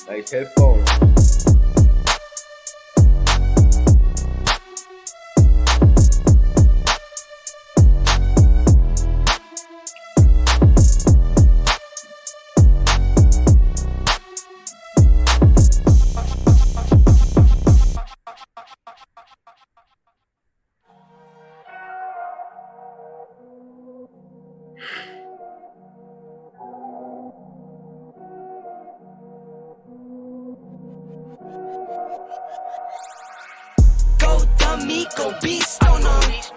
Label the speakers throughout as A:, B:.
A: Nice headphones.
B: Me go beast on them.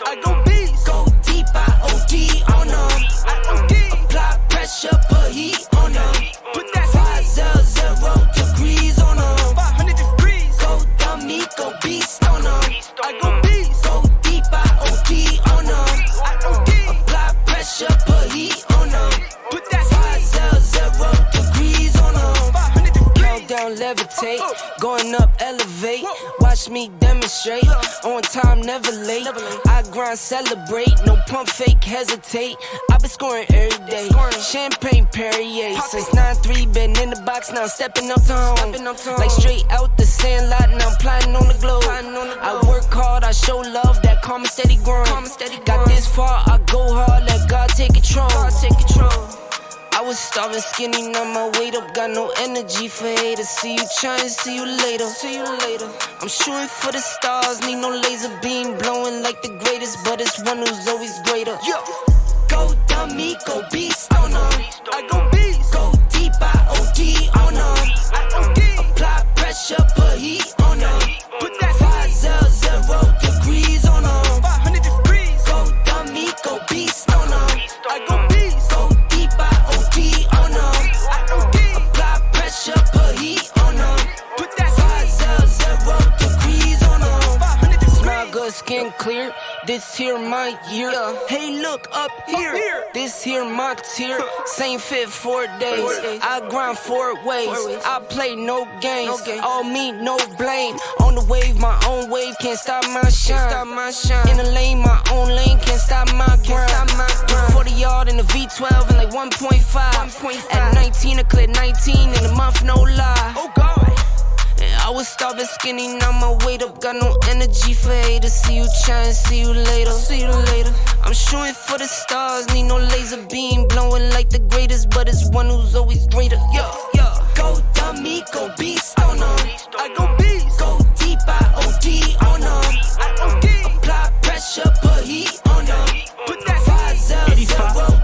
B: I go beast. Go deep, I OD on them. I OD. Apply pressure, put heat on them. Put that 500 degrees on them. 500 degrees. Go dummy, go beast on them. I go beast. Go deep, I OD on them. I OD. Apply pressure, put heat on them. Put that 500 degrees on them. 500 degrees. Countdown, levitate. Going up, elevate. Watch me demonstrate. On time, never late. I grind, celebrate. No pump, fake, hesitate. I've been scoring every day. Champagne, Perrier. Since 9-3, been in the box, now I'm stepping up to home. Like straight out the sandlot, now I'm plotting on the globe. I work hard, I show love, that calm and steady grind. Got this far, I go hard, let God take control. I was starving skinny, now my weight up, got no energy for haters. See you trying, see you later. I'm shooting for the stars, need no laser beam, blowing like the greatest, but it's one who's always greater. Go dummy, go beast on them. I go beast. Go deep, I OD on them. I OD. Apply pressure, put heat on them. Put that 500 degrees on them. 500 degrees. Go dummy, go beast on them. I go beast. Go deep, I OD on them. I OD. Apply pressure, put heat on them. Put that 500 degrees on them. 500 degrees. Smile good, skin clear. This here my year. Hey, look up here. This here my tier. Same fit 4 days. I grind 4 ways. I play no games. All me, no blame. On the wave, my own wave. Can't stop my shine. In the lane, my own lane. Can't stop my grind. 40 yard in the V12 and like 1.5. At 19, I cleared 19 in a month, no lie. Oh God. I was starving skinny, now my weight up, got no energy for haters. See you trying, see you later. I'm shooting for the stars, need no laser beam, blowing like the greatest, but it's one who's always greater. Go dummy, go beast on them. I go beast. Go deep, I OD on them. I OD. Apply pressure, put heat on them. Put that 500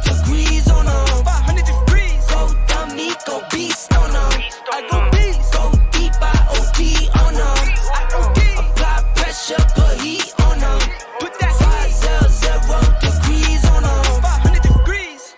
B: degrees on them. 500 degrees. Go dummy, go beast on them. I go beast. Go deep, I OD on them. I OD. Apply pressure, put heat on them. Put that 500 degrees on them. 500 degrees.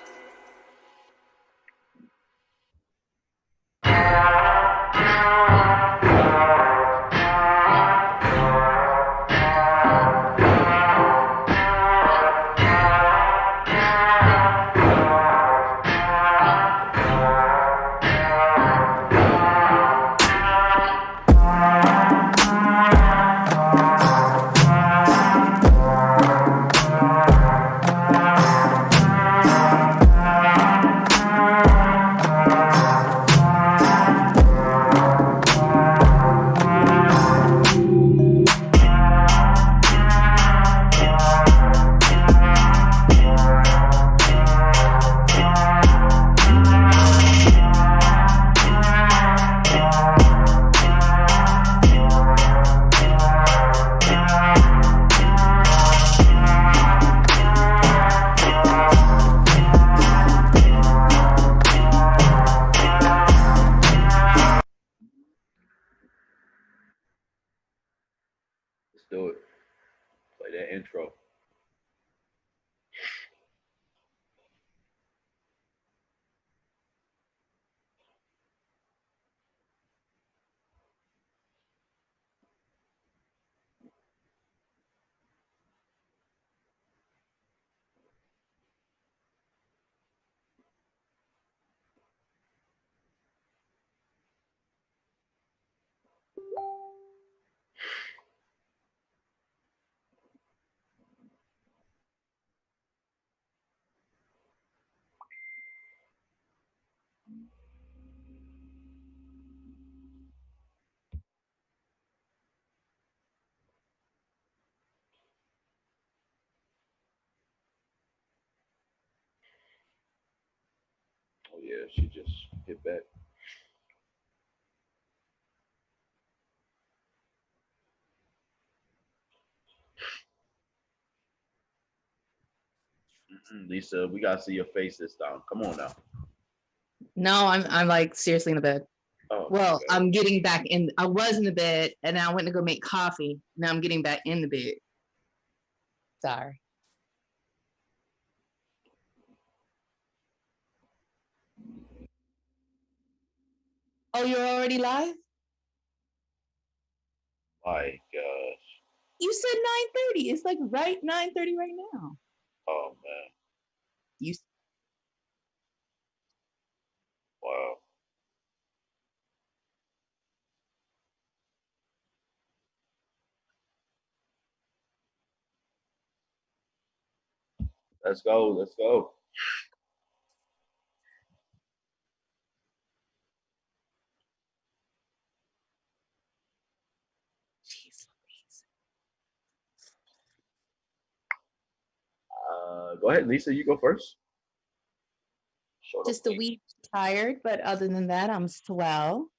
A: the intro. Oh yeah, she just hit back. Lisa, we gotta see your face this time. Come on now.
C: No, I'm like seriously in the bed.
A: Oh,
C: Well,
A: okay.
C: I'm getting back in. I was in the bed and I went to go make coffee. Now I'm getting back in the bed. Sorry. Oh, you're already live?
A: My gosh.
C: You said 9:30. It's like right 9:30 right now.
A: Oh man.
C: You
A: Wow. Let's go. Let's go.
C: Jeez Louise.
A: Go ahead, Lisa. You go first.
C: Just a wee tired, but other than that, I'm swell.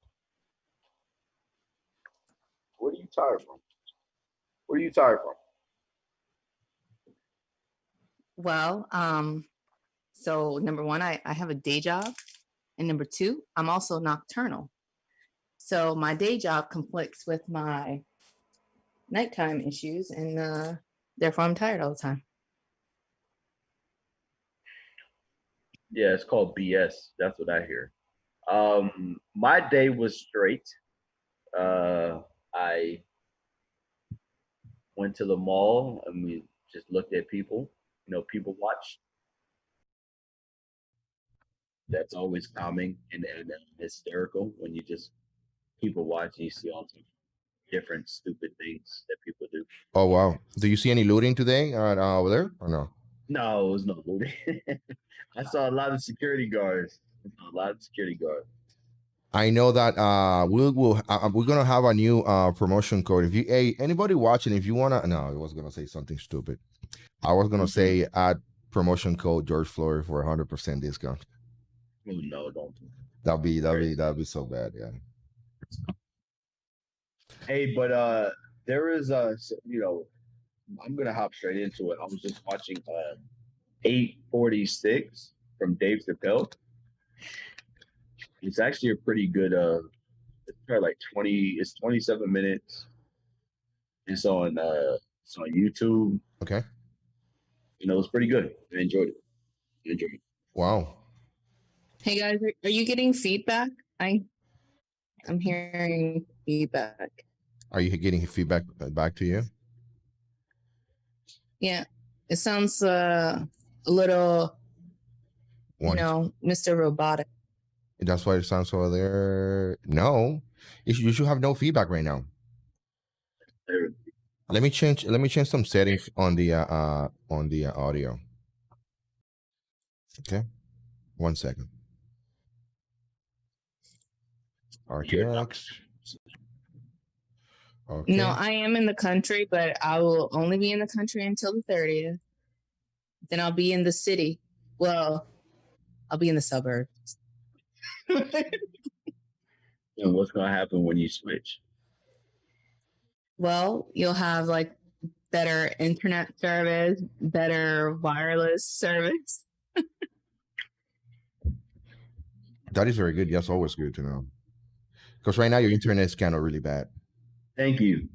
A: What are you tired from? What are you tired from?
C: Well, so number one, I have a day job. And number two, I'm also nocturnal. So my day job conflicts with my nighttime issues, and therefore I'm tired all the time.
A: Yeah, it's called BS. That's what I hear. My day was straight. I went to the mall and we just looked at people. People watch. That's always calming and hysterical when you just people watch and you see all the different stupid things that people do.
D: Oh wow! Do you see any looting today over there or no?
A: No, it was no looting. I saw a lot of security guards. A lot of security guards.
D: I know that we're gonna have a new promotion code. If you anybody watching, if you wanna, no, I was gonna say something stupid. I was gonna say add promotion code George Floyd for 100% discount.
A: Oh no, don't.
D: That'd be so bad. Yeah.
A: Hey, but there is I'm gonna hop straight into it. I was just watching 846 from Dave Chappelle. It's actually a pretty good it's probably like 27 minutes. It's on YouTube.
D: Okay.
A: It's pretty good. I enjoyed it.
D: Wow.
C: Hey guys, are you getting feedback? I'm hearing feedback.
D: Are you getting feedback back to you?
C: Yeah, it sounds a little, Mr. Robotic.
D: That's why it sounds over there. No, you should have no feedback right now. Let me change some settings on the audio. Okay, 1 second. RTX. Okay.
C: No, I am in the country, but I will only be in the country until the 30th. Then I'll be in the city. Well, I'll be in the suburbs.
A: And what's gonna happen when you switch?
C: Well, you'll have like better internet service, better wireless service.
D: That is very good. That's always good to know. Because right now your internet is kind of really bad.
A: Thank you.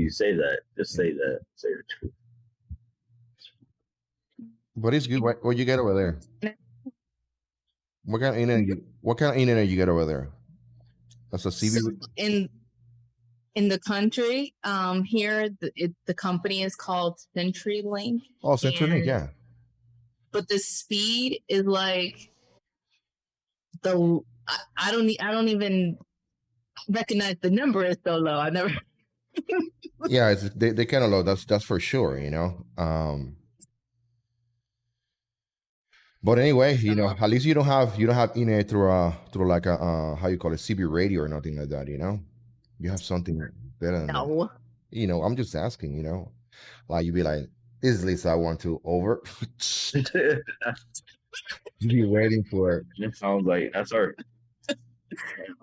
A: Say that. Just say that. Say the truth.
D: But it's good. What you get over there? What kind of internet you get over there? That's a CB.
C: So in the country, here the company is called CenturyLink.
D: Oh, CenturyLink, yeah.
C: But the speed is like I don't even recognize the number is so low. I never.
D: Yeah, they kind of low. That's for sure. But anyway, at least you don't have internet through like a how you call it, CB radio or nothing like that. You have something better than that.
C: No.
D: I'm just asking. Like you be like, this is Lisa. I want to over. You be waiting for it.
A: It sounds like that's her.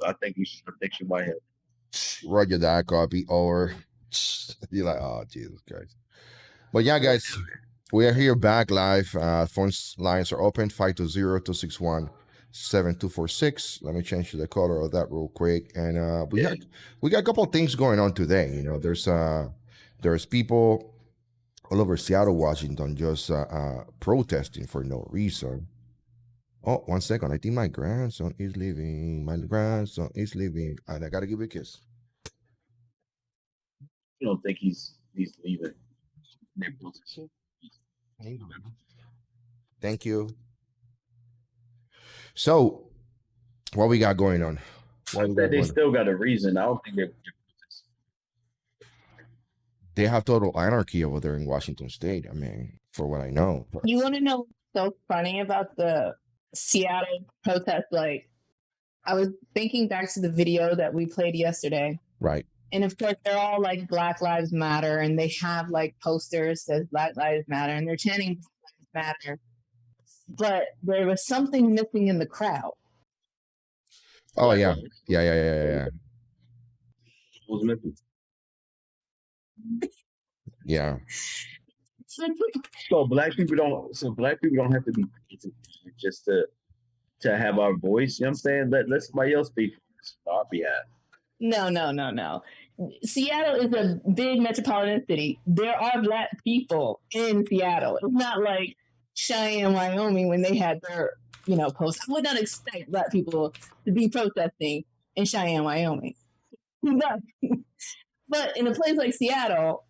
A: I think she might have.
D: Roger that, copy over. You're like, oh Jesus Christ. But yeah, guys, we are here back live. Phone lines are open 520-261-7246. Let me change the color of that real quick. And we got a couple of things going on today. There's people all over Seattle, Washington, just protesting for no reason. Oh, 1 second. I think my grandson is leaving. My grandson is leaving. And I gotta give it a kiss.
A: I don't think he's leaving.
D: Thank you. So, what we got going on?
A: They still got a reason. I don't think
D: they have total anarchy over there in Washington State. I mean, for what I know.
C: You want to know what's so funny about the Seattle protest? Like, I was thinking back to the video that we played yesterday.
D: Right.
C: And of course, they're all like Black Lives Matter, and they have like posters that says Black Lives Matter, and they're chanting Black Lives Matter. But there was something missing in the crowd.
D: Oh yeah.
A: What's missing?
D: Yeah.
A: So black people don't have to be just to have our voice. You know what I'm saying? Let somebody else speak on our behalf.
C: No. Seattle is a big metropolitan city. There are Black people in Seattle. It's not like Cheyenne, Wyoming, when they had their, post. I would not expect Black people to be protesting in Cheyenne, Wyoming. But in a place like Seattle,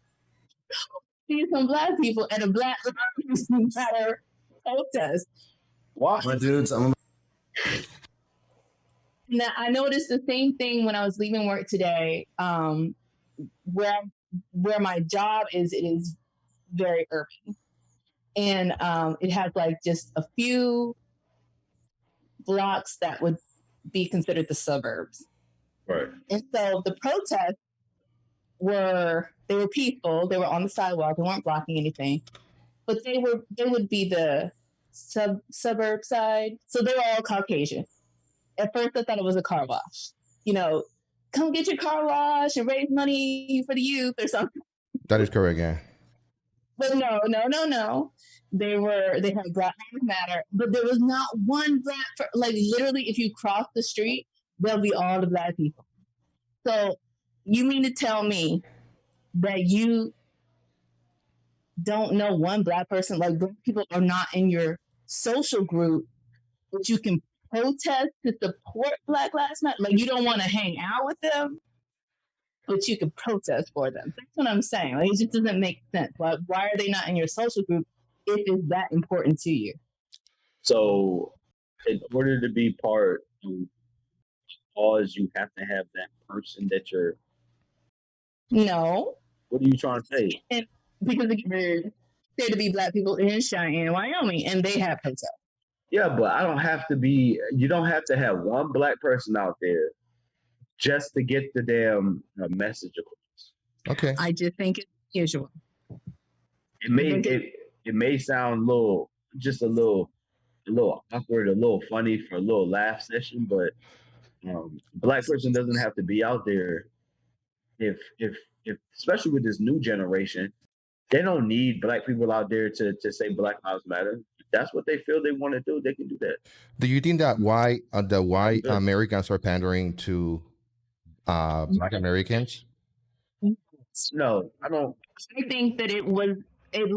C: see some Black people at a Black Lives Matter protest.
A: Why?
E: My dudes,
C: Now, I noticed the same thing when I was leaving work today. Where my job is, it is very urban, and it has like just a few blocks that would be considered the suburbs.
A: Right.
C: And so the protests were peaceful. They were on the sidewalk. They weren't blocking anything, but they would be the suburb side. So they were all Caucasian. At first, I thought it was a car wash. Come get your car wash and raise money for the youth or something.
D: That is correct, yeah.
C: But no. They had Black Lives Matter, but there was not one Black. Like literally, if you cross the street, there'll be all the Black people. So you mean to tell me that you don't know one Black person? Like Black people are not in your social group, but you can protest to support Black Lives Matter. Like you don't want to hang out with them, but you can protest for them. That's what I'm saying. Like, it just doesn't make sense. Why are they not in your social group if it's that important to you?
A: So, in order to be part of cause, you have to have that person that you're.
C: No.
A: What are you trying to say?
C: And because there to be Black people in Cheyenne, Wyoming, and they have protests.
A: Yeah, but I don't have to be. You don't have to have one Black person out there just to get the damn message across.
D: Okay.
C: I just think it's usual.
A: It may sound a little awkward, a little funny for a little laugh session, but Black person doesn't have to be out there. If especially with this new generation, they don't need Black people out there to say Black Lives Matter. If that's what they feel they want to do, they can do that.
D: Do you think that why Americans are pandering to Black Americans?
A: No, I don't.
C: I think that it was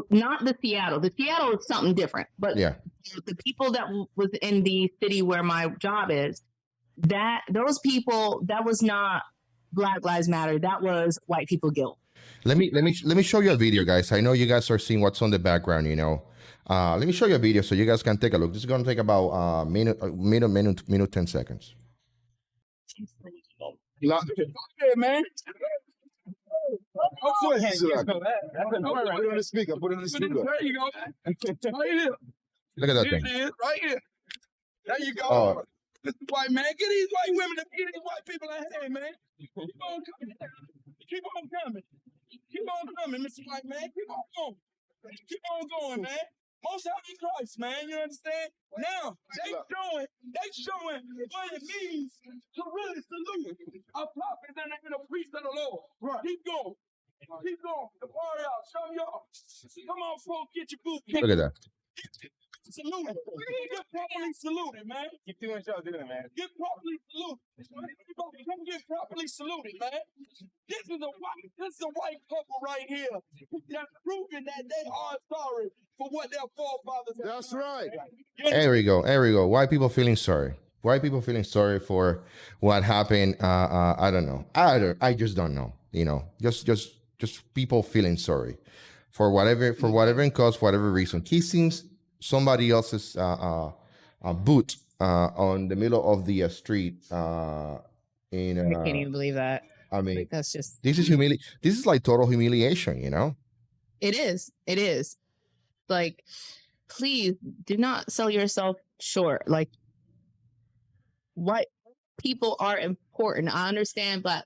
C: not the Seattle. The Seattle is something different, but
D: Yeah.
C: the people that was in the city where my job is, that those people, that was not Black Lives Matter. That was white people guilt.
D: Let me show you a video, guys. I know you guys are seeing what's on the background. Let me show you a video so you guys can take a look. This is going to take about minute 10 seconds.
E: Yeah, man. Put it on the speaker. Put it on the speaker. There you go. Right here.
D: Look at that
E: Here
D: thing.
E: it is. Right here. There you go.
D: Oh.
E: Mr. White man, get these white women to get these white people out here, man. Keep on coming. Keep on coming. Keep on coming, Mr. White man. Keep on going. Keep on going, man. Most of in Christ, man. You understand? Now they showing what it means to really salute a prophet and a priest of the Lord. Right. Keep going. Keep going. The party out. Show y'all. Come on, folks. Get your boot.
D: Look at that.
E: Saluted. Get properly saluted, man. Keep doing what y'all doing, man. Get properly saluted. Come get properly saluted, man. This is a white couple right here that's proving that they are sorry for what their forefathers have done.
F: That's right.
D: There we go. There we go. White people feeling sorry. White people feeling sorry for what happened. I don't know. I just don't know. Just people feeling sorry for whatever cause, for whatever reason. Kissing somebody else's boot on the middle of the street.
C: I can't even believe that.
D: I mean,
C: That's just
D: this is like total humiliation.
C: It is. Like, please do not sell yourself short. Like, white people are important. I understand that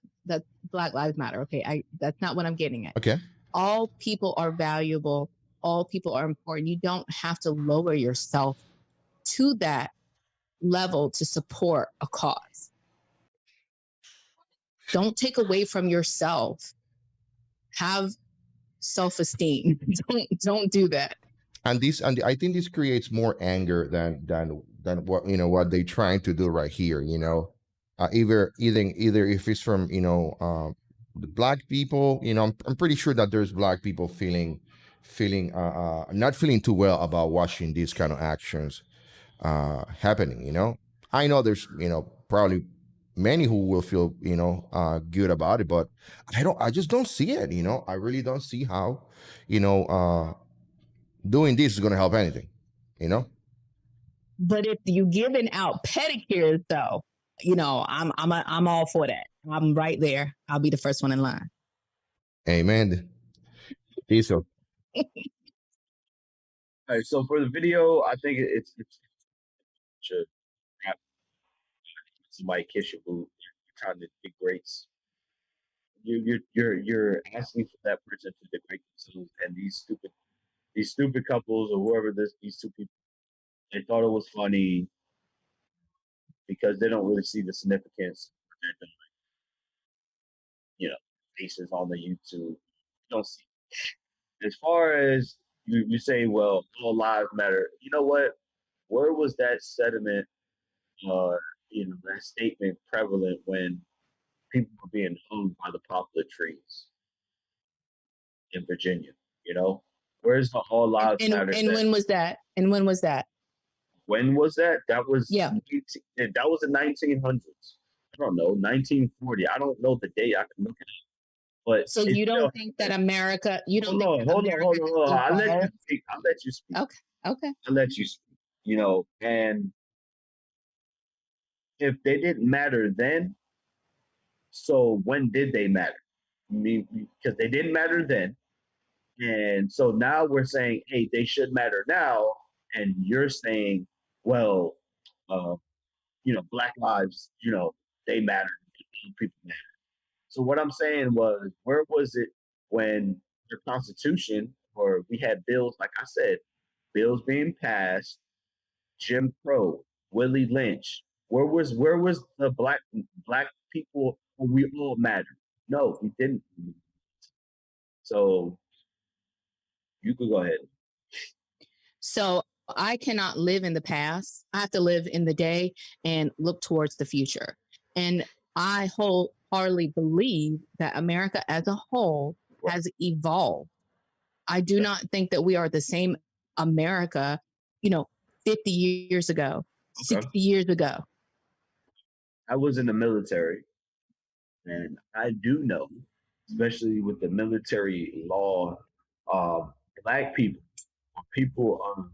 C: Black Lives Matter. Okay, that's not what I'm getting at.
D: Okay.
C: All people are valuable. All people are important. You don't have to lower yourself to that level to support a cause. Don't take away from yourself. Have self-esteem. Don't do that.
D: And I think this creates more anger than what they're trying to do right here. Either if it's from the Black people. I'm pretty sure that there's Black people feeling not feeling too well about watching these kind of actions happening. I know there's probably many who will feel good about it, but I just don't see it. I really don't see how doing this is going to help anything.
C: But if you giving out pedicures, though, I'm all for that. I'm right there. I'll be the first one in line.
D: Amen. Diesel.
A: All right, so for the video, I think it's should have somebody kiss your boot. You're trying to degrade. You're asking for that person to degrade themselves, and these stupid couples or whoever these two people, they thought it was funny because they don't really see the significance of what they're doing. Faces on the YouTube, you don't see. As far as you say, well, all lives matter. You know what? Where was that sentiment or that statement prevalent when people were being hung by the poplar trees in Virginia? Where's the all lives matter?
C: And when was that? And when was that?
A: When was that? That was
C: Yeah.
A: That was the 1900s. I don't know, 1940. I don't know the date. I can look at it. But
C: so you don't think that America? You don't think
A: hold on. I'll let you speak.
C: Okay.
A: I'll let you speak. And if they didn't matter then, so when did they matter? I mean, because they didn't matter then, and so now we're saying, hey, they should matter now, and you're saying, well, Black lives, they matter, people matter. So what I'm saying was, where was it when the Constitution, or we had bills, like I said, bills being passed, Jim Crow, Willie Lynch? Where was the black people? We all mattered. No, we didn't. So you could go ahead.
C: So I cannot live in the past. I have to live in the day and look towards the future. And I wholeheartedly believe that America as a whole has evolved. I do not think that we are the same America, 50 years ago, 60 years ago.
A: I was in the military, and I do know, especially with the military law, uh, black people, or people of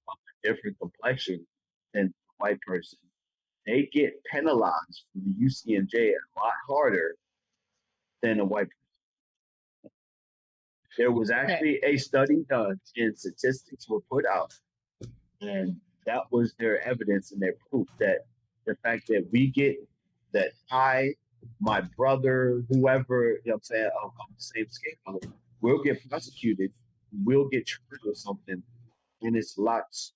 A: a different complexion than a white person, they get penalized from the UCMJ a lot harder than a white person. There was actually a study done, and statistics were put out, and that was their evidence and their proof that the fact that we get that my brother, whoever, I'm saying, of the same skin color, will get prosecuted, will get charged with something, and it's lots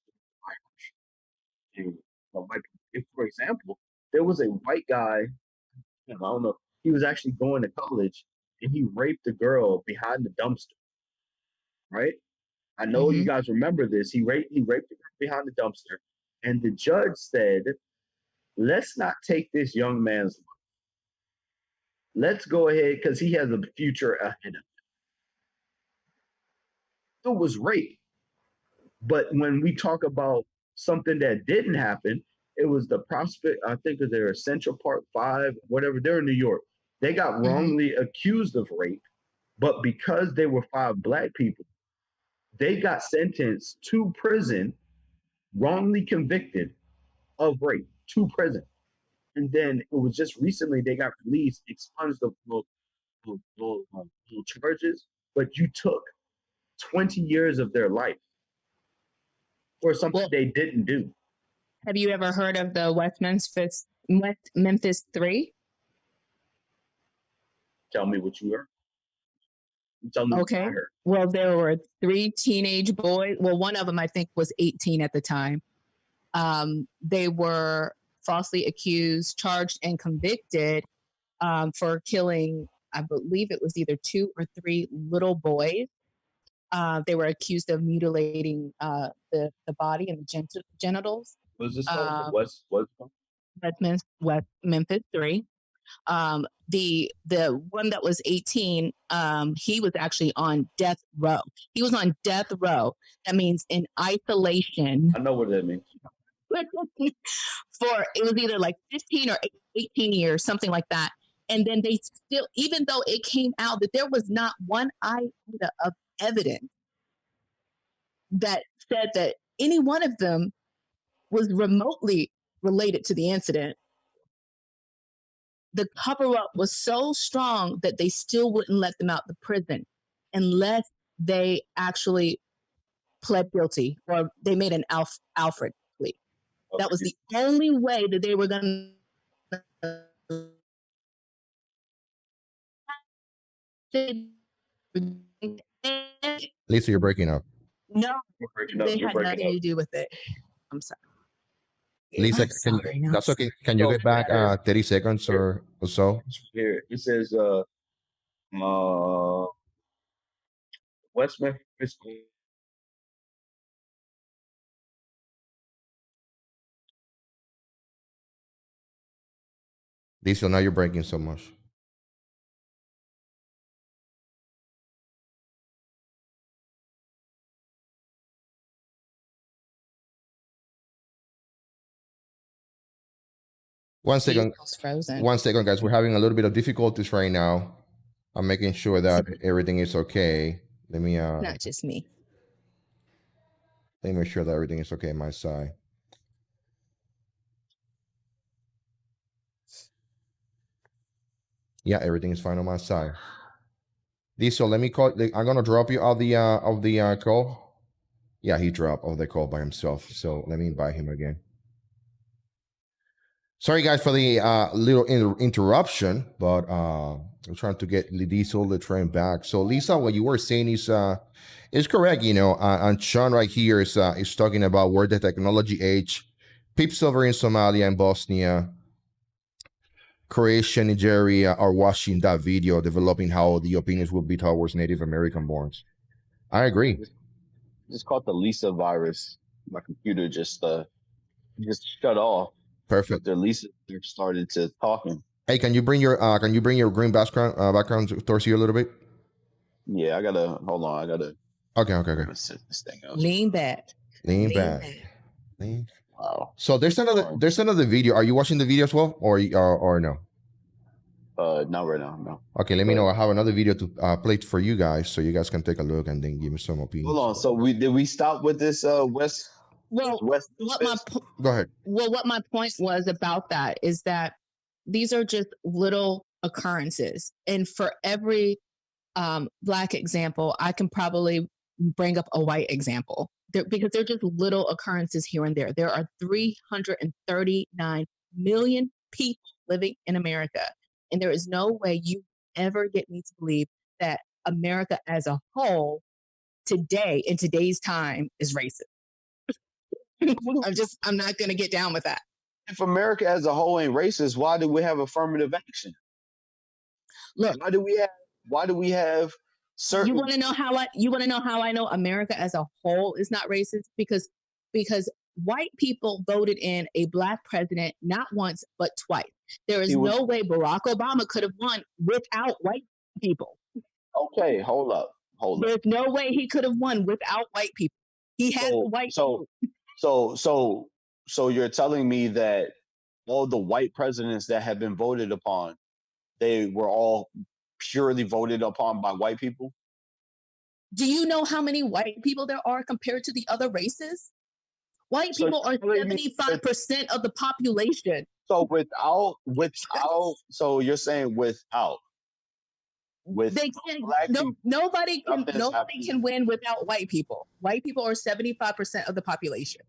A: and white. If, for example, there was a white guy, I don't know, he was actually going to college and he raped a girl behind the dumpster, right? I know you guys remember this. He raped the girl behind the dumpster, and the judge said, "Let's not take this young man's life. Let's go ahead because he has a future ahead of him." It was rape, but when we talk about something that didn't happen, it was the prospect. I think they're Central Park 5, whatever. They're in New York. They got wrongly accused of rape, but because they were 5 black people, they got sentenced to prison, wrongly convicted of rape, to prison. And then it was just recently they got released, expunged the charges, but you took 20 years of their life for something they didn't do.
C: Have you ever heard of the Memphis Three?
A: Tell me what you heard. Tell me what I heard.
C: Well, there were 3 teenage boys. Well, one of them I think was 18 at the time. They were falsely accused, charged, and convicted for killing, I believe it was either 2 or 3 little boys. They were accused of mutilating the body and the genitals.
A: Was this called? What's called?
C: Memphis Three. The one that was 18, he was actually on death row. He was on death row. That means in isolation.
A: I know what that means.
C: For it was either like 15 or 18 years, something like that. And then they still, even though it came out that there was not one iota of evidence that said that any one of them was remotely related to the incident, the cover-up was so strong that they still wouldn't let them out the prison unless they actually pled guilty or they made an Alfred plea. Okay. That was the only way that they were going to.
D: Lisa, you're breaking up.
C: No, they had nothing to do with it. I'm sorry.
D: Lisa, that's okay. Can you get back 30 seconds or so?
A: Here it says West Memphis.
D: Lisa, now you're breaking so much. One second, guys. We're having a little bit of difficulties right now. I'm making sure that everything is okay. Let me
C: not just me.
D: Let me make sure that everything is okay on my side. Yeah, everything is fine on my side. Lisa, let me call. I'm gonna drop you of the call. Yeah, he dropped off the call by himself. So let me invite him again. Sorry, guys, for the little interruption, but I'm trying to get Diesel the train back. So, Lisa, what you were saying is correct. And Sean right here is talking about where the technology age peeps over in Somalia and Bosnia, Croatia, Nigeria are watching that video, developing how the opinions will be towards Native American borns. I agree.
A: It's called the Lisa virus. My computer just shut off.
D: Perfect.
A: The Lisa started to talking.
D: Hey, can you bring your green background towards you a little bit?
A: Yeah, hold on. I gotta
D: Okay.
A: Let's set this thing up.
C: Lean back.
D: Lean back. Lean.
A: Wow.
D: So there's another video. Are you watching the video as well, or no?
A: Not right now. No.
D: Okay, let me know. I have another video to play for you guys, so you guys can take a look and then give me some opinions.
A: Hold on. So did we stop with this West?
C: Well,
A: West.
D: Go ahead.
C: Well, what my point was about that is that these are just little occurrences, and for every Black example, I can probably bring up a white example because they're just little occurrences here and there. There are 339 million people living in America, and there is no way you ever get me to believe that America as a whole today, in today's time, is racist. I'm not going to get down with that.
A: If America as a whole ain't racist, why do we have affirmative action?
C: Look,
A: why do we have certain?
C: You want to know how I know America as a whole is not racist? Because white people voted in a Black president not once but twice. There is no way Barack Obama could have won without white people.
A: Okay, hold up.
C: There's no way he could have won without white people. He has white people.
A: So you're telling me that all the white presidents that have been voted upon, they were all purely voted upon by white people?
C: Do you know how many white people there are compared to the other races? White people are 75% of the population.
A: So so you're saying without.
C: They can't. Nobody can win without white people. White people are 75% of the population.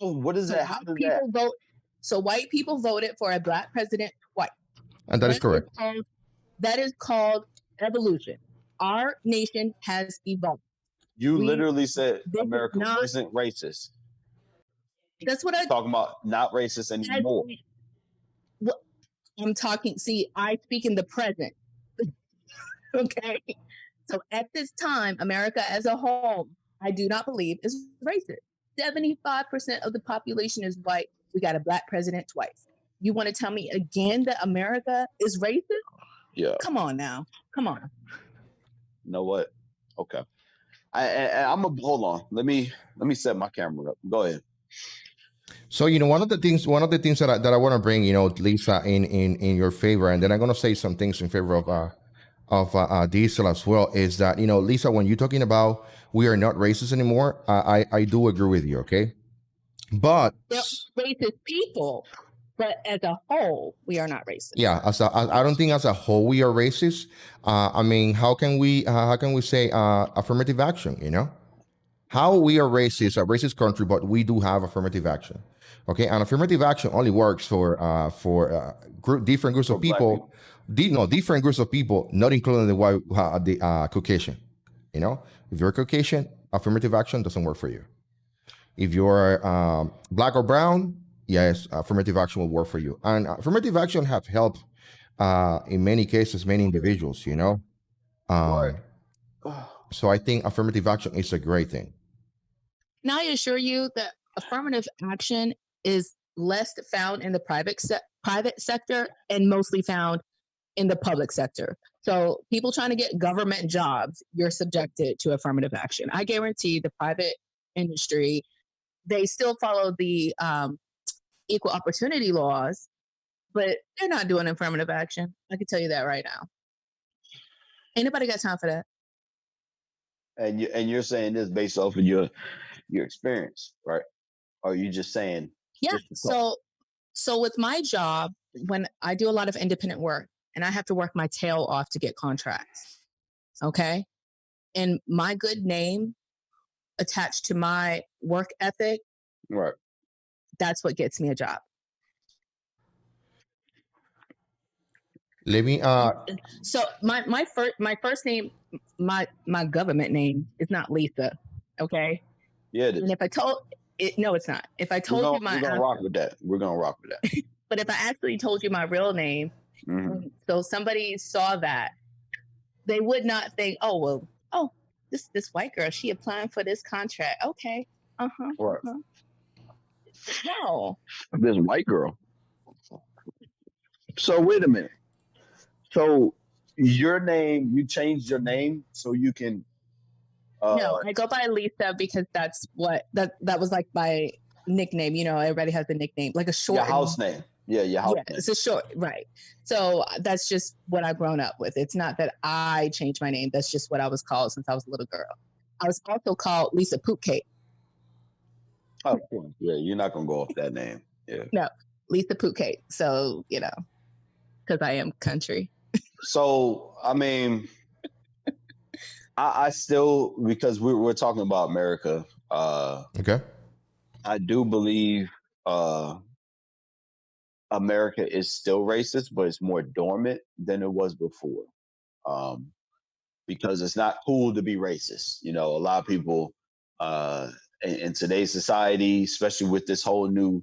A: Oh, what is that? How does that
C: vote? So white people voted for a Black president twice.
D: And that is correct.
C: That is called evolution. Our nation has evolved.
A: You literally said America isn't racist.
C: That's what I'm
A: talking about. Not racist anymore.
C: I'm talking. See, I speak in the present. Okay. So at this time, America as a whole, I do not believe is racist. 75% of the population is white. We got a Black president twice. You want to tell me again that America is racist?
A: Yeah.
C: Come on now. Come on.
A: You know what? Okay. I'm a hold on. Let me set my camera up. Go ahead.
D: So one of the things that I want to bring, Lisa, in your favor, and then I'm going to say some things in favor of Diesel as well, is that Lisa, when you're talking about we are not racist anymore, I do agree with you. Okay, but
C: they're racist people, but as a whole, we are not racist.
D: Yeah, I don't think as a whole we are racist. I mean, how can we say affirmative action? How we are racist, a racist country, but we do have affirmative action. Okay, and affirmative action only works for different groups of people. Different groups of people, not including the white, the Caucasian. If you're Caucasian, affirmative action doesn't work for you. If you're Black or brown, yes, affirmative action will work for you. And affirmative action have helped in many cases, many individuals.
A: Right.
D: So I think affirmative action is a great thing.
C: Now I assure you that affirmative action is less found in the private sector and mostly found in the public sector. So people trying to get government jobs, you're subjected to affirmative action. I guarantee the private industry, they still follow the equal opportunity laws, but they're not doing affirmative action. I can tell you that right now. Ain't nobody got time for that.
A: And you're saying this based off of your experience, right? Or are you just saying?
C: Yeah. So with my job, when I do a lot of independent work and I have to work my tail off to get contracts, okay? And my good name attached to my work ethic,
A: right?
C: That's what gets me a job.
D: Let me
C: So my first name, my government name is not Lisa, okay?
A: Yeah, it is.
C: And if I told it, no, it's not. If I told you
A: we're gonna rock with that. We're gonna rock with that.
C: But if I actually told you my real name, so somebody saw that, they would not think, this white girl, she applying for this contract. Okay.
A: Right.
C: No.
A: This white girl. So wait a minute. So your name, you changed your name so you can
C: No, I go by Lisa because that's what that was like my nickname. You know, everybody has a nickname, like a short
A: Your house name. Yeah, your house name.
C: It's a short, right? So that's just what I've grown up with. It's not that I changed my name. That's just what I was called since I was a little girl. I was also called Lisa Poopcake.
A: Oh, cool. Yeah, you're not gonna go off that name. Yeah.
C: No, Lisa Poopcake. So you know, because I am country.
A: So I mean, I still, because we're talking about America.
D: Okay.
A: I do believe America is still racist, but it's more dormant than it was before. Because it's not cool to be racist. You know, a lot of people in today's society, especially with this whole new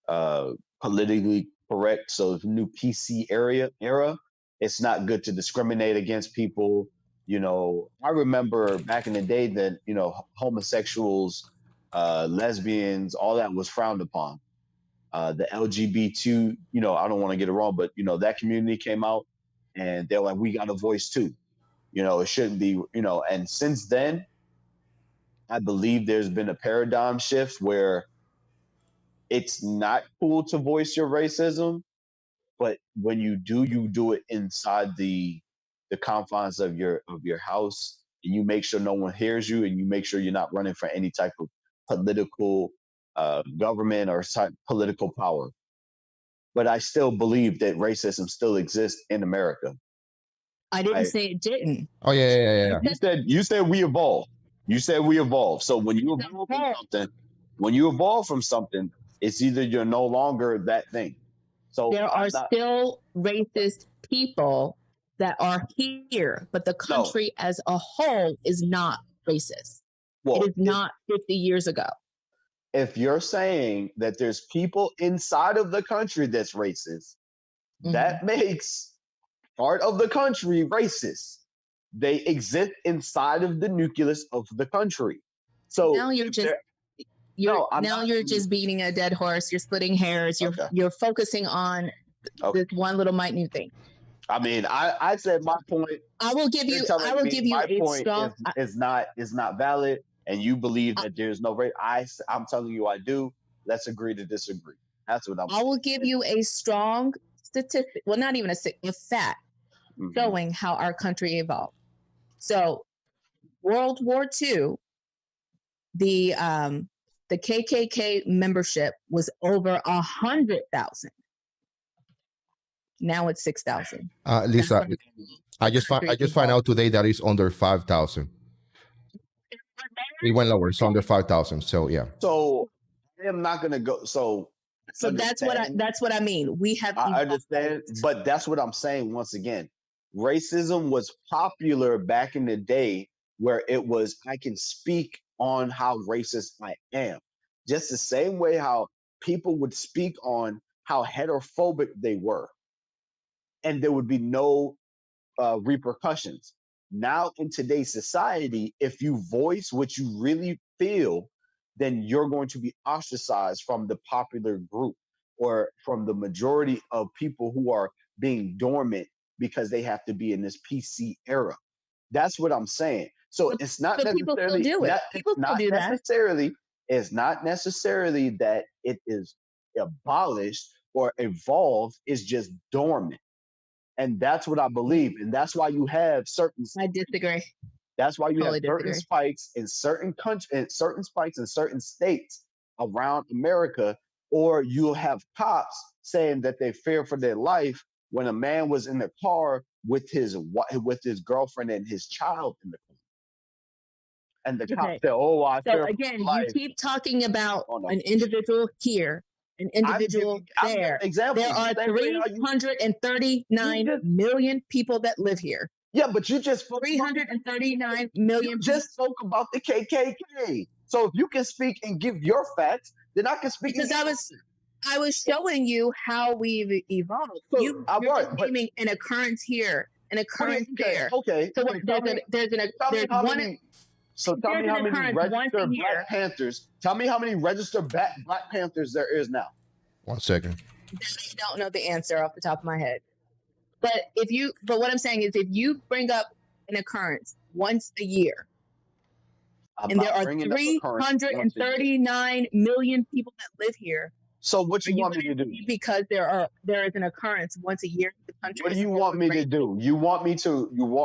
A: politically correct, so new PC era, it's not good to discriminate against people. You know, I remember back in the day that, you know, homosexuals, lesbians, all that was frowned upon. The LGBT, you know, I don't want to get it wrong, but, you know, that community came out and they're like, we got a voice too. You know, it shouldn't be, you know, and since then, I believe there's been a paradigm shift where it's not cool to voice your racism, but when you do it inside the confines of your house, and you make sure no one hears you, and you make sure you're not running for any type of political government or political power. But I still believe that racism still exists in America.
C: I didn't say it didn't.
D: Oh yeah.
A: You said we evolved. You said we evolved. So when you evolve from something, it's either you're no longer that thing. So
C: there are still racist people that are here, but the country as a whole is not racist. Well, it is not 50 years ago.
A: If you're saying that there's people inside of the country that's racist, that makes part of the country racist. They exist inside of the nucleus of the country. So
C: now you're just you're just beating a dead horse. You're splitting hairs. You're focusing on this one little minute thing.
A: I mean, I said my point.
C: I will give you
A: my
C: a
A: point
C: strong
A: is not valid, and you believe that there's no race. I'm telling you I do. Let's agree to disagree. That's what I
C: will give you a strong statistic. Well, not even a fact showing how our country evolved. So, World War II, the KKK membership was over 100,000. Now it's 6,000.
D: Lisa, I just find out today that it's under 5,000. It went lower. It's under 5,000. So yeah.
A: So I am not gonna go. So
C: that's what I mean. We have.
A: I understand, but that's what I'm saying. Once again, racism was popular back in the day, where it was, I can speak on how racist I am, just the same way how people would speak on how heterophobic they were, and there would be no repercussions. Now in today's society, if you voice what you really feel, then you're going to be ostracized from the popular group or from the majority of people who are being dormant because they have to be in this PC era. That's what I'm saying. So it's not necessarily it's not necessarily that it is abolished or evolved. It's just dormant. And that's what I believe. And that's why you have certain.
C: I disagree.
A: That's why you have certain spikes in certain countries, and certain spikes in certain states around America, or you'll have cops saying that they fear for their life when a man was in the car with his girlfriend and his child in the car. And the cop said, "Oh, I fear for my life."
C: You keep talking about an individual here, an individual there. There are 339 million people that live here.
A: Yeah, but you just
C: 339 million.
A: You just spoke about the KKK. So if you can speak and give your facts, then I can speak.
C: Because I was showing you how we've evolved.
A: So,
C: you're naming an occurrence here, an occurrence there.
A: Okay.
C: So there's one.
A: So tell me how many registered Black Panthers. Tell me how many registered Black Panthers there is now.
D: 1 second.
C: I don't know the answer off the top of my head. But what I'm saying is, if you bring up an occurrence once a year, And there are
F: bringing up occurrence once a year.
C: 339 million people that live here.
F: So what
C: Are
F: you
C: you
F: want me
C: gonna
F: to do?
C: say because there is an occurrence once a year in the country?
F: What do
C: is
F: you
C: it
F: want me to
C: racist?
F: do? You want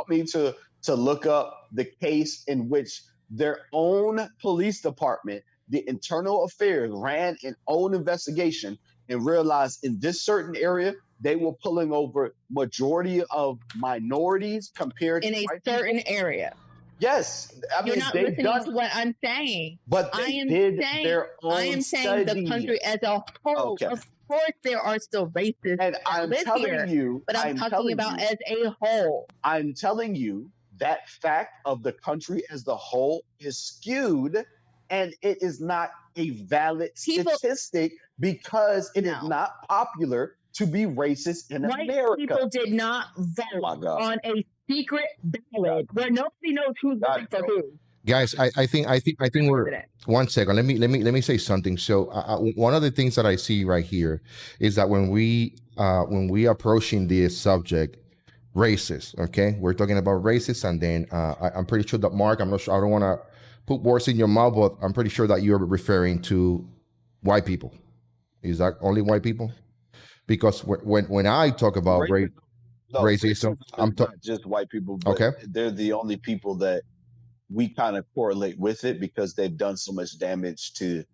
F: me to look up the case in which their own police department, the internal affairs, ran an own investigation and realized in this certain area they were pulling over majority of minorities compared
C: In
F: to
C: a
F: white
C: certain
F: people?
C: area.
F: Yes, I
C: You're
F: mean
C: not
F: they've
C: listening
F: done,
C: to what I'm saying.
F: but
C: I
F: they
C: am
F: did
C: saying
F: their
C: I
F: own
C: am saying the
F: study.
C: country as a whole.
F: Okay.
C: Of course, there are still racists
F: And
C: that
F: I'm
C: live
F: telling
C: here,
F: you,
C: but I'm talking about as a whole.
F: I'm telling you that fact of the country as the whole is skewed, and it is not a valid statistic because it is
C: No.
F: not popular to be racist in
C: White
F: America.
C: people did not
F: Oh my
C: vote
F: God.
C: on a secret ballot where nobody knows who's
F: God,
C: voting for
F: bro.
C: who.
D: Guys, I think we're
C: President.
D: 1 second. Let me say something. So one of the things that I see right here is that when we approaching this subject, racist, okay, we're talking about racist, and then I'm pretty sure that Mark, I'm not sure, I don't want to put words in your mouth, but I'm pretty sure that you're referring to white people. Is that only white people? Because when I talk about racism, I'm
F: not just white people, but
D: okay.
F: They're the only people that we kind of correlate with it because they've done so much damage to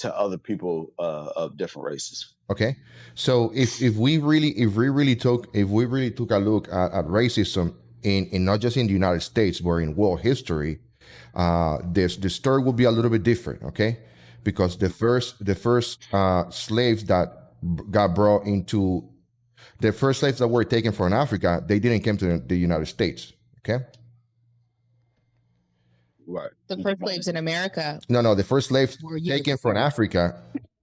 F: other people of different races.
D: Okay, so if we really took a look at racism in not just in the United States but in world history, the story will be a little bit different. Okay, because the first slaves that got brought into the first slaves that were taken from Africa, they didn't come to the United States. Okay.
F: Right.
C: The first slaves in America.
D: No, the first slaves taken from Africa,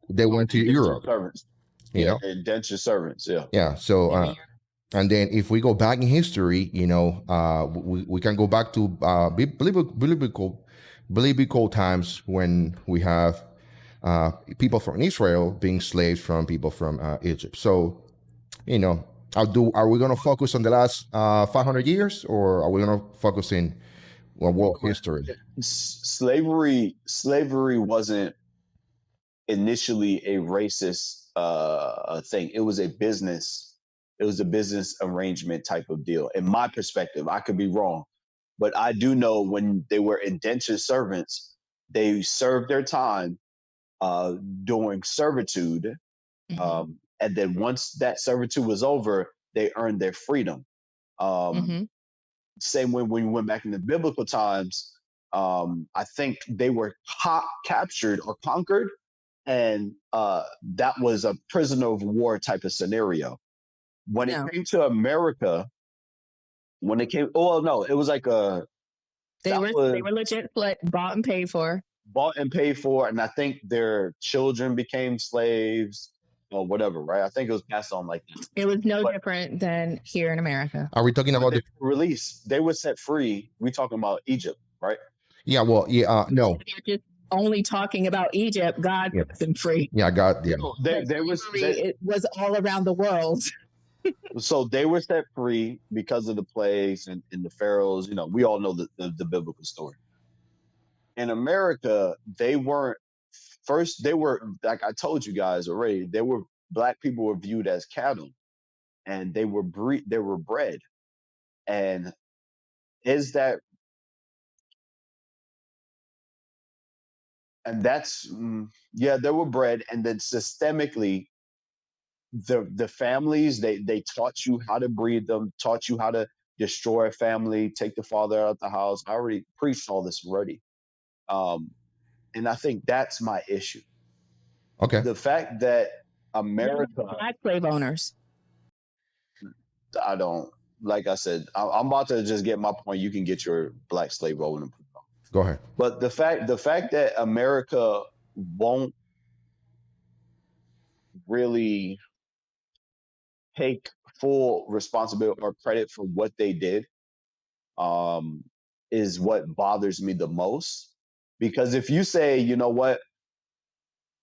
D: they went to Europe.
F: Servants.
D: You know,
F: indentured servants. Yeah.
D: Yeah. So, and then if we go back in history, you know, we can go back to biblical times when we have people from Israel being slaves from people from Egypt. So, you know, are we going to focus on the last 500 years, or are we going to focus in world history?
F: Slavery wasn't initially a racist thing. It was a business arrangement type of deal. In my perspective, I could be wrong, but I do know when they were indentured servants, they served their time during servitude, and then once that servitude was over, they earned their freedom. Same way when we went back in the biblical times, I think they were captured or conquered, and that was a prisoner of war type of scenario. When it came to America, it was like
C: they were legit bought and paid for.
F: And I think their children became slaves or whatever, right? I think it was passed on like that.
C: It was no different than here in America.
D: Are we talking about the
F: release? They were set free. We talking about Egypt, right?
D: Yeah, well, no.
C: They're just only talking about Egypt. God set them free.
D: Yeah, God, yeah.
C: It was all around the world.
F: So they were set free because of the plagues and the pharaohs. You know, we all know the biblical story. In America, they weren't. First, they were, like I told you guys already, black people were viewed as cattle, and they were bred. And is that, and that's, they were bred, and then systemically, the families, they taught you how to breed them, taught you how to destroy a family, take the father out of the house. I already preached all this already. And I think that's my issue.
D: Okay.
F: The fact that America,
C: black slave owners.
F: I don't, like I said, I'm about to just get my point. You can get your black slave owner.
D: Go ahead.
F: But the fact that America won't really take full responsibility or credit for what they did is what bothers me the most. Because if you say, you know what,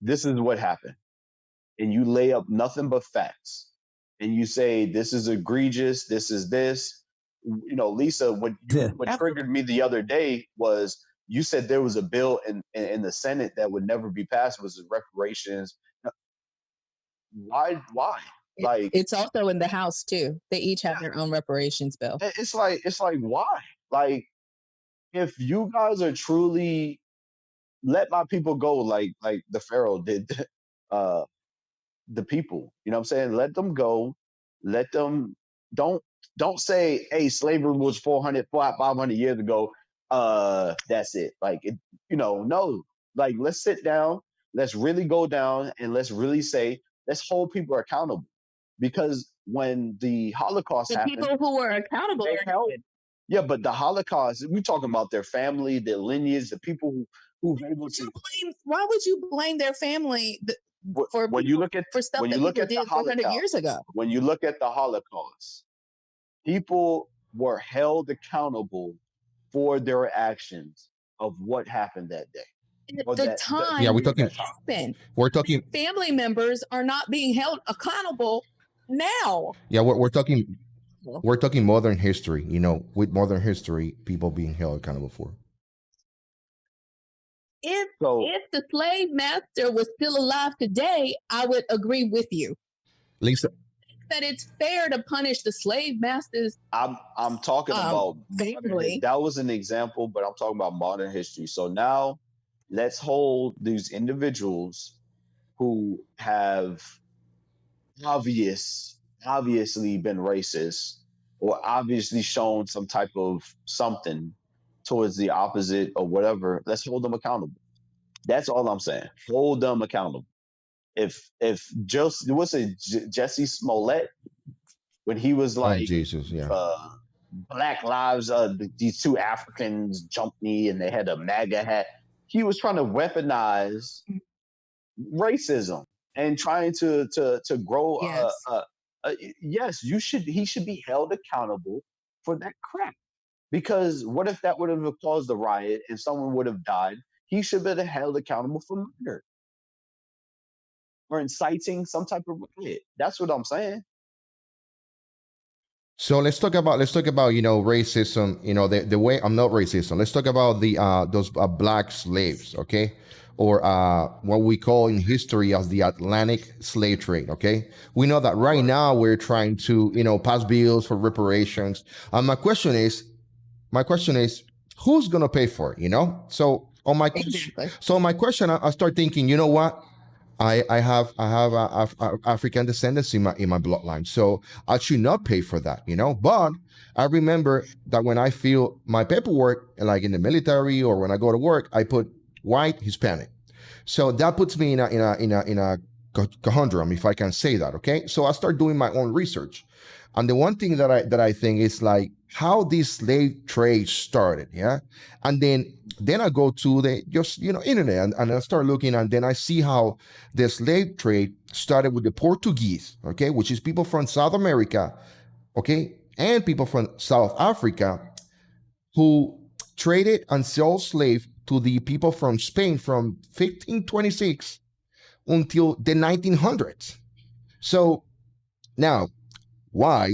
F: this is what happened, and you lay up nothing but facts, and you say this is egregious, this is this, you know, Lisa, what triggered me the other day was you said there was a bill in the Senate that would never be passed, was reparations. Why? Like,
C: It's also in the House too. They each have their own reparations bill.
F: it's like why? Like, if you guys are truly, let my people go, like the Pharaoh did, the people. You know what I'm saying? Let them go. Let them. Don't say, hey, slavery was 500 years ago. That's it. Like, it. No. Like, let's sit down. Let's really go down and let's really say, let's hold people accountable. Because when the Holocaust
C: The
F: happened,
C: people who were accountable
F: they
C: are
F: held.
C: good.
F: Yeah, but the Holocaust, we're talking about their family, their lineage, the people who've able to.
C: Why would you blame their family for
F: When you look at
C: for stuff
F: when
C: that
F: you look
C: people
F: at the
C: did 400
F: Holocaust,
C: years ago?
F: when you look at the Holocaust, people were held accountable for their actions of what happened that day.
C: At
F: Or
C: the
F: that-
C: time
D: Yeah, we're
C: it
D: talking.
C: happened,
D: We're talking.
C: family members are not being held accountable now.
D: Yeah, we're talking. We're talking modern history. With modern history, people being held accountable for.
C: If
F: So
C: the slave master was still alive today, I would agree with you
D: Lisa,
C: that it's fair to punish the slave masters.
F: I'm talking about
C: family.
F: that was an example, but I'm talking about modern history. So now let's hold these individuals who have obviously been racist or obviously shown some type of something towards the opposite or whatever. Let's hold them accountable. That's all I'm saying. Hold them accountable. If Jesse Smollett, when he was
D: oh
F: like,
D: Jesus, yeah.
F: Black Lives, these two Africans jumped me and they had a MAGA hat. He was trying to weaponize racism and trying to grow.
C: Yes.
F: Yes, he should be held accountable for that crap. Because what if that would have caused a riot and someone would have died? He should have been held accountable for murder or inciting some type of riot. That's what I'm saying.
D: So let's talk about racism. The way I'm not racism. Let's talk about the those black slaves, okay, or what we call in history as the Atlantic slave trade. Okay, we know that right now we're trying to pass bills for reparations. My question is, who's gonna pay for it? So on my question, I start thinking, you know what? I have African descendants in my bloodline, so I should not pay for that, But I remember that when I fill my paperwork, like in the military or when I go to work, I put white Hispanic. So that puts me in a conundrum, if I can say that. Okay, so I start doing my own research, and the one thing that I think is like how this slave trade started, yeah, and then I go to the internet and I start looking, and then I see how the slave trade started with the Portuguese, okay, which is people from South America, okay, and people from South Africa who traded and sold slaves to the people from Spain from 1526 until the 1900s. So now, why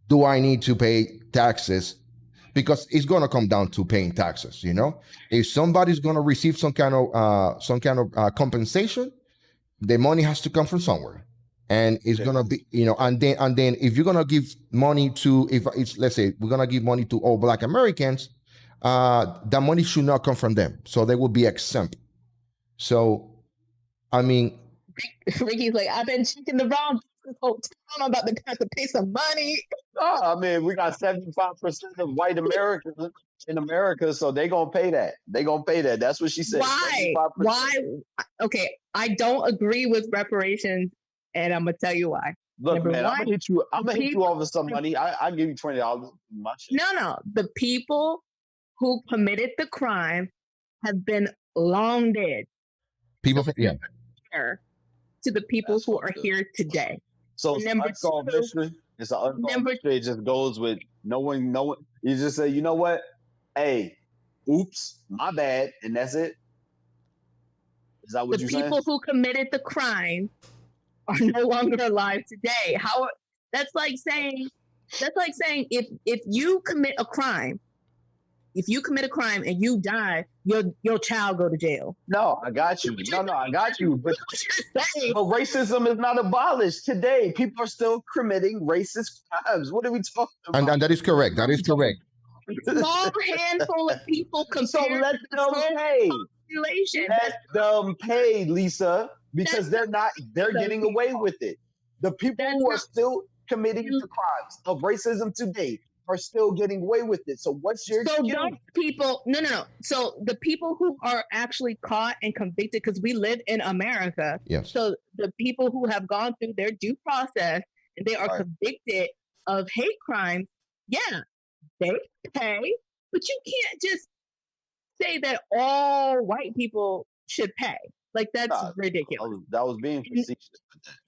D: do I need to pay taxes? Because it's going to come down to paying taxes. If somebody's going to receive some kind of compensation, the money has to come from somewhere, and it's going to be and then if you're going to give money to, if it's, let's say we're going to give money to all Black Americans, that money should not come from them, so they will be exempt. So I mean,
C: Ricky's like, I've been checking the wrong whole time. I'm about to have to pay some money.
F: I mean, we got 75% of white Americans in America, so they're gonna pay that. They're gonna pay that. That's what she said.
C: Why?
F: 75%.
C: Why? Okay, I don't agree with reparations, and I'm gonna tell you why.
F: Look,
C: Number
F: man,
C: one,
F: I'm gonna hit you off with some money. I give you $20. My shit.
C: No. The people who committed the crime have been long dead.
D: people, yeah.
C: To the people
F: That's
C: who are
F: fucked up.
C: here today.
F: So
C: And number
F: unsolved
C: two-
F: mystery. It's an unsolved
C: number-
F: mystery. It just goes with no one. You just say, you know what? Hey, oops, my bad, and that's it. Is that what
C: The
F: you're saying?
C: people who committed the crime are no longer alive today. How? That's like saying if you commit a crime, if you commit a crime and you die, your child go to jail.
F: No, I got you. No, I got you. But
C: Saying,
F: racism is not abolished today. People are still committing racist crimes. What are we talking about?
D: And that is correct. That is correct.
C: small handful of people
F: So
C: compared
F: let
C: to the
F: them
C: whole
F: pay.
C: population.
F: Let them pay, Lisa, because they're getting away with it. The people who are still committing the crimes of racism today are still getting away with it. So what's your
C: So
F: excuse?
C: those people, no. So the people who are actually caught and convicted, because we live in America.
D: Yes.
C: So the people who have gone through their due process and they are convicted of hate crimes, yeah, they pay, but you can't just say that all white people should pay. Like that's ridiculous.
F: That was being facetious.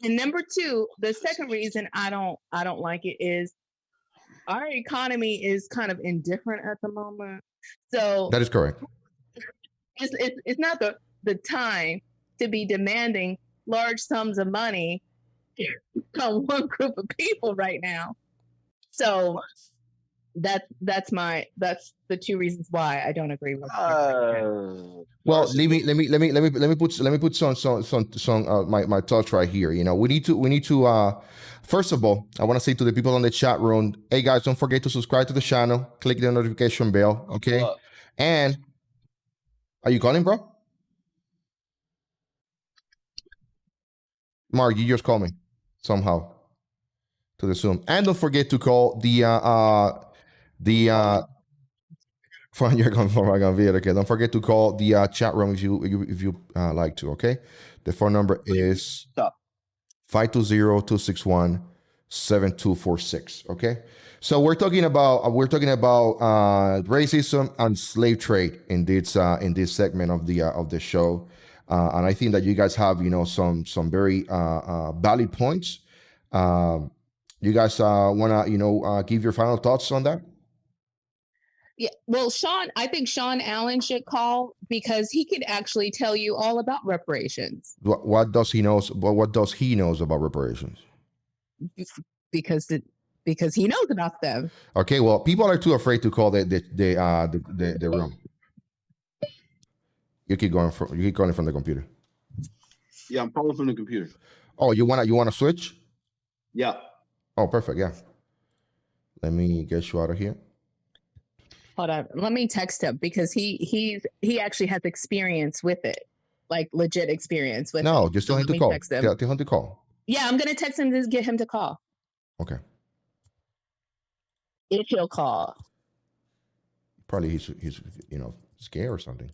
C: And number two, the second reason I don't like it is our economy is kind of indifferent at the moment. So
D: that is correct.
C: It's not the time to be demanding large sums of money on one group of people right now. So that's the two reasons why I don't agree with it.
D: Well, let me put some my thoughts right here. You know, we need to first of all, I want to say to the people on the chat room, hey guys, don't forget to subscribe to the channel, click the notification bell, okay? And are you calling, bro? Mark, you just called me somehow to the Zoom. And don't forget to call the phone you're going for okay. Don't forget to call the chat room if you like to, okay? The phone number is 520-261-7246, okay? So we're talking about racism and slave trade in this segment of the show. And I think that you guys have, you know, some very valid points. You guys want to, you know, give your final thoughts on that?
C: Yeah, well, I think Sean Allen should call because he could actually tell you all about reparations.
D: What does he knows? What does he knows about reparations?
C: Because he knows about them.
D: Okay, well, people are too afraid to call the room. You keep calling from the computer.
A: Yeah, I'm calling from the computer.
D: Oh, you wanna switch?
A: Yeah.
D: Oh, perfect. Yeah. Let me get you out of here.
C: Hold on. Let me text him because he actually has experience with it, like legit experience with it.
D: No, just tell him to call. Tell him to call.
C: Yeah, I'm gonna text him to get him to call.
D: Okay.
C: If he'll call.
D: Probably he's you know scared or something.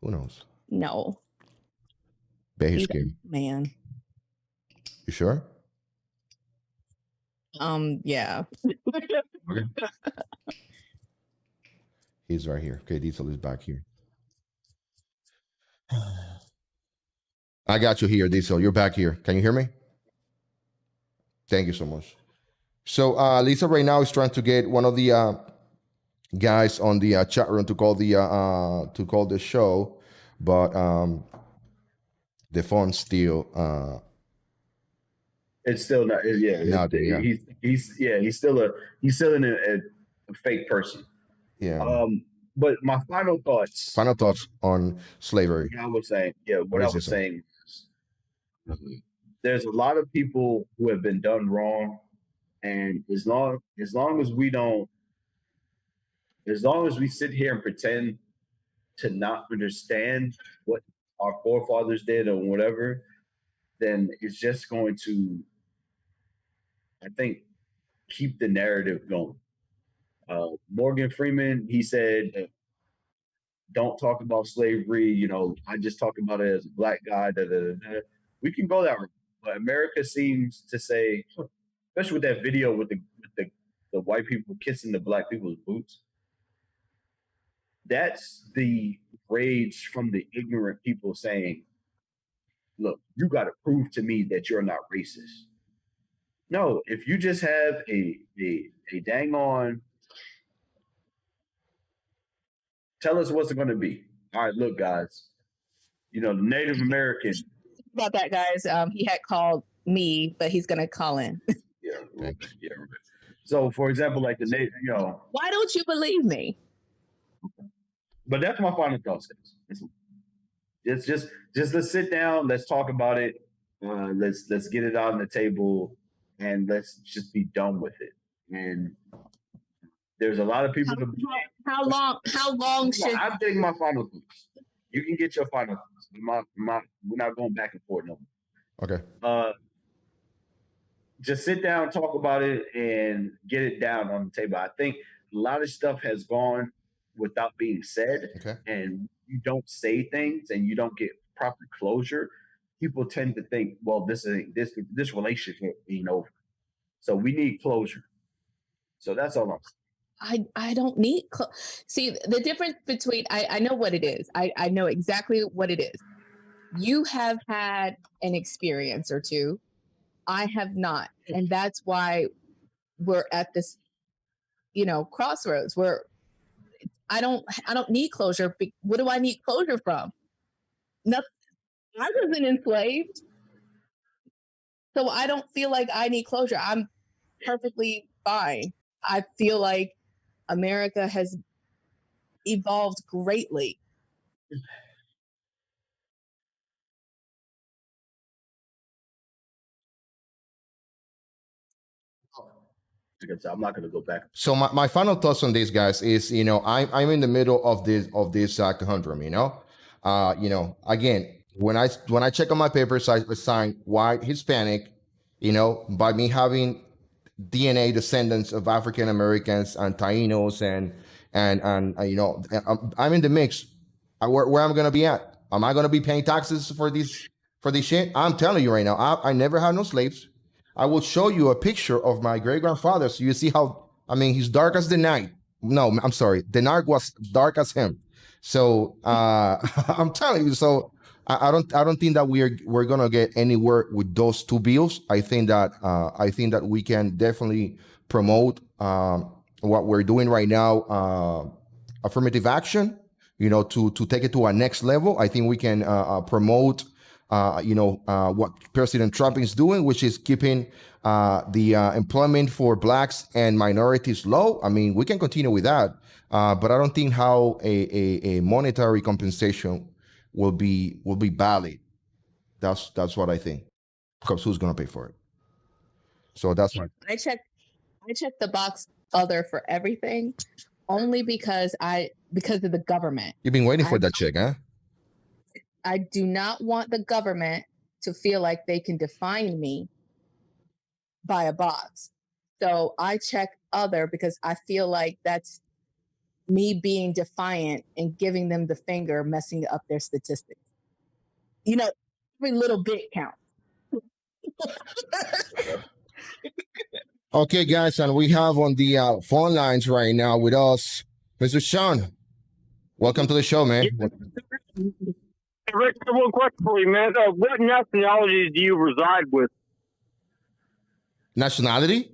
D: Who knows?
C: No.
D: Bet he's scared.
C: Man.
D: You sure?
C: Yeah.
D: Okay. He's right here. Okay, Diesel is back here. I got you here, Diesel. You're back here. Can you hear me? Thank you so much. So Lisa right now is trying to get one of the guys on the chat room to call the show, but the phone's still
A: it's still not. Yeah, he's still in a fake person.
D: Yeah.
A: But my final thoughts
D: on slavery.
A: I was saying, there's a lot of people who have been done wrong, and as long as we sit here and pretend to not understand what our forefathers did or whatever, then it's just going to, I think, keep the narrative going. Morgan Freeman, he said, don't talk about slavery. You know, I just talk about it as a black guy. We can go that route. But America seems to say, especially with that video with the white people kissing the black people's boots, that's the rage from the ignorant people saying, look, you got to prove to me that you're not racist. No, if you just have a dang on, tell us what's it going to be. All right, look, guys, you know, the Native American.
C: About that, guys, he had called me, but he's going to call in.
A: Yeah. So, for example, like the Native, you know.
C: Why don't you believe me?
A: But that's my final thoughts. It's just let's sit down, let's talk about it, let's get it on the table, and let's just be done with it. And there's a lot of people.
C: How long should
A: I'm getting my final thoughts. You can get your final thoughts. We're not going back and forth no more.
D: Okay.
A: Just sit down, talk about it, and get it down on the table. I think a lot of stuff has gone without being said,
D: Okay.
A: and you don't say things and you don't get proper closure. People tend to think, well, this relationship ain't over, so we need closure. So that's all I'm saying.
C: I don't need see the difference between I know what it is. I know exactly what it is. You have had an experience or two. I have not. And that's why we're at this, crossroads where I don't need closure. What do I need closure from? Nothing. I wasn't enslaved. So I don't feel like I need closure. I'm perfectly fine. I feel like America has evolved greatly.
A: I'm not going to go back.
D: So my final thoughts on this, guys, is I'm in the middle of this conundrum. Again, when I check on my papers, I assign white, Hispanic. By me having DNA descendants of African Americans and Tainos and I'm in the mix. Where I'm gonna be at? Am I gonna be paying taxes for this shit? I'm telling you right now, I never had no slaves. I will show you a picture of my great grandfather so you see how he's dark as the night. No, I'm sorry, the night was dark as him. So I'm telling you. So I don't think that we're gonna get anywhere with those two bills. I think that we can definitely promote what we're doing right now, affirmative action. To take it to a next level. I think we can promote what President Trump is doing, which is keeping the employment for blacks and minorities low. We can continue with that, but I don't think how a monetary compensation will be valid. That's what I think, because who's gonna pay for it? So that's my.
C: I check the box other for everything, only because of the government.
D: You've been waiting for that check, huh?
C: I do not want the government to feel like they can define me by a box. So I check other because I feel like that's me being defiant and giving them the finger, messing up their statistics. Every little bit counts.
D: Okay, guys, and we have on the phone lines right now with us, Mr. Sean. Welcome to the show, man.
G: Rick, one question for you, man. What nationalities do you reside with?
D: Nationality?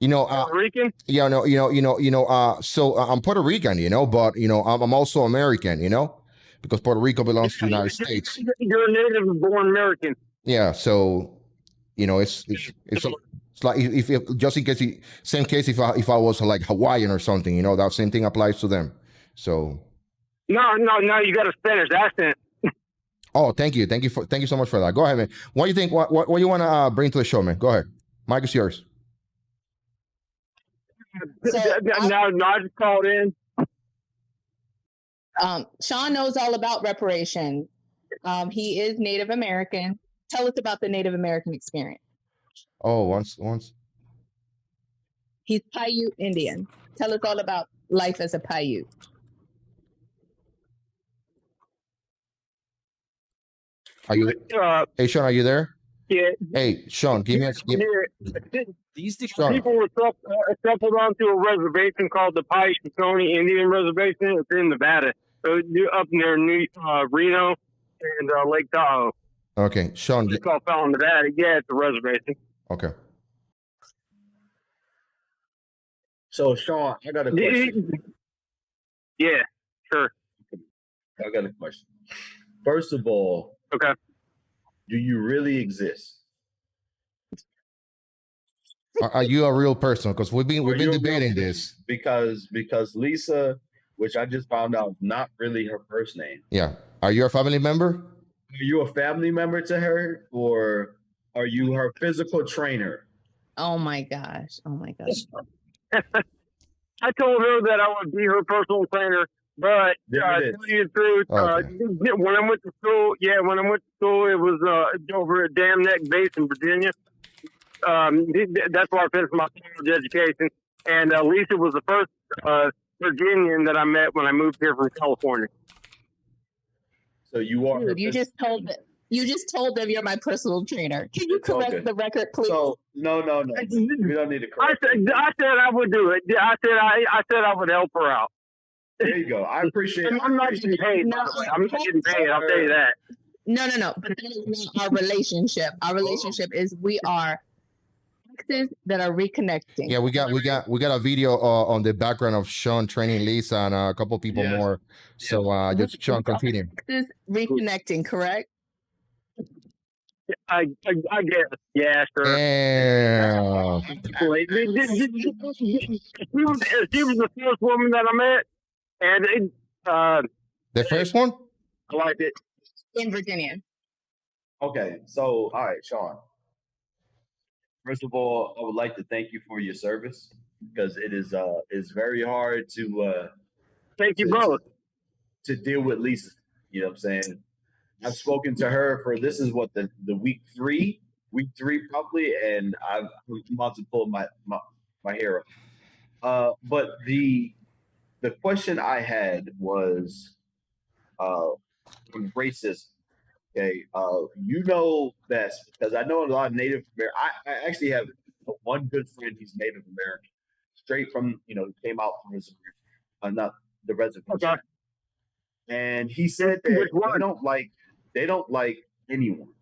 G: Puerto Rican?
D: Yeah, so I'm Puerto Rican, but I'm also American, because Puerto Rico belongs to the United States.
G: You're a native-born American.
D: Yeah, so it's like if just in case, same case if I was like Hawaiian or something, that same thing applies to them. So.
G: No, you got a Spanish accent.
D: Oh, thank you so much for that. Go ahead, man. What do you think? What you want to bring to the show, man? Go ahead. Mic is yours.
G: So, I just called in.
C: Sean knows all about reparations. He is Native American. Tell us about the Native American experience.
D: Oh, once.
C: He's Paiute Indian. Tell us all about life as a Paiute.
D: Are you? Hey, Sean, are you there?
G: Yeah.
D: Hey, Sean, give me a.
G: These people were settled onto a reservation called the Paiute Indian Reservation. It's in Nevada. So up near Reno and Lake Tahoe.
D: Okay, Sean.
G: It's called Fallon, Nevada. Yeah, it's a reservation.
D: Okay.
A: So, Sean, I got a question.
G: Yeah, sure.
A: I got a question. First of all,
G: okay.
A: Do you really exist?
D: Are you a real person? Because we've been debating this.
A: Because Lisa which I just found out is not really her first name.
D: Yeah. Are you a family member?
A: Are you a family member to her, or are you her physical trainer?
C: Oh my gosh. Oh my gosh.
G: I told her that I would be her personal trainer, but to tell you the truth, when I went to school, it was over at Dam Neck Base in Virginia. That's where I finished my college education, and Lisa was the first Virginian that I met when I moved here from California.
A: So you are.
C: Dude, you just told them you're my personal trainer. Can you correct the record, please?
A: So no. We don't need to correct.
G: I said I would do it. I said I would help her out.
A: There you go. I appreciate.
G: I'm not getting paid.
C: No,
G: I'm not getting paid. I'll tell you that.
C: No. But that is not our relationship. Our relationship is we are exes that are reconnecting.
D: Yeah, we got a video on the background of Sean training Lisa and a couple people more. So just Sean, continue.
C: Exes reconnecting, correct?
G: I guess. Yeah, sure.
D: Damn.
G: She was the first woman that I met, and
D: the first one?
G: I liked it.
C: In Virginia.
A: Okay, so all right, Sean. First of all, I would like to thank you for your service, because it is it's very hard to
G: thank you both
A: to deal with Lisa. You know what I'm saying? I've spoken to her for this is what the week three probably, and I'm about to pull my hair up. But the question I had was racism. Okay, you know best, because I know a lot of Native American. I actually have one good friend. He's Native American, straight from came out from his not the reservation. Okay. And he said that they don't like anyone.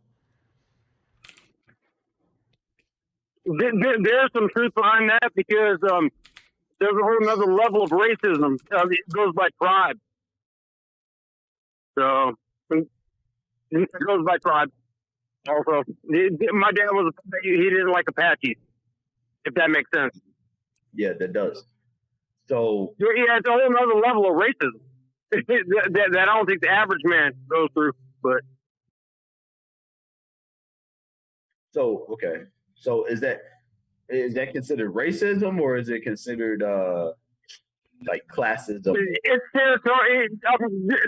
G: There's some truth behind that, because there's a whole another level of racism. It goes by tribe. So it goes by tribe. Also, my dad he didn't like Apaches, if that makes sense.
A: Yeah, that does. So
G: yeah, it's a whole another level of racism that I don't think the average man goes through. But
A: so okay, so is that considered racism, or is it considered like classism?
G: It's territorial.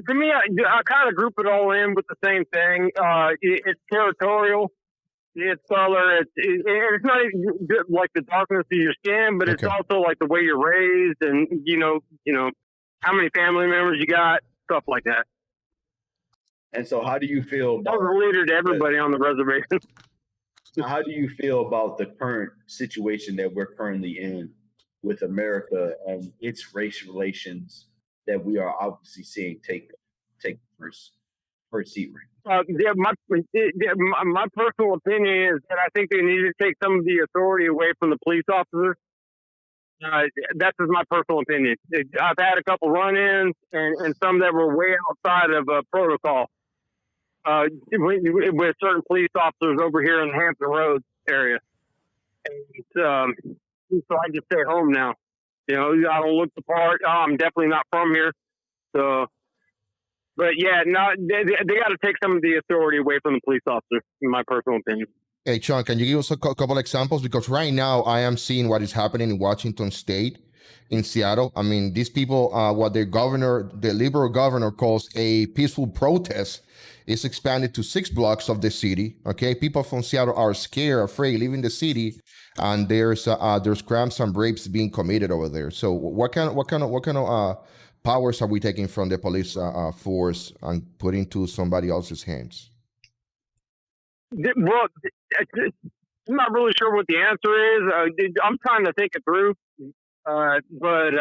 G: To me, I kind of group it all in with the same thing. It's territorial. It's color. It's not even like the darkness of your skin, but it's also like the way you're raised, and how many family members you got, stuff like that.
A: And so, how do you feel?
G: I was a leader to everybody on the reservation.
A: How do you feel about the current situation that we're currently in with America and its race relations that we are obviously seeing take first seat right?
G: My personal opinion is that I think they need to take some of the authority away from the police officers. That's just my personal opinion. I've had a couple run-ins and some that were way outside of protocol with certain police officers over here in the Hampton Roads area. And, so I just stay home now. I don't look the part. I'm definitely not from here. So, but yeah, no, they got to take some of the authority away from the police officer, in my personal opinion.
D: Hey, Sean, can you give us a couple examples? Because right now I am seeing what is happening in Washington State, in Seattle. I mean, these people, what the liberal governor calls a peaceful protest, is expanded to 6 blocks of the city. Okay, people from Seattle are scared, afraid, leaving the city, and there's crimes and rapes being committed over there. So, what kind of powers are we taking from the police force and putting to somebody else's hands?
G: Well, I'm not really sure what the answer is. I'm trying to think it through, but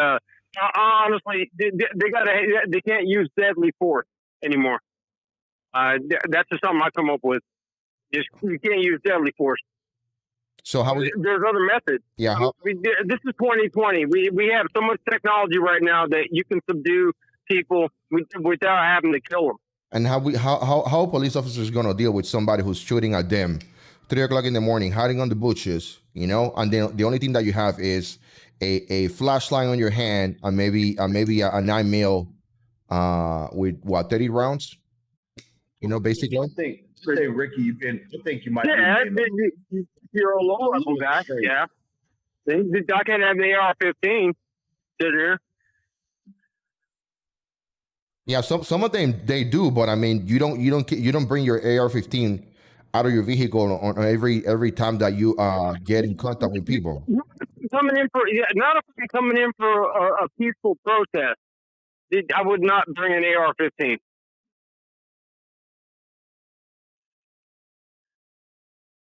G: honestly, they can't use deadly force anymore. That's just something I come up with. You can't use deadly force.
D: So
G: there's other methods.
D: Yeah.
G: This is 2020. We have so much technology right now that you can subdue people without having to kill them.
D: And how police officers going to deal with somebody who's shooting at them 3 o'clock in the morning, hiding on the bushes, and then the only thing that you have is a flashlight on your hand, and maybe a 9mm with what 30 rounds. You know, basically.
A: I think Ricky, I think you might
G: Yeah,
A: be
G: you're a low level guy. Yeah. I can't have an AR-15 sitting here.
D: Yeah, some of them they do, but I mean, you don't bring your AR-15 out of your vehicle on every time that you get in contact with people.
G: Coming in for not if I'm coming in for a peaceful protest. I would not bring an AR-15.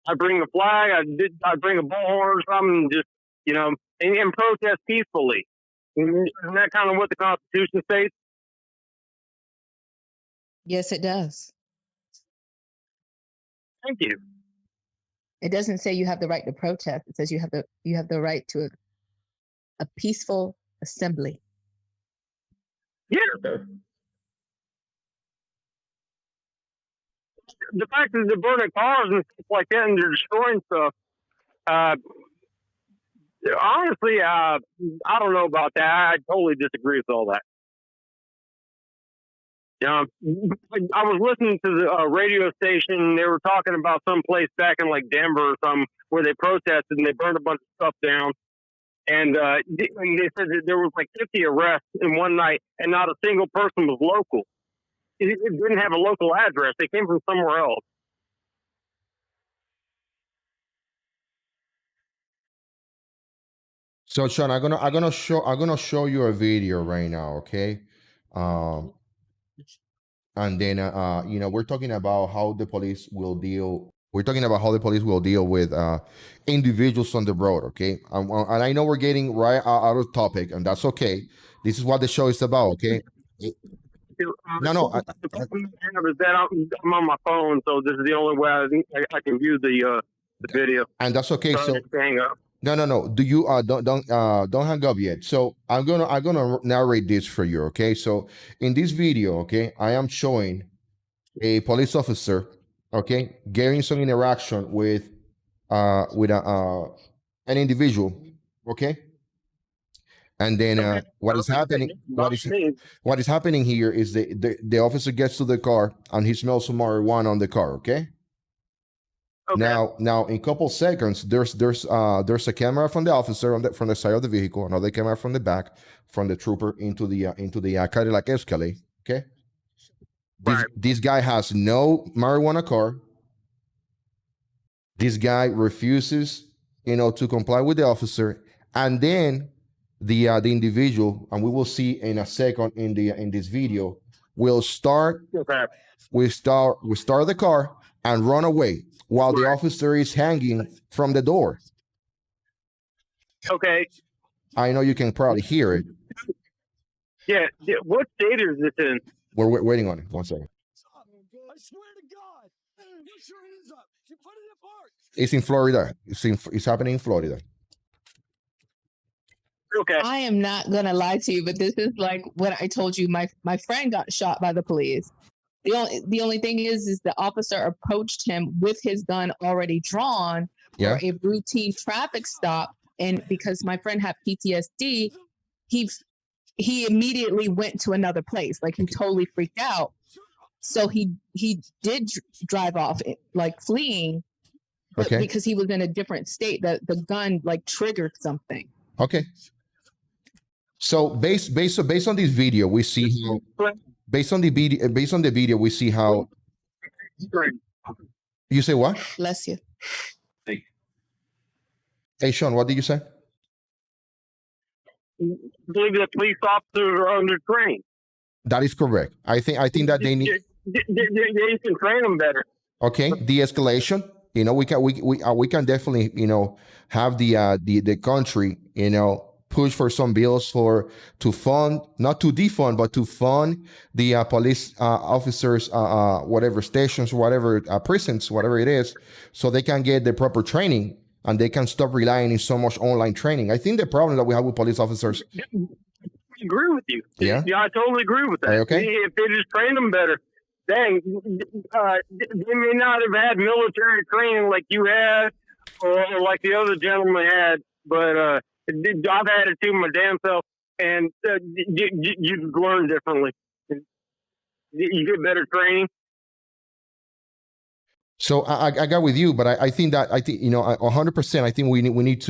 G: I bring a flag. I bring a bullhorn or something, just and protest peacefully. Isn't that kind of what the Constitution states?
C: Yes, it does.
G: Thank you.
C: It doesn't say you have the right to protest. It says you have the right to a peaceful assembly.
G: Yeah. The fact that they're burning cars and stuff like that, and they're destroying stuff. Honestly, I don't know about that. I totally disagree with all that. I was listening to the radio station. They were talking about some place back in like Denver or something where they protested and they burned a bunch of stuff down. And they said that there was like 50 arrests in one night, and not a single person was local. It didn't have a local address. They came from somewhere else.
D: So Sean, I'm gonna show you a video right now, okay? And then we're talking about how the police will deal. We're talking about how the police will deal with individuals on the road, okay? And I know we're getting right out of topic, and that's okay. This is what the show is about, okay? No.
G: The problem I have is that I'm on my phone, so this is the only way I can view the video.
D: And that's okay. So
G: hang up.
D: No. Do you don't hang up yet. So I'm gonna narrate this for you, okay? So in this video, okay, I am showing a police officer, okay, getting some interaction with an individual, okay? And then what is happening here is the officer gets to the car and he smells some marijuana on the car, okay? Okay. Now in a couple seconds, there's a camera from the officer from the side of the vehicle, another camera from the back from the trooper into the Cadillac Escalade. Okay. This guy has no marijuana card. This guy refuses, to comply with the officer, and then the individual, and we will see in a second in this video, will start the car and run away while the officer is hanging from the door.
G: Okay.
D: I know you can probably hear it.
G: Yeah. What state is this in?
D: We're waiting on it. 1 second.
E: I swear to God. Put your hands up. You put it apart.
D: It's in Florida. It's happening in Florida.
G: Okay.
C: I am not gonna lie to you, but this is like what I told you. My friend got shot by the police. The only thing is the officer approached him with his gun already drawn for a routine traffic stop, and because my friend had PTSD, he immediately went to another place. Like he totally freaked out. So he did drive off, like fleeing, but because he was in a different state, that the gun like triggered something.
D: Okay. So based on this video, we see how. Based on the video, we see how. You say what?
C: Bless you.
D: Hey, Sean, what did you say?
G: I believe that police officers are under trained.
D: That is correct. I think that they need.
G: They can train them better.
D: Okay, de-escalation. We can definitely have the country push for some bills to fund, not to defund, but to fund the police officers, whatever stations, whatever prisons, whatever it is, so they can get the proper training and they can stop relying on so much online training. I think the problem that we have with police officers.
G: I agree with you.
D: Yeah,
G: I totally agree with that.
D: Okay.
G: If they just train them better, dang, they may not have had military training like you had or like the other gentleman had, but I've had it too my damn self, and you learn differently. You get better training.
D: So I got with you, but I think that 100%. I think we need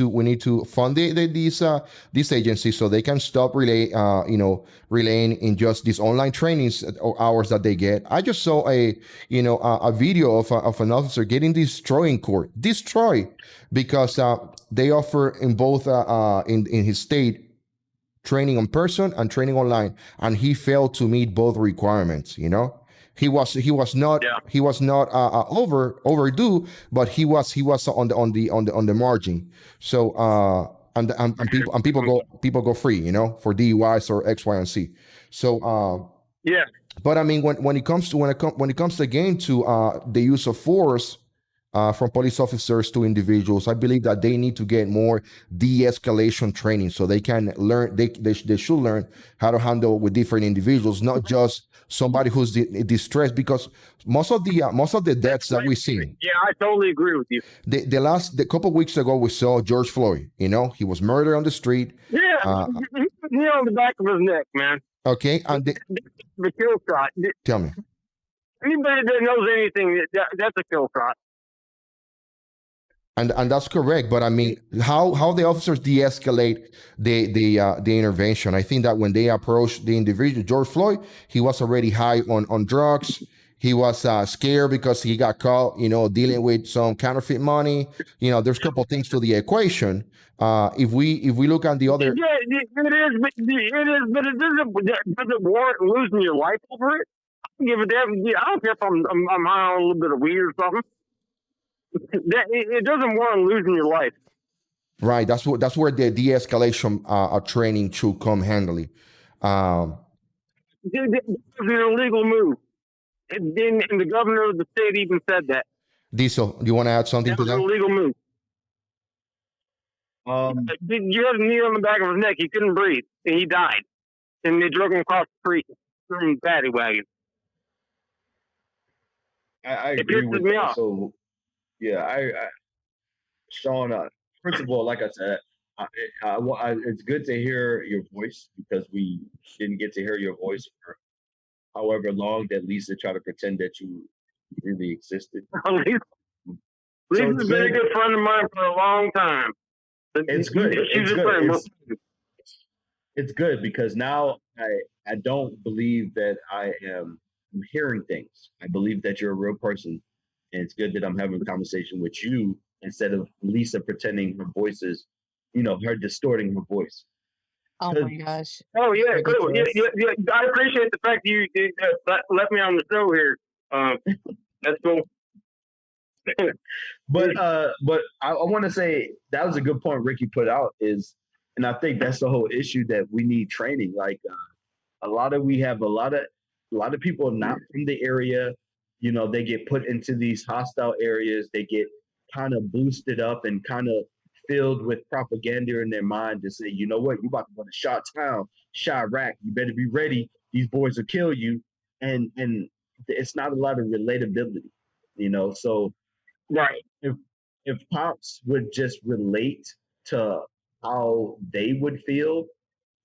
D: to fund these agencies so they can stop relaying in just these online trainings or hours that they get. I just saw a video of an officer getting destroyed in court, because they offer in both in his state training in person and training online, and he failed to meet both requirements. He was not overdue, but he was on the margin. So and people go free, for DUIs or X, Y, and Z. So
G: Yeah.
D: but I mean, when it comes again to the use of force from police officers to individuals, I believe that they need to get more de-escalation training so they can learn. They should learn how to handle with different individuals, not just somebody who's distressed. Because most of the deaths that we see.
G: Yeah, I totally agree with you.
D: The couple of weeks ago, we saw George Floyd. He was murdered on the street.
G: Yeah, knee on the back of his neck, man.
D: Okay, and
G: the kill shot.
D: Tell me.
G: Anybody that knows anything, that's a kill shot.
D: And that's correct, but I mean, how the officers de-escalate the intervention? I think that when they approached the individual, George Floyd, he was already high on drugs. He was scared because he got caught, dealing with some counterfeit money. There's a couple things to the equation. If we look at the other,
G: yeah, it is, but it doesn't warrant losing your life over it. Give a damn. I don't care if I'm high on a little bit of weed or something. It doesn't warrant losing your life.
D: Right. That's where the de-escalation training should come handily.
G: It's an illegal move. And the governor of the state even said that.
D: Diesel, do you want to add something to that?
G: That was an illegal move. You had a knee on the back of his neck. He couldn't breathe, and he died. And they drug him across the street in a paddy wagon.
A: I agree with that. So, yeah, Sean, first of all, like I said, it's good to hear your voice because we didn't get to hear your voice for however long that Lisa tried to pretend that you really existed.
G: Lisa's been a good friend of mine for a long time.
A: It's good. It's good because now I don't believe that I'm hearing things. I believe that you're a real person. And it's good that I'm having a conversation with you instead of Lisa pretending her voice is, her distorting her voice.
C: Oh my gosh.
G: Oh yeah, cool. Yeah, I appreciate the fact you left me on the show here. That's cool.
A: But I want to say that was a good point Ricky put out and I think that's the whole issue that we need training. Like a lot of people not from the area. They get put into these hostile areas. They get kind of boosted up and kind of filled with propaganda in their mind to say, you know what, you about to go to Chi-Town, Chirac, you better be ready. These boys will kill you. And it's not a lot of relatability, So
G: right.
A: If cops would just relate to how they would feel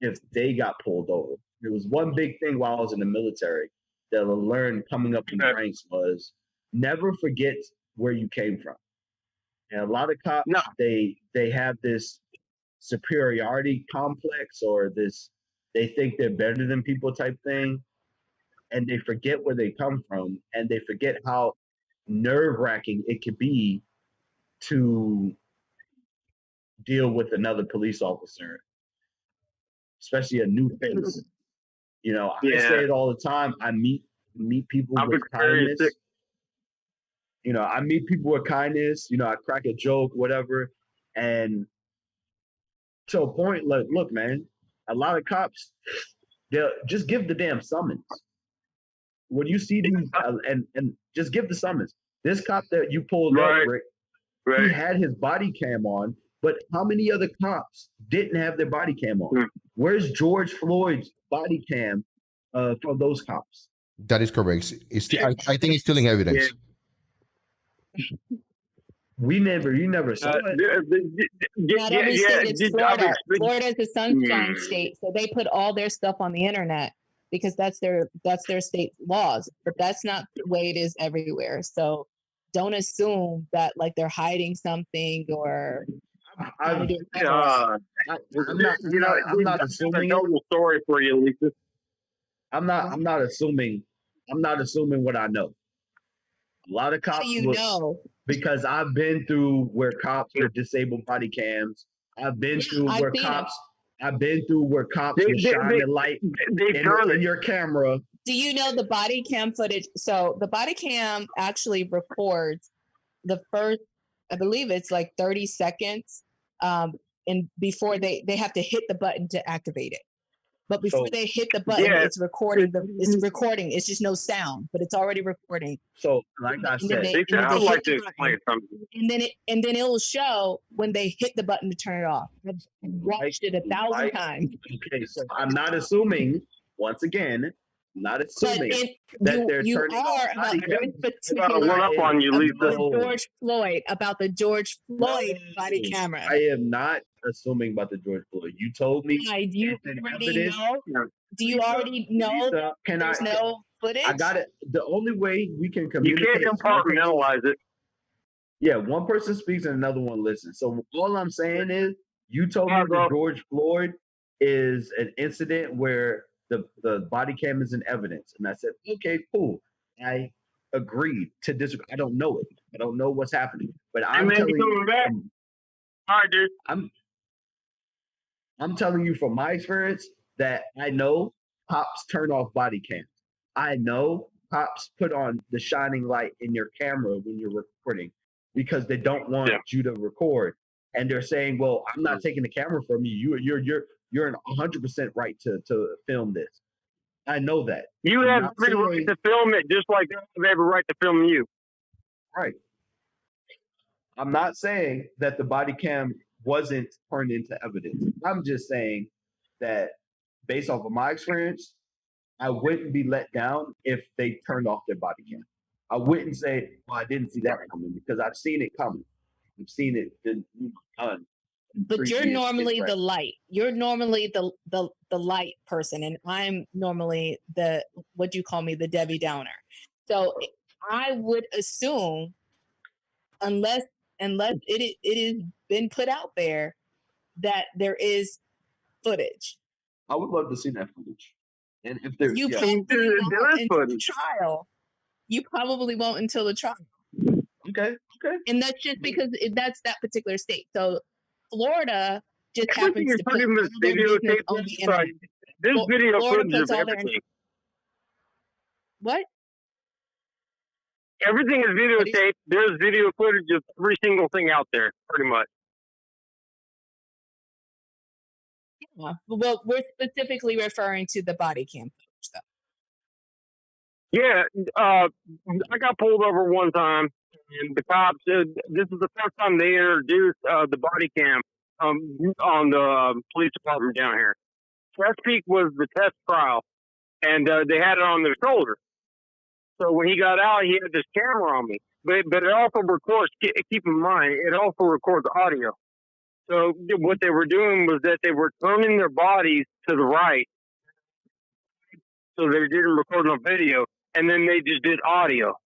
A: if they got pulled over. There was one big thing while I was in the military that I learned coming up in the ranks was never forget where you came from. And a lot of cops, they have this superiority complex or they think they're better than people type thing. And they forget where they come from and they forget how nerve-wracking it could be to deal with another police officer, especially a new face. I say it all the time. I meet people with kindness. I meet people with kindness. I crack a joke, whatever, and to a point, like, look, man, a lot of cops, they'll just give the damn summons. When you see these, and just give the summons. This cop that you pulled up, Rick, he had his body cam on, but how many other cops didn't have their body cam on? Where's George Floyd's body cam for those cops?
D: That is correct. I think it's still in evidence.
A: you never saw it.
C: Not every state is Florida. Florida is a sunshine state, so they put all their stuff on the internet because that's their state laws. But that's not the way it is everywhere. So don't assume that like they're hiding something or.
A: I'm not assuming.
G: A story for you, Lisa.
A: I'm not assuming what I know. A lot of cops because I've been through where cops would disable body cams. I've been through where cops would shine the light in your camera.
C: Do you know the body cam footage? So the body cam actually records the first, I believe it's like 30 seconds, and before they have to hit the button to activate it. But before they hit the button, it's recording. It's recording. It's just no sound, but it's already recording.
A: So, like I said,
G: I'd like to explain something.
C: And then it will show when they hit the button to turn it off. I've watched it 1,000 times.
A: Okay, so I'm not assuming. Once again, I'm not assuming that they're turning off.
C: About the George Floyd body camera.
A: I am not assuming about the George Floyd. You told me.
C: Do you already know? There's no footage?
A: I got it. The only way we can communicate.
G: You can't compartmentalize it.
A: Yeah, one person speaks and another one listens. So all I'm saying is, you told me that George Floyd is an incident where the body cam is in evidence, and I said, okay, cool. I agreed to disagree. I don't know it. I don't know what's happening, but I'm telling you.
G: All right, dude.
A: I'm telling you from my experience that I know cops turn off body cams. I know cops put on the shining light in your camera when you're recording because they don't want you to record. And they're saying, well, I'm not taking the camera from you. You're in 100% right to film this. I know that.
G: You have every right to film it just like they have every right to film you.
A: Right. I'm not saying that the body cam wasn't turned into evidence. I'm just saying that based off of my experience, I wouldn't be let down if they turned off their body cam. I wouldn't say, well, I didn't see that coming because I've seen it coming. I've seen it done.
C: But you're normally the light. You're normally the light person, and I'm normally the, what you call me, the Debbie Downer. So I would assume, unless it has been put out there, that there is footage.
A: I would love to see that footage. And if there's
C: trial, you probably won't until the trial.
A: Okay.
C: And that's just because that's that particular state. So Florida just happens to put
G: this video
C: on the internet.
G: This video footage of everything.
C: What?
G: Everything is videotaped. There's video footage of every single thing out there, pretty much.
C: Yeah. Well, we're specifically referring to the body cam stuff.
G: Yeah, I got pulled over one time, and the cops said this is the first time they introduced the body cam on the police department down here. Chesapeake was the test trial, and they had it on their shoulder. So when he got out, he had this camera on me. But it also records, keep in mind, it also records audio. So what they were doing was that they were turning their bodies to the right, so they didn't record no video, and then they just did audio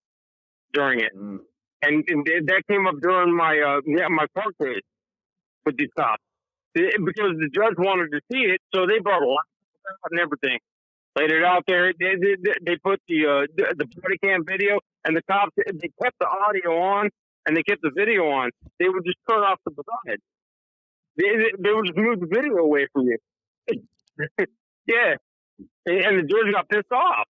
G: during it. And that came up during my my court case with these cops. Because the judge wanted to see it, so they brought a lot and everything. Laid it out there. They put the body cam video, and the cops, they kept the audio on and they kept the video on. They would just turn off the side. They would just move the video away from you. Yeah, and the judge got pissed off.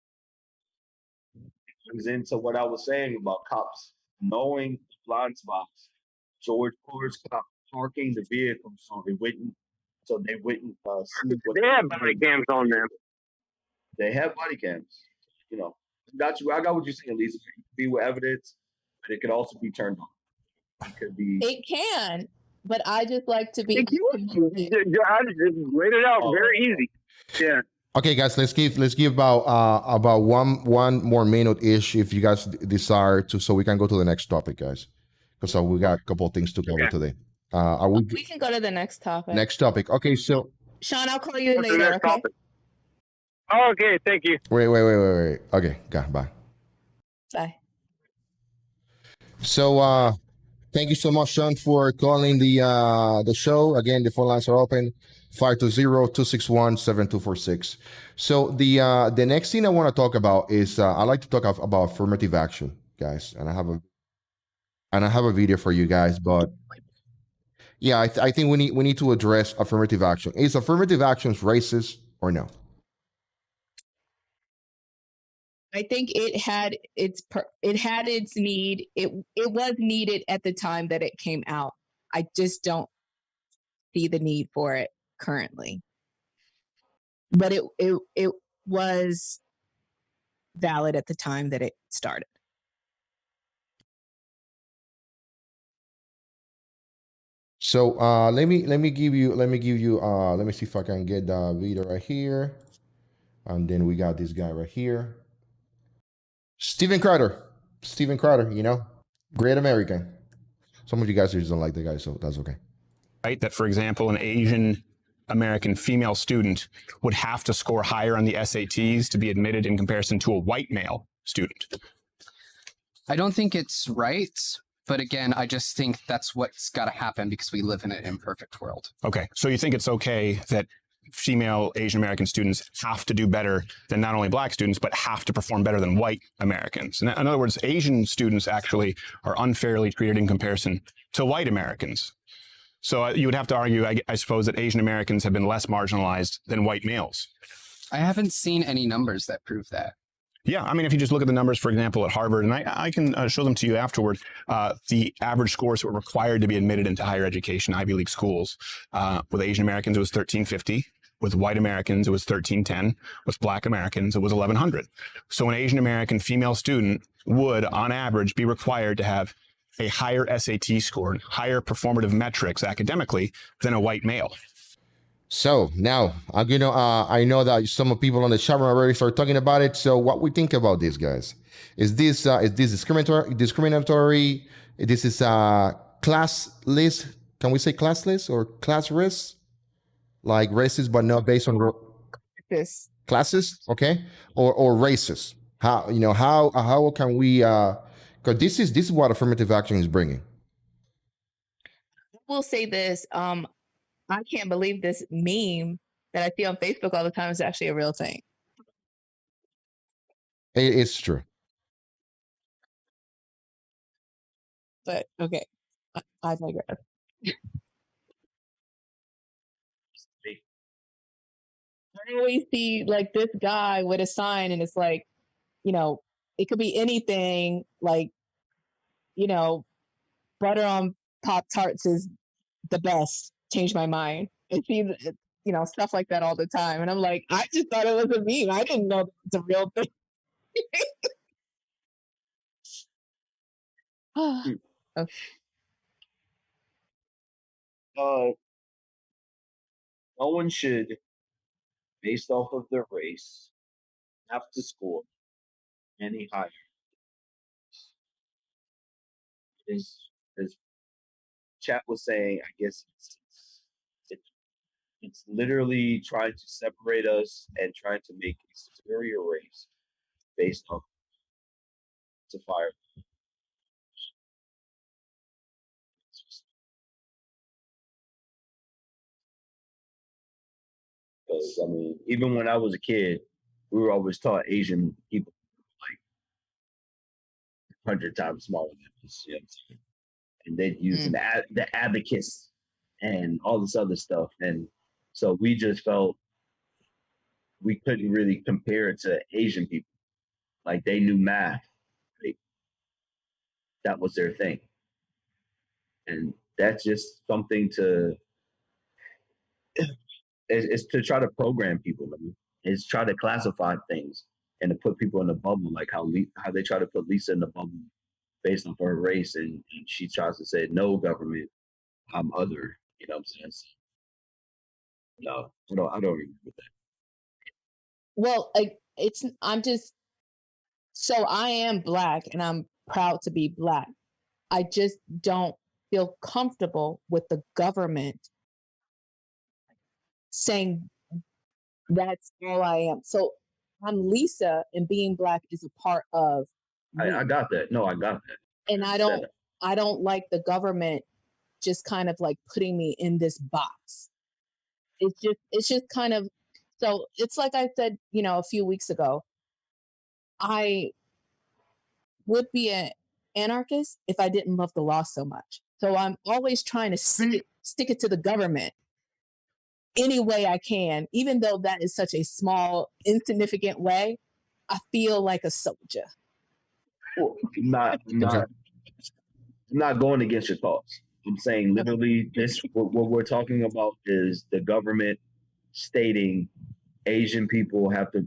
A: Comes into what I was saying about cops knowing blind spots. George Floyd's cop parking the vehicle so they wouldn't see what
G: they had body cams on them.
A: They have body cams. You know, I got what you're saying, Lisa. It could be with evidence, but it could also be turned on. It could be.
C: It can, but I just like to be.
G: I just laid it out very easy. Yeah.
D: Okay, guys, let's give about one more minute ish if you guys desire to, so we can go to the next topic, guys. because we got a couple of things to cover today. Are we
C: We can go to the next topic.
D: next topic? Okay, so
C: Sean, I'll call you
G: What's the
C: later.
G: next
C: Okay.
G: topic? Oh, okay, thank you.
D: wait. Okay, bye.
C: Bye.
D: So thank you so much, Sean, for calling the show. Again, the phone lines are open 520-261-7246. So the next thing I want to talk about is I like to talk about affirmative action, guys, and I have a video for you guys. But yeah, I think we need to address affirmative action. Is affirmative action racist or no?
C: I think it had its need. It was needed at the time that it came out. I just don't see the need for it currently. But it was valid at the time that it started.
D: So let me give you let me see if I can get the video right here, and then we got this guy right here, Steven Crowder, great American. Some of you guys just don't like the guy, so that's okay.
H: Right, that for example, an Asian American female student would have to score higher on the SATs to be admitted in comparison to a white male student.
I: I don't think it's right, but again, I just think that's what's got to happen because we live in an imperfect world.
H: Okay, so you think it's okay that female Asian American students have to do better than not only black students, but have to perform better than white Americans. In other words, Asian students actually are unfairly treated in comparison to white Americans. So you would have to argue, I suppose, that Asian Americans have been less marginalized than white males.
I: I haven't seen any numbers that prove that.
H: Yeah, I mean, if you just look at the numbers, for example, at Harvard, and I can show them to you afterward, the average scores that were required to be admitted into higher education, Ivy League schools, with Asian Americans, it was 1350. With white Americans, it was 1310. With black Americans, it was 1100. So an Asian American female student would, on average, be required to have a higher SAT score, higher performative metrics academically than a white male.
D: So now, I know that some of people on the chat room already start talking about it. So what we think about this, guys? Is this discriminatory? This is classless. Can we say classless or class-less? Like racist, but not based on
C: This
D: classes, okay, or racist. How can we? Because this is what affirmative action is bringing.
C: We'll say this. I can't believe this meme that I see on Facebook all the time is actually a real thing.
D: It's true.
C: But okay, I digress. I always see like this guy with a sign, and it's like, it could be anything. Like, butter on Pop-Tarts is the best. Change my mind. And see, stuff like that all the time. And I'm like, I just thought it was a meme. I didn't know it's a real thing. Okay.
A: No one should, based off of their race, have to score any higher. As chat was saying, I guess it's literally trying to separate us and trying to make a superior race based off to fire. Because I mean, even when I was a kid, we were always taught Asian people like 100 times smaller than us, and they'd use the abacus and all this other stuff, and so we just felt we couldn't really compare it to Asian people. Like they knew math, right? That was their thing, and that's just something to. It's to try to program people, man. It's try to classify things and to put people in a bubble, like how they try to put Lisa in the bubble based on her race, and she tries to say, "No, government, I'm other." You know what I'm saying? No, I don't agree with that.
C: Well, I'm just, so I am black and I'm proud to be black. I just don't feel comfortable with the government saying that's all I am. So I'm Lisa, and being Black is a part of me.
A: I got that. No, I got that.
C: And I don't like the government just kind of like putting me in this box. It's just kind of, so it's like I said, a few weeks ago, I would be an anarchist if I didn't love the law so much. So I'm always trying to stick it to the government any way I can, even though that is such a small, insignificant way. I feel like a soldier.
A: Well, I'm not going against your thoughts. I'm saying literally what we're talking about is the government stating Asian people have to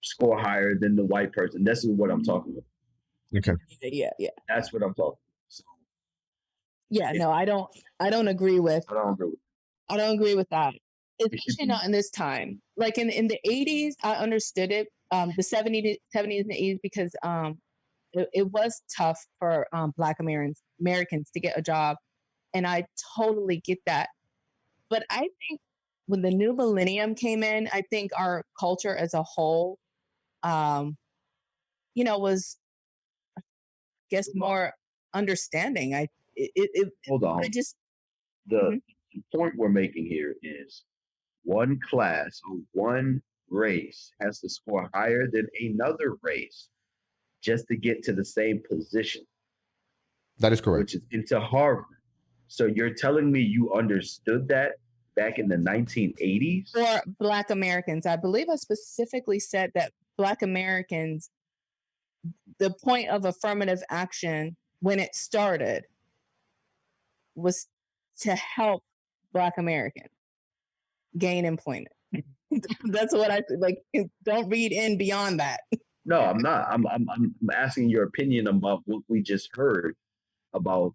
A: score higher than the white person. This is what I'm talking about.
D: Okay.
C: Yeah.
A: That's what I'm talking about. So,
C: yeah, no, I don't agree with.
A: I don't agree with
C: that. Especially not in this time. Like in the 80s, I understood it. The 70s and 80s, because it was tough for Black Americans to get a job, and I totally get that. But I think when the new millennium came in, I think our culture as a whole, was, I guess, more understanding.
A: Hold on. The point we're making here is one class or one race has to score higher than another race just to get to the same position.
D: That is correct.
A: Which is into Harvard. So you're telling me you understood that back in the 1980s?
C: For Black Americans, I believe I specifically said that Black Americans, the point of affirmative action when it started was to help Black Americans gain employment. That's what I like. Don't read in beyond that.
A: No, I'm not. I'm asking your opinion about what we just heard about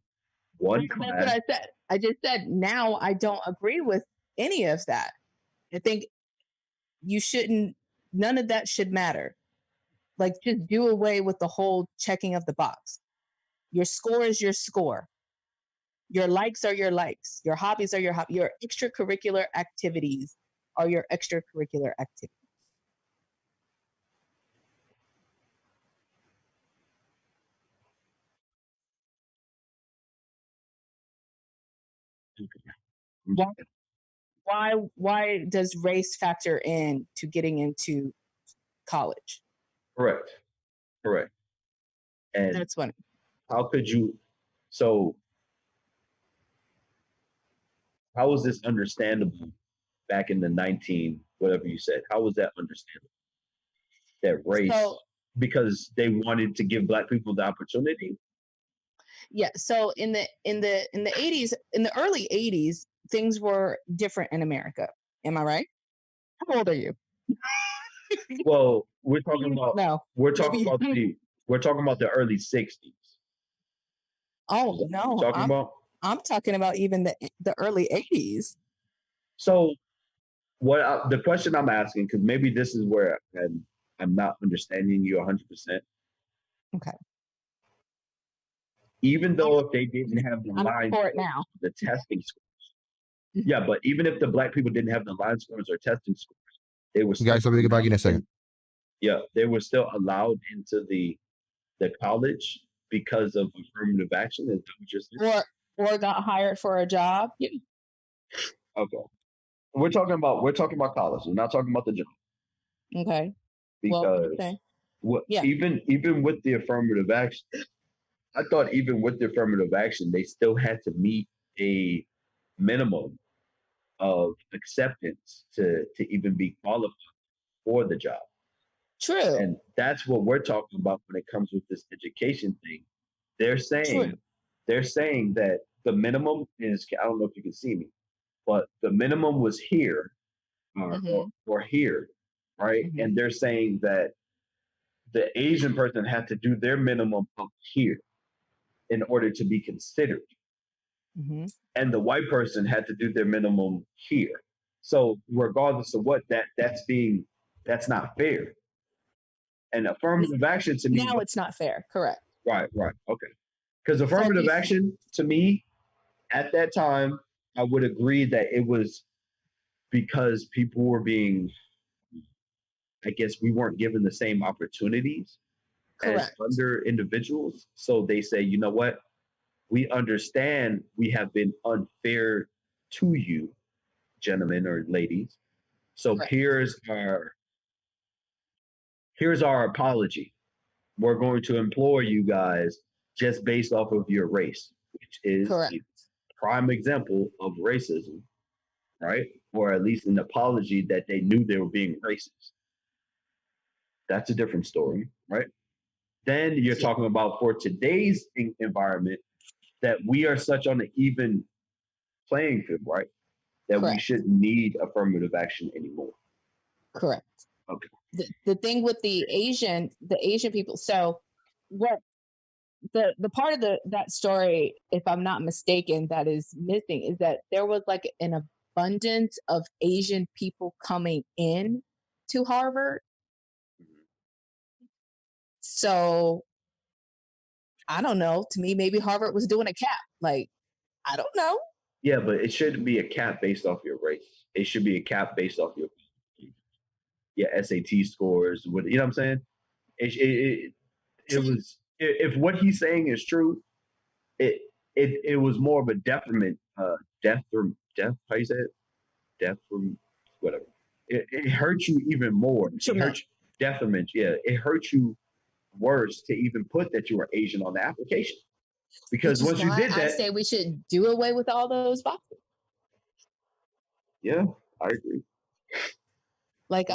A: one class.
C: That's what I said. I just said now I don't agree with any of that. I think none of that should matter. Like, just do away with the whole checking of the box. Your score is your score. Your likes are your likes. Your hobbies are your hobbies. Your extracurricular activities are your extracurricular activities. Why does race factor in to getting into college?
A: Correct. And
C: that's funny.
A: How could you? So, how was this understandable back in the 19 whatever you said? How was that understandable? That race, because they wanted to give Black people the opportunity.
C: Yeah. So in the 80s, in the early 80s, things were different in America. Am I right? How old are you?
A: Well, we're talking about the early 60s.
C: Oh no! I'm talking about even the early 80s.
A: So, the question I'm asking, because maybe this is where I'm not understanding you 100%.
C: Okay.
A: Even though if they didn't have the line
C: for it now,
A: the testing scores. Yeah, but even if the Black people didn't have the line scores or testing scores, they were.
D: Guys, I'm gonna get back in a second.
A: Yeah, they were still allowed into the college because of affirmative action. Is that what you're saying?
C: Or got hired for a job. Yeah.
A: Okay. We're talking about college. We're not talking about the job.
C: Okay.
A: Because even with the affirmative action, I thought even with the affirmative action, they still had to meet a minimum of acceptance to even be qualified for the job.
C: True.
A: And that's what we're talking about when it comes with this education thing. They're saying that the minimum is, I don't know if you can see me, but the minimum was here or here, right? Mm-hmm. And they're saying that the Asian person had to do their minimum up here in order to be considered. Mm-hmm. And the white person had to do their minimum here. So regardless of what, that's not fair. And affirmative action to me.
C: Now it's not fair. Correct.
A: Right. Okay. Because affirmative action, to me, at that time, I would agree that it was because people were being, I guess, we weren't given the same opportunities as
C: Correct.
A: other individuals. So they say, you know what? We understand we have been unfair to you, gentlemen or ladies. So
C: Correct.
A: here's our apology. We're going to implore you guys just based off of your race, which is
C: Correct.
A: a prime example of racism, right? Or at least an apology that they knew they were being racist. That's a different story, right? Then you're talking about for today's environment that we are such on an even playing field, right? That we
C: Correct.
A: shouldn't need affirmative action anymore.
C: Correct.
A: Okay.
C: The thing with the Asian people. So what the part of that story, if I'm not mistaken, that is missing is that there was like an abundance of Asian people coming in to Harvard. So I don't know. To me, maybe Harvard was doing a cap. Like, I don't know.
A: Yeah, but it shouldn't be a cap based off your race. It should be a cap based off your SAT scores. You know what I'm saying? It was if what he's saying is true, it was more of a detriment, death from death. How you say it? Death from whatever. It hurts you even more. It hurts you, detriment. Yeah, it hurts you worse to even put that you were Asian on the application. Because once you did that,
C: I say we should do away with all those boxes.
A: Yeah, I agree.
C: Like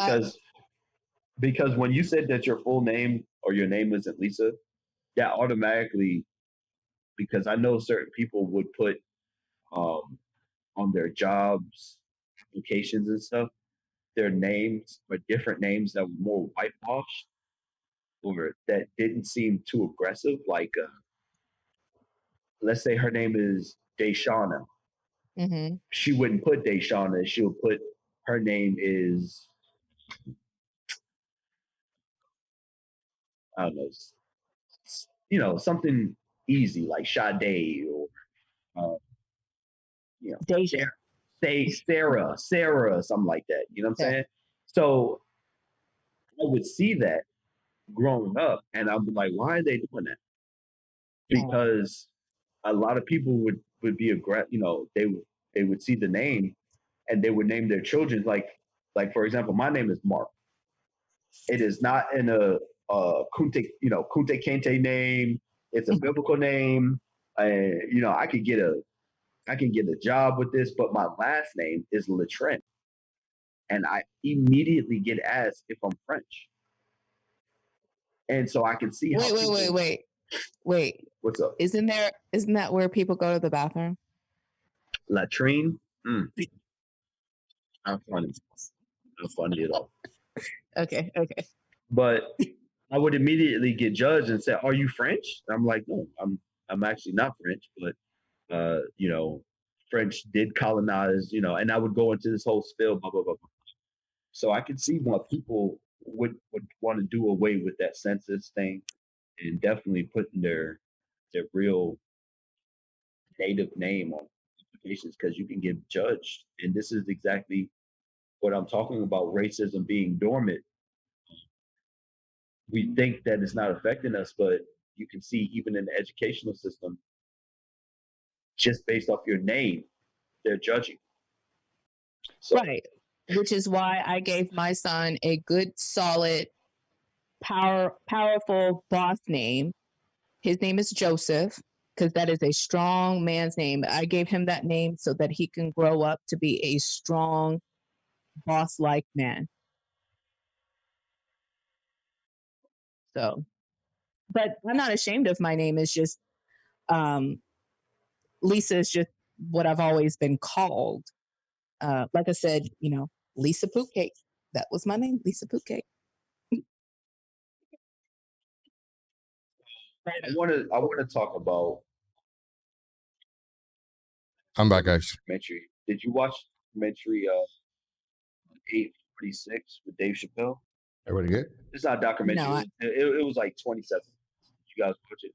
A: because when you said that your full name or your name isn't Lisa, that automatically, because I know certain people would put on their jobs applications and stuff, their names or different names that were more whitewashed or that didn't seem too aggressive. Like, let's say her name is Deshauna.
C: Mm-hmm.
A: She wouldn't put Deshauna. She'll put her name is, I don't know, something easy like Sade or,
C: Deja.
A: Sarah, something like that. You know what I'm saying? So I would see that growing up, and I'm like, why are they doing that? Because a lot of people would be aggressive. They would see the name, and they would name their children like for example, my name is Mark. It is not in a Kunte Kinte name. It's a biblical name. I can get a job with this, but my last name is Latrent. And I immediately get asked if I'm French. And so I can see how
C: Wait.
A: What's up?
C: Isn't that where people go to the bathroom?
A: Latrine? Not funny. Not funny at all.
C: Okay.
A: But I would immediately get judged and say, "Are you French?" And I'm like, "No, I'm actually not French, but French did colonize, and I would go into this whole spiel, blah blah blah. So I could see why people would want to do away with that census thing and definitely putting their real native name on applications because you can get judged. And this is exactly what I'm talking about, racism being dormant. We think that it's not affecting us, but you can see even in the educational system, just based off your name, they're judging. So,
C: right. Which is why I gave my son a good, solid, powerful boss name. His name is Joseph, because that is a strong man's name. I gave him that name so that he can grow up to be a strong, boss-like man. So, but I'm not ashamed of my name. It's just Lisa is just what I've always been called. Like I said, Lisa Poop Cake. That was my name, Lisa Poop Cake.
A: I want to talk about.
D: I'm back, guys.
A: Documentary. Did you watch documentary 846 with Dave Chappelle?
D: Everybody good?
A: It's not a documentary.
C: No,
A: it was like 27. Did you guys watch it?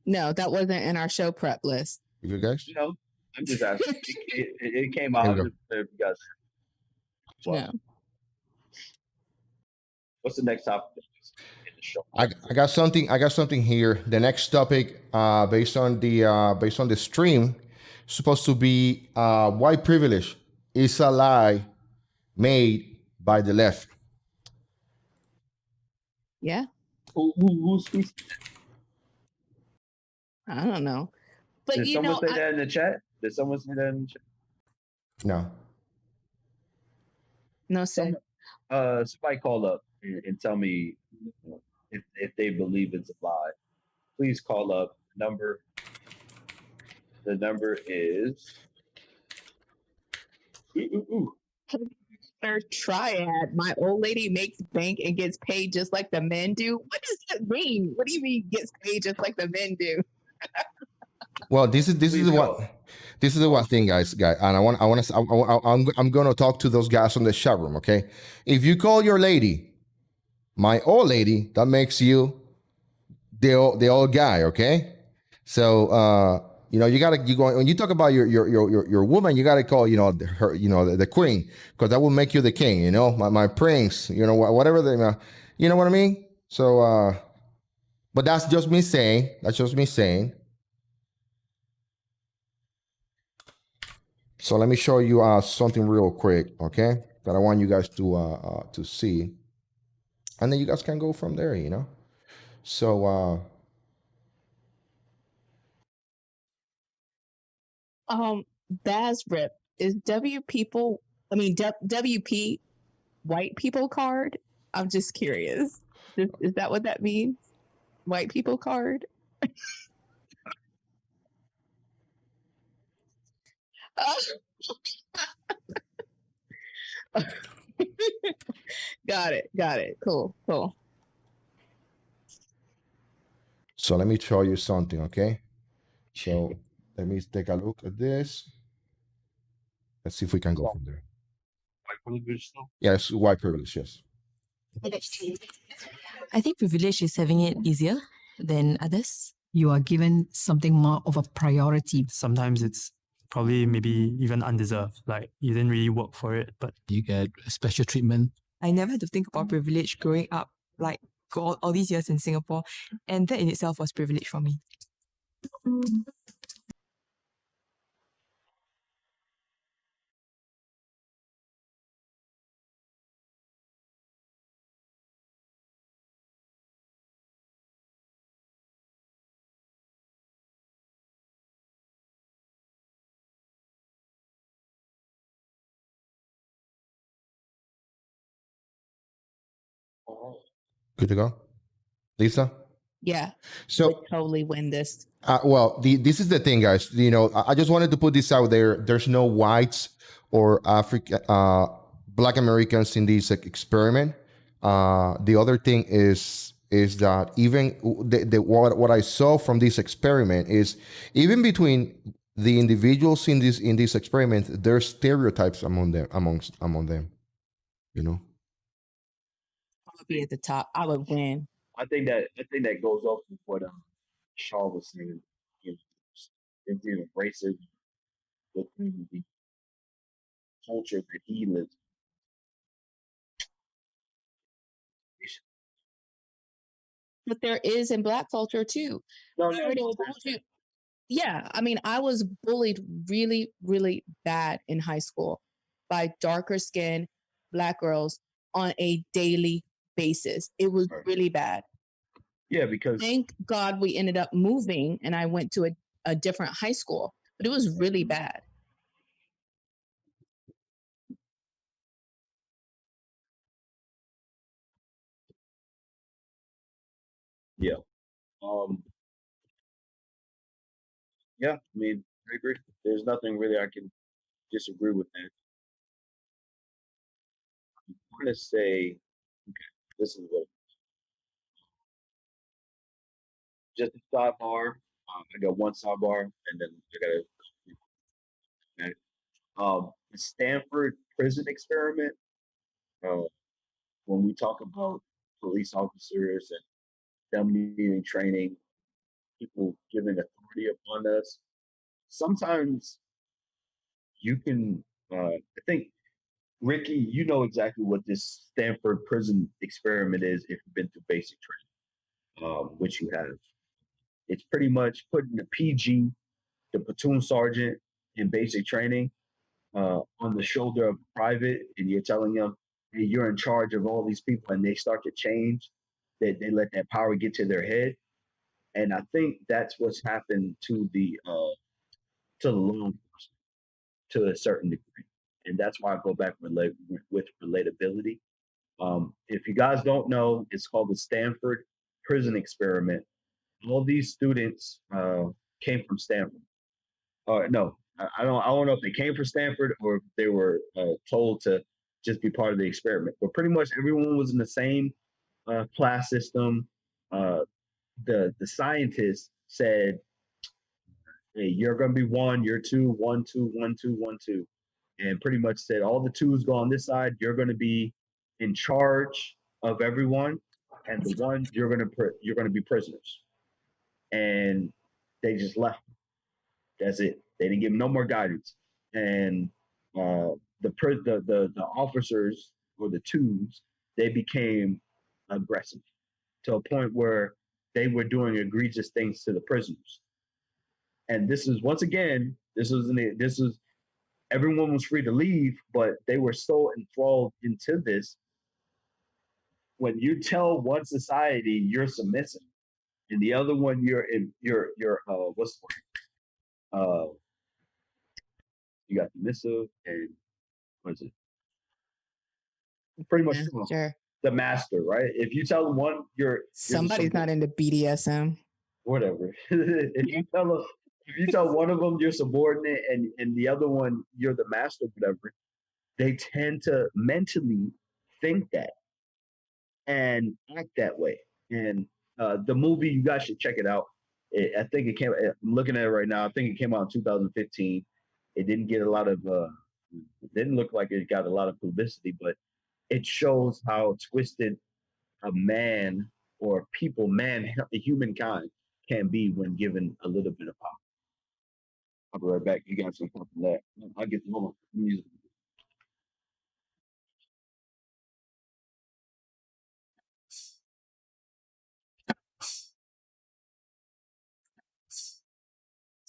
C: No, that wasn't in our show prep list.
D: You guys?
A: No, I'm just asking. It came
D: Here
A: out.
D: we go.
A: If you guys, well,
C: No.
A: what's the next topic in the show?
D: I got something. I got something here. The next topic, based on the stream, supposed to be white privilege is a lie made by the left.
C: Yeah.
A: Who's
C: I don't know. But
A: did
C: you
A: someone
C: know,
A: say that in the chat? Did someone say that in the chat?
D: No.
C: no, sir.
A: Somebody call up and tell me if they believe it's a lie. Please call up. The number is
C: Third triad. My old lady makes bank and gets paid just like the men do. What does that mean? What do you mean gets paid just like the men do?
D: Well, this is the one thing, guys, and I'm gonna talk to those guys on the chat room. Okay, if you call your lady my old lady, that makes you the old guy. Okay, so you know, you go when you talk about your woman, you gotta call her the queen, because that will make you the king. You know, my prince. You know, whatever you know what I mean. So, but that's just me saying. That's just me saying. So let me show you something real quick, okay? That I want you guys to see, and then you guys can go from there. You know. So
C: Baz Rip is WP white people card. I'm just curious. Is that what that means? White people card? Got it. Cool.
D: So let me show you something, okay? So let me take a look at this. Let's see if we can go from there.
A: white privilege stuff.
D: Yes, white privilege, yes.
J: I think privilege is having it easier than others.
K: You are given something more of a priority.
L: Sometimes it's probably maybe even undeserved. Like you didn't really work for it, but
M: you get special treatment.
J: I never had to think about privilege growing up, like all these years in Singapore, and that in itself was privilege for me.
D: Good to go, Lisa.
C: Yeah.
D: So
C: we totally win this.
D: well, this is the thing, guys. You know, I just wanted to put this out there. There's no whites or Black Americans in this experiment. The other thing is that even what I saw from this experiment is even between the individuals in this experiment, there's stereotypes among them. You know.
C: I would be at the top. I would win.
A: I think that goes off with what Shaw was saying. You know, it's even racism within the culture that he lives.
C: But there is in Black culture too. Yeah, I mean, I was bullied really, really bad in high school by darker skinned Black girls on a daily basis. It was really bad.
A: Yeah, because
C: thank God we ended up moving and I went to a different high school, but it was really bad.
A: Yeah. Yeah, I mean, I agree. There's nothing really I can disagree with that. I'm going to say, okay, this is what. Just a sidebar. I got one sidebar, and then I got the Stanford prison experiment. When we talk about police officers and them needing training, people giving authority upon us. Sometimes you can, I think, Ricky, you know exactly what this Stanford prison experiment is if you've been through basic training, which you have. It's pretty much putting the PG, the platoon sergeant in basic training, on the shoulder of a private, and you're telling them, hey, you're in charge of all these people, and they start to change. They let that power get to their head. And I think that's what's happened to the law enforcement to a certain degree. And that's why I go back with relatability. If you guys don't know, it's called the Stanford prison experiment. All these students came from Stanford. No, I don't know if they came from Stanford or if they were told to just be part of the experiment. But pretty much everyone was in the same class system. The scientists said, hey, you're going to be one, you're two, 1, 2, 1, 2, 1, 2. And pretty much said all the twos go on this side. You're going to be in charge of everyone, and the one you're going to be prisoners. And they just left. That's it. They didn't give them no more guidance. And the officers or the twos, they became aggressive to a point where they were doing egregious things to the prisoners. And this is once again, this was everyone was free to leave, but they were so enthralled into this. When you tell one society you're submissive, and the other one you're what's the word? You got submissive and what is it? Pretty much
C: Sure.
A: the master, right? If you tell one you're
C: Somebody's not into BDSM.
A: Whatever. if you tell one of them you're subordinate and the other one you're the master, whatever, they tend to mentally think that and act that way. And the movie, you guys should check it out. I think it came. I'm looking at it right now. I think it came out in 2015. It didn't get a lot of. It didn't look like it got a lot of publicity, but it shows how twisted a man or people, humankind can be when given a little bit of power. I'll be right back. You guys can talk from that. I'll get the moment music.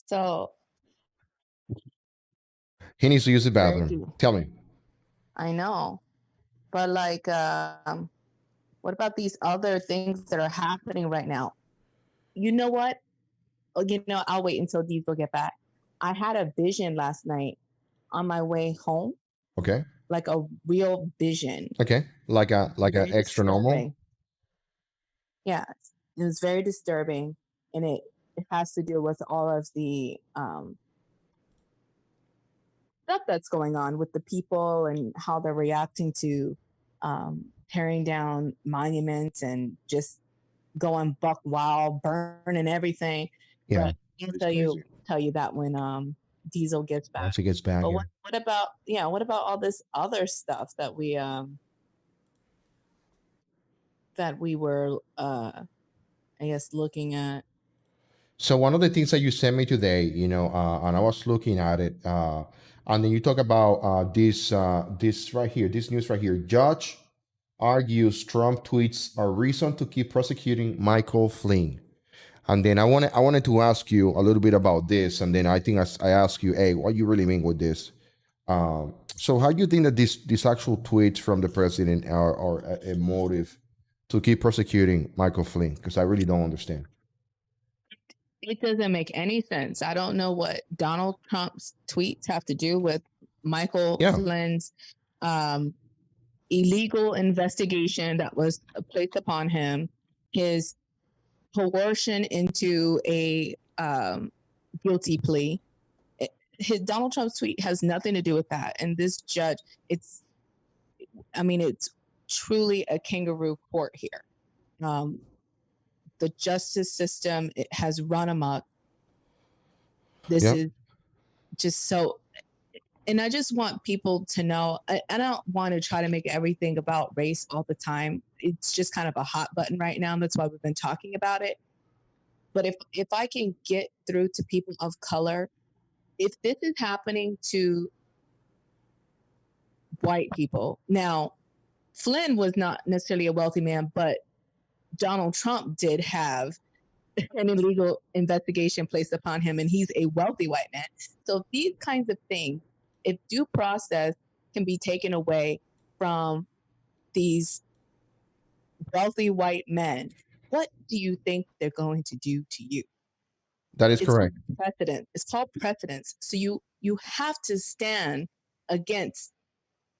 C: So
D: He needs to use the bathroom. Tell me.
C: I know, but like, what about these other things that are happening right now? You know what? I'll wait until Diesel get back. I had a vision last night on my way home,
D: Okay.
C: like a real vision.
D: Okay. Like a extra normal.
C: Yeah, it was very disturbing, and it has to do with all of the stuff that's going on with the people and how they're reacting to tearing down monuments and just going buck wild, burning everything.
D: Yeah.
C: But I'll tell you that when Diesel gets back.
D: Once he gets back.
C: But
D: Yeah.
C: what about all this other stuff that we were I guess looking at?
D: So one of the things that you sent me today, and I was looking at it, and then you talk about this right here, this news right here. Judge argues Trump tweets are reason to keep prosecuting Michael Flynn. And then I wanted to ask you a little bit about this, and then I think I ask you, hey, what you really mean with this? So how do you think that these actual tweets from the president are a motive to keep prosecuting Michael Flynn? Because I really don't understand.
C: It doesn't make any sense. I don't know what Donald Trump's tweets have to do with Michael Flynn's illegal investigation that was placed upon him, his coercion into a guilty plea. Donald Trump's tweet has nothing to do with that. And this judge, it's truly a kangaroo court here. The justice system, it has run amok. This is just so, and I just want people to know, I don't want to try to make everything about race all the time. It's just kind of a hot button right now. And that's why we've been talking about it. But if I can get through to people of color, if this is happening to white people, now Flynn was not necessarily a wealthy man, but Donald Trump did have an illegal investigation placed upon him, and he's a wealthy white man. So these kinds of things, if due process can be taken away from these wealthy white men, what do you think they're going to do to you?
D: That is correct.
C: Precedent. It's called precedence. So you have to stand against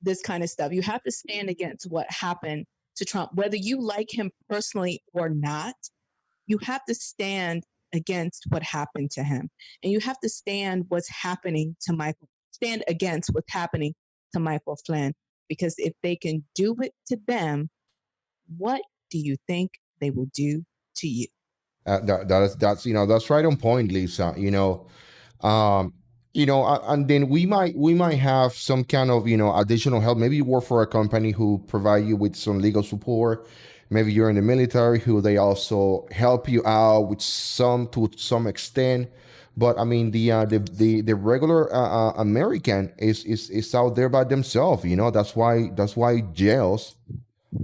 C: this kind of stuff. You have to stand against what happened to Trump, whether you like him personally or not. You have to stand against what happened to him, and you have to stand against what's happening to Michael Flynn, because if they can do it to them, what do you think they will do to you?
D: That's right on point, Lisa. And then we might have some kind of additional help. Maybe you work for a company who provide you with some legal support. Maybe you're in the military who they also help you out with to some extent. But I mean the regular American is out there by themselves. That's why jails,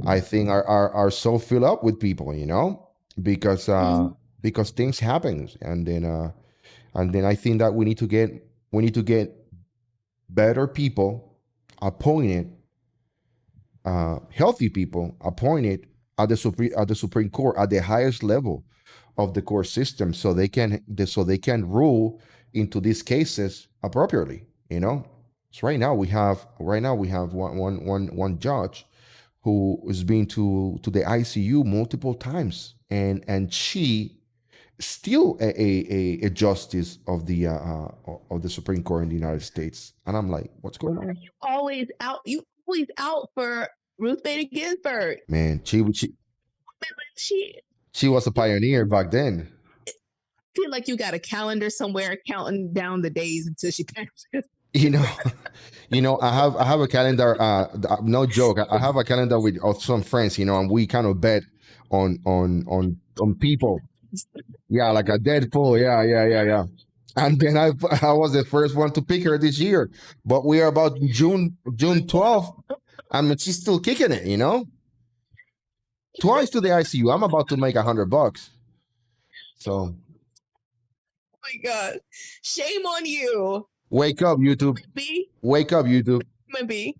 D: I think, are so filled up with people. Because things happen, and then I think that we need to get better people appointed, healthy people appointed at the Supreme Court, at the highest level of the court system, so they can rule into these cases appropriately. So right now we have one judge who has been to the ICU multiple times, and she still a justice of the Supreme Court in the United States. And I'm like, what's going on?
C: You always out for Ruth Bader Ginsburg.
D: Man, she was a pioneer back then.
C: I feel like you got a calendar somewhere counting down the days until she passes.
D: I have a calendar. No joke. I have a calendar with some friends. And we kind of bet on people. Yeah, like a Deadpool. Yeah. And then I was the first one to pick her this year. But we are about June 12th. I mean, she's still kicking it. Twice to the ICU. I'm about to make $100. So.
C: Oh my God! Shame on you.
D: Wake up, YouTube. Wake up, YouTube.
C: Maybe.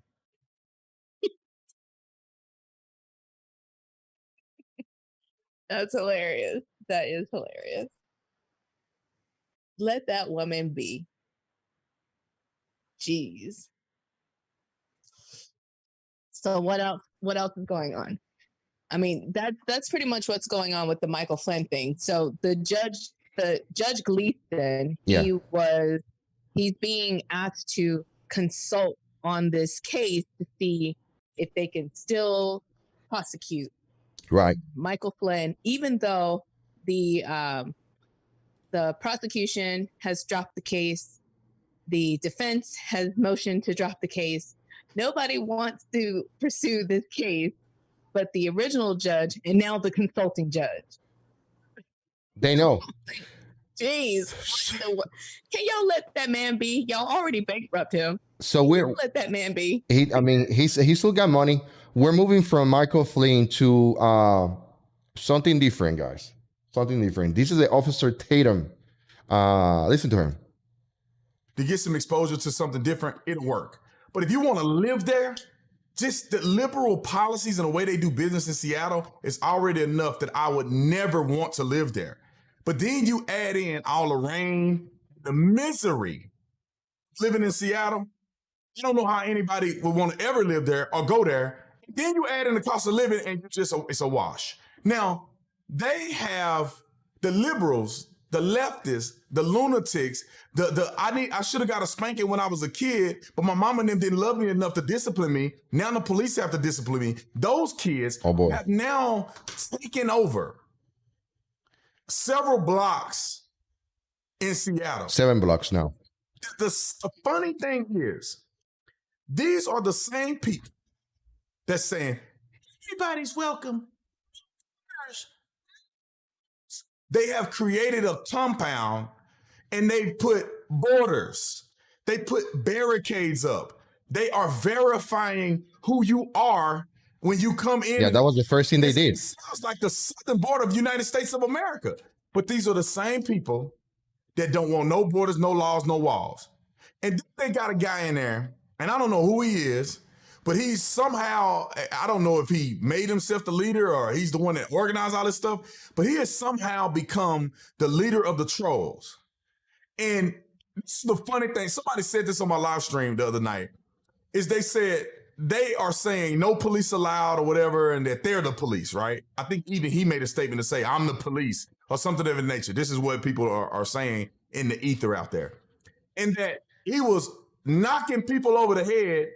C: That's hilarious. That is hilarious. Let that woman be. Jeez. So what else? What else is going on? I mean, that's pretty much what's going on with the Michael Flynn thing. So the Judge Gleason, he's being asked to consult on this case to see if they can still prosecute Michael Flynn, even though the prosecution has dropped the case, the defense has motioned to drop the case. Nobody wants to pursue this case but the original judge and now the consulting judge.
D: They know.
C: Jeez. Can y'all let that man be? Y'all already bankrupt him.
D: So
C: let that man be.
D: He still got money. We're moving from Michael Flynn to something different, guys. Something different. This is the Officer Tatum. Listen to him.
E: To get some exposure to something different, it'll work. But if you want to live there, just the liberal policies and the way they do business in Seattle is already enough that I would never want to live there. But then you add in all the rain, the misery living in Seattle. You don't know how anybody would want to ever live there or go there. Then you add in the cost of living and it's a wash. Now, they have the liberals, the leftists, the lunatics, I should have got a spanking when I was a kid, but my mama and them didn't love me enough to discipline me. Now the police have to discipline me. Those kids have now taken over several blocks in Seattle.
D: 7 blocks now.
E: The funny thing is, these are the same people that's saying, everybody's welcome. They have created a compound and they put borders. They put barricades up. They are verifying who you are when you come in.
D: Yeah, that was the first thing they did.
E: It sounds like the southern border of the United States of America. But these are the same people that don't want no borders, no laws, no walls. And they got a guy in there, and I don't know who he is, but he's somehow, I don't know if he made himself the leader or he's the one that organized all this stuff, but he has somehow become the leader of the trolls. And this is the funny thing. Somebody said this on my live stream the other night, is they said they are saying no police allowed or whatever, and that they're the police, right? I think even he made a statement to say, I'm the police or something of that nature. This is what people are saying in the ether out there. And that he was knocking people over the head,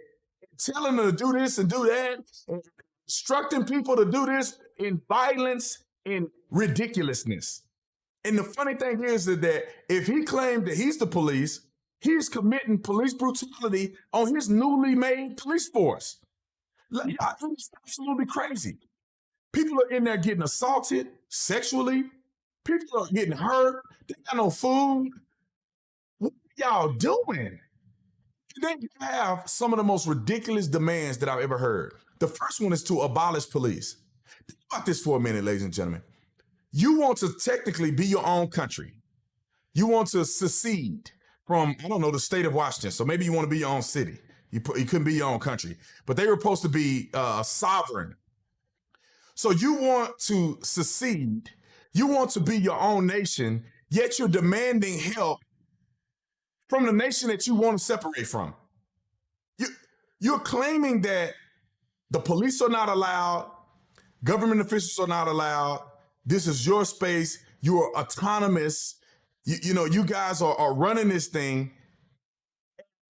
E: telling them to do this and do that, and instructing people to do this in violence and ridiculousness. And the funny thing is that if he claimed that he's the police, he's committing police brutality on his newly made police force. It's absolutely crazy. People are in there getting assaulted sexually. People are getting hurt. They got no food. What are y'all doing? They have some of the most ridiculous demands that I've ever heard. The first one is to abolish police. Think about this for a minute, ladies and gentlemen. You want to technically be your own country. You want to secede from, I don't know, the state of Washington. So maybe you want to be your own city. You couldn't be your own country. But they were supposed to be sovereign. So you want to secede. You want to be your own nation, yet you're demanding help from the nation that you want to separate from. You're claiming that the police are not allowed, government officials are not allowed, this is your space, you are autonomous, you guys are running this thing,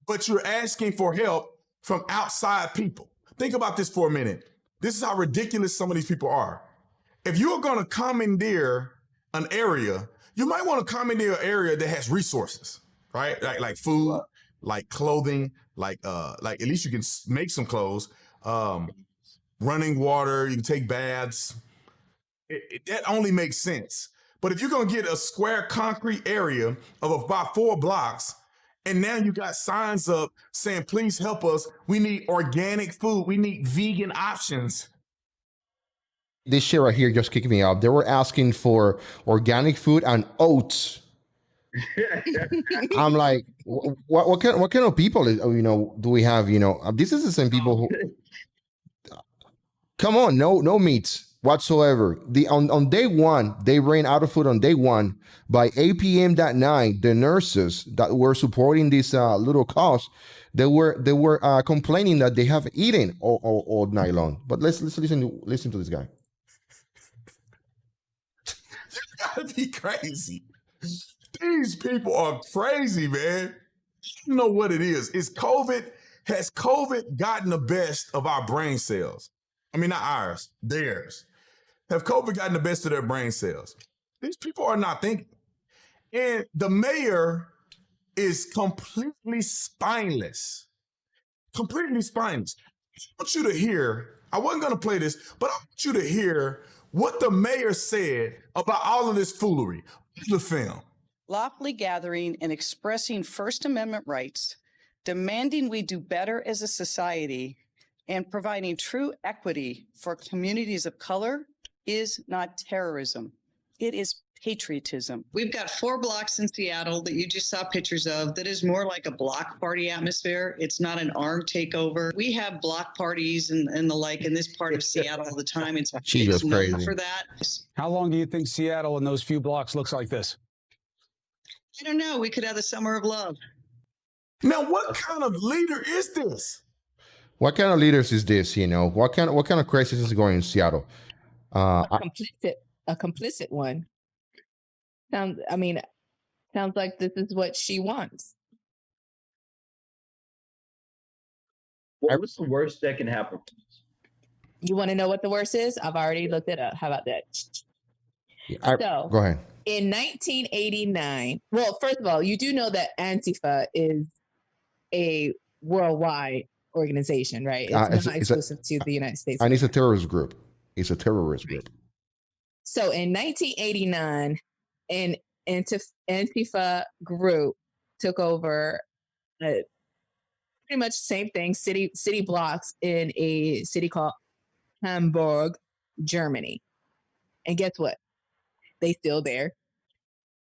E: but you're asking for help from outside people. Think about this for a minute. This is how ridiculous some of these people are. If you're going to commandeer an area, you might want to commandeer an area that has resources, right? Like food, like clothing, like at least you can make some clothes, running water, you can take baths. That only makes sense. But if you're going to get a square concrete area of about 4 blocks, and now you got signs up saying, please help us. We need organic food. We need vegan options.
D: This shit right here just kicked me out. They were asking for organic food and oats. I'm like, what kind of people, do we have? This is the same people who, come on, no meats whatsoever. On day one, they ran out of food on day one. By 8 p.m. that night, the nurses that were supporting this little cause, they were complaining that they have eaten all night long. But let's listen to this guy.
E: You gotta be crazy. These people are crazy, man. You know what it is. Has COVID gotten the best of our brain cells? I mean, not ours, theirs. Have COVID gotten the best of their brain cells? These people are not thinking. And the mayor is completely spineless. Completely spineless. I want you to hear, I wasn't going to play this, but I want you to hear what the mayor said about all of this foolery. The film.
N: Lawfully gathering and expressing First Amendment rights, demanding we do better as a society, and providing true equity for communities of color is not terrorism. It is patriotism.
O: We've got 4 blocks in Seattle that you just saw pictures of that is more like a block party atmosphere. It's not an armed takeover. We have block parties and the like in this part of Seattle all the time. It's known for that.
P: How long do you think Seattle in those few blocks looks like this?
O: I don't know. We could have the summer of love.
E: Now, what kind of leader is this?
D: What kind of leaders is this? What kind of crisis is going in Seattle?
C: A complicit one. Sounds like this is what she wants.
A: What's the worst that can happen?
C: You want to know what the worst is? I've already looked it up. How about that? So,
D: go ahead.
C: In 1989, well, first of all, you do know that Antifa is a worldwide organization, right? It's not exclusive to the United States.
D: And it's a terrorist group. So in
C: 1989, an Antifa group took over pretty much same thing, city blocks in a city called Hamburg, Germany. And guess what? They still there.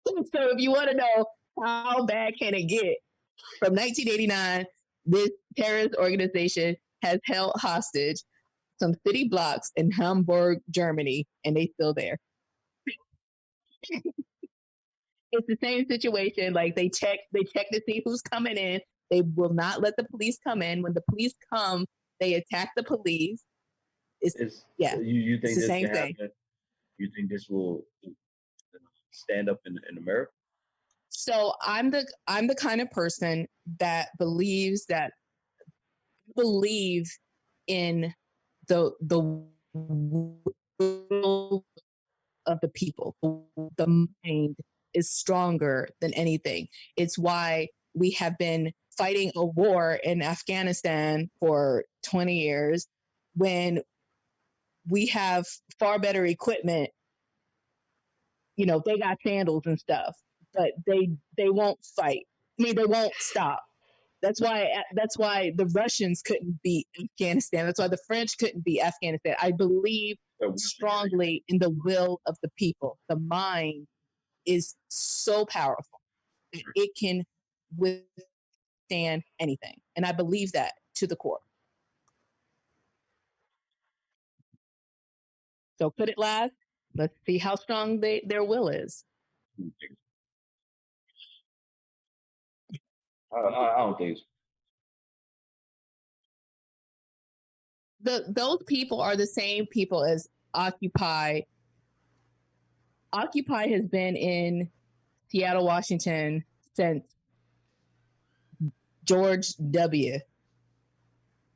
C: So if you want to know how bad can it get, from 1989, this terrorist organization has held hostage some city blocks in Hamburg, Germany, and they still there. It's the same situation. Like they check to see who's coming in. They will not let the police come in. When the police come, they attack the police.
A: You think
C: it's the
A: this
C: same
A: can
C: thing.
A: happen? You think this will stand up in America?
C: So I'm the kind of person that believes in the will of the people. The mind is stronger than anything. It's why we have been fighting a war in Afghanistan for 20 years when we have far better equipment. You know, they got sandals and stuff, but they won't fight. I mean, they won't stop. That's why the Russians couldn't beat Afghanistan. That's why the French couldn't beat Afghanistan. I believe strongly in the will of the people. The mind is so powerful. It can withstand anything. And I believe that to the core. So could it last? Let's see how strong their will is.
A: I don't think so.
C: Those people are the same people as Occupy. Occupy has been in Seattle, Washington since George W.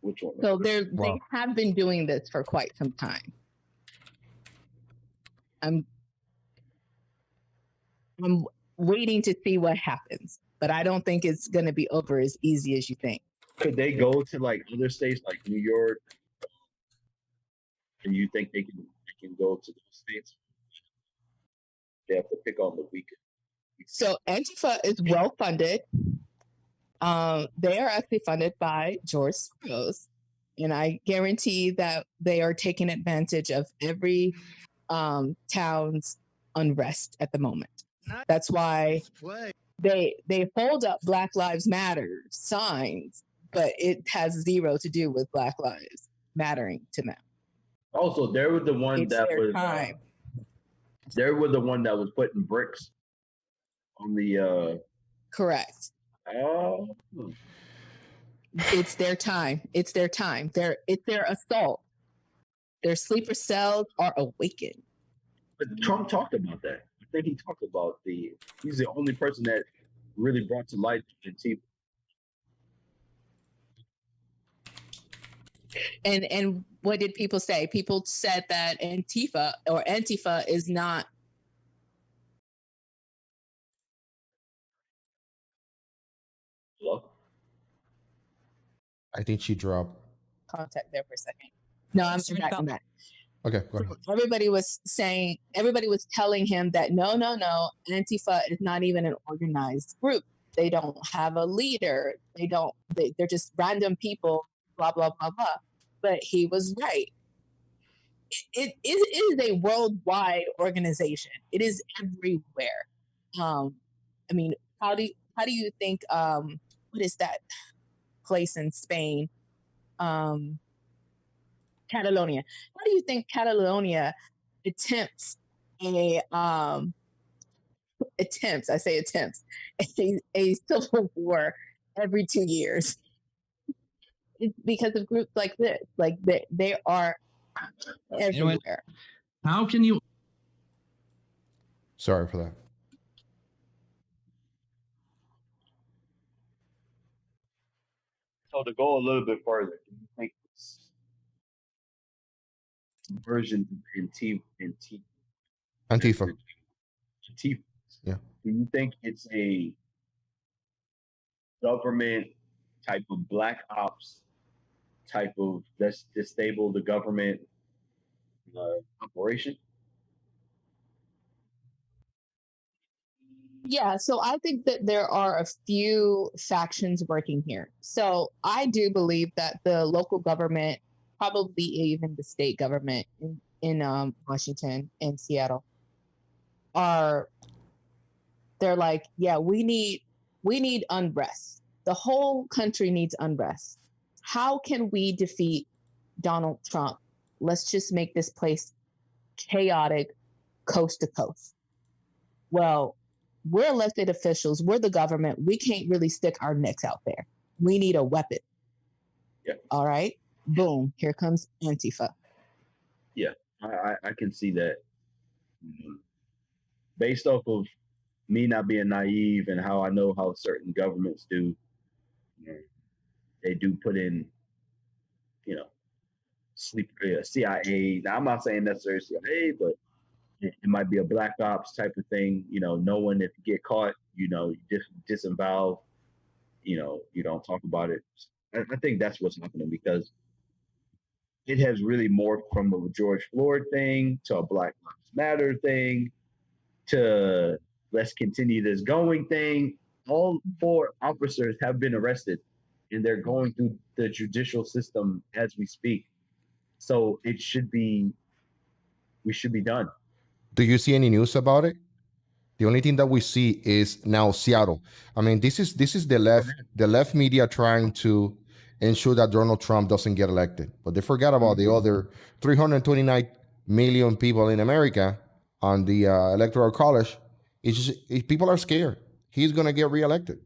A: Which one?
C: So they have been doing this for quite some time. I'm waiting to see what happens, but I don't think it's going to be over as easy as you think.
A: Could they go to like other states like New York? And you think they can go to those states? They have to pick on the weakest.
C: So Antifa is well funded. They are actually funded by George Soros, and I guarantee that they are taking advantage of every town's unrest at the moment. That's why they hold up Black Lives Matter signs, but it has zero to do with Black Lives mattering to them.
A: Also, they were the one that was they were the one that was putting bricks on the
C: correct.
A: Oh,
C: it's their time. It's their time. It's their assault. Their sleeper cells are awakened.
A: But Trump talked about that. I think he talked about he's the only person that really brought to light Antifa.
C: And what did people say? People said that Antifa is not.
A: Hello?
D: I think she dropped.
C: Contact there for a second. No, I'm back.
D: Okay, go ahead.
C: Everybody was telling him that no, Antifa is not even an organized group. They don't have a leader. They're just random people, blah, blah, blah, blah. But he was right. It is a worldwide organization. It is everywhere. I mean, how do you think, what is that place in Spain? Catalonia. How do you think Catalonia attempts a civil war every 2 years? It's because of groups like this. Like they are everywhere.
M: How can you?
D: Sorry for that.
A: So to go a little bit further, do you think this version of Antifa?
D: Yeah.
A: Do you think it's a government type of black ops type of let's disable the government operation?
C: Yeah, so I think that there are a few factions working here. So I do believe that the local government, probably even the state government in Washington and Seattle, they're like, yeah, we need unrest. The whole country needs unrest. How can we defeat Donald Trump? Let's just make this place chaotic coast to coast. Well, we're elected officials, we're the government, we can't really stick our necks out there. We need a weapon.
A: Yeah.
C: All right. Boom. Here comes Antifa.
A: Yeah, I can see that. Based off of me not being naive and how I know how certain governments do, they do put in, CIA. Now, I'm not saying necessarily CIA, but it might be a black ops type of thing. Knowing if you get caught, you disavow, you don't talk about it. I think that's what's happening because it has really morphed from a George Floyd thing to a Black Lives Matter thing to let's continue this going thing. All 4 officers have been arrested and they're going through the judicial system as we speak. So we should be done.
D: Do you see any news about it? The only thing that we see is now Seattle. I mean, this is the left media trying to ensure that Donald Trump doesn't get elected, but they forgot about the other 329 million people in America on the electoral college. People are scared. He's gonna get reelected.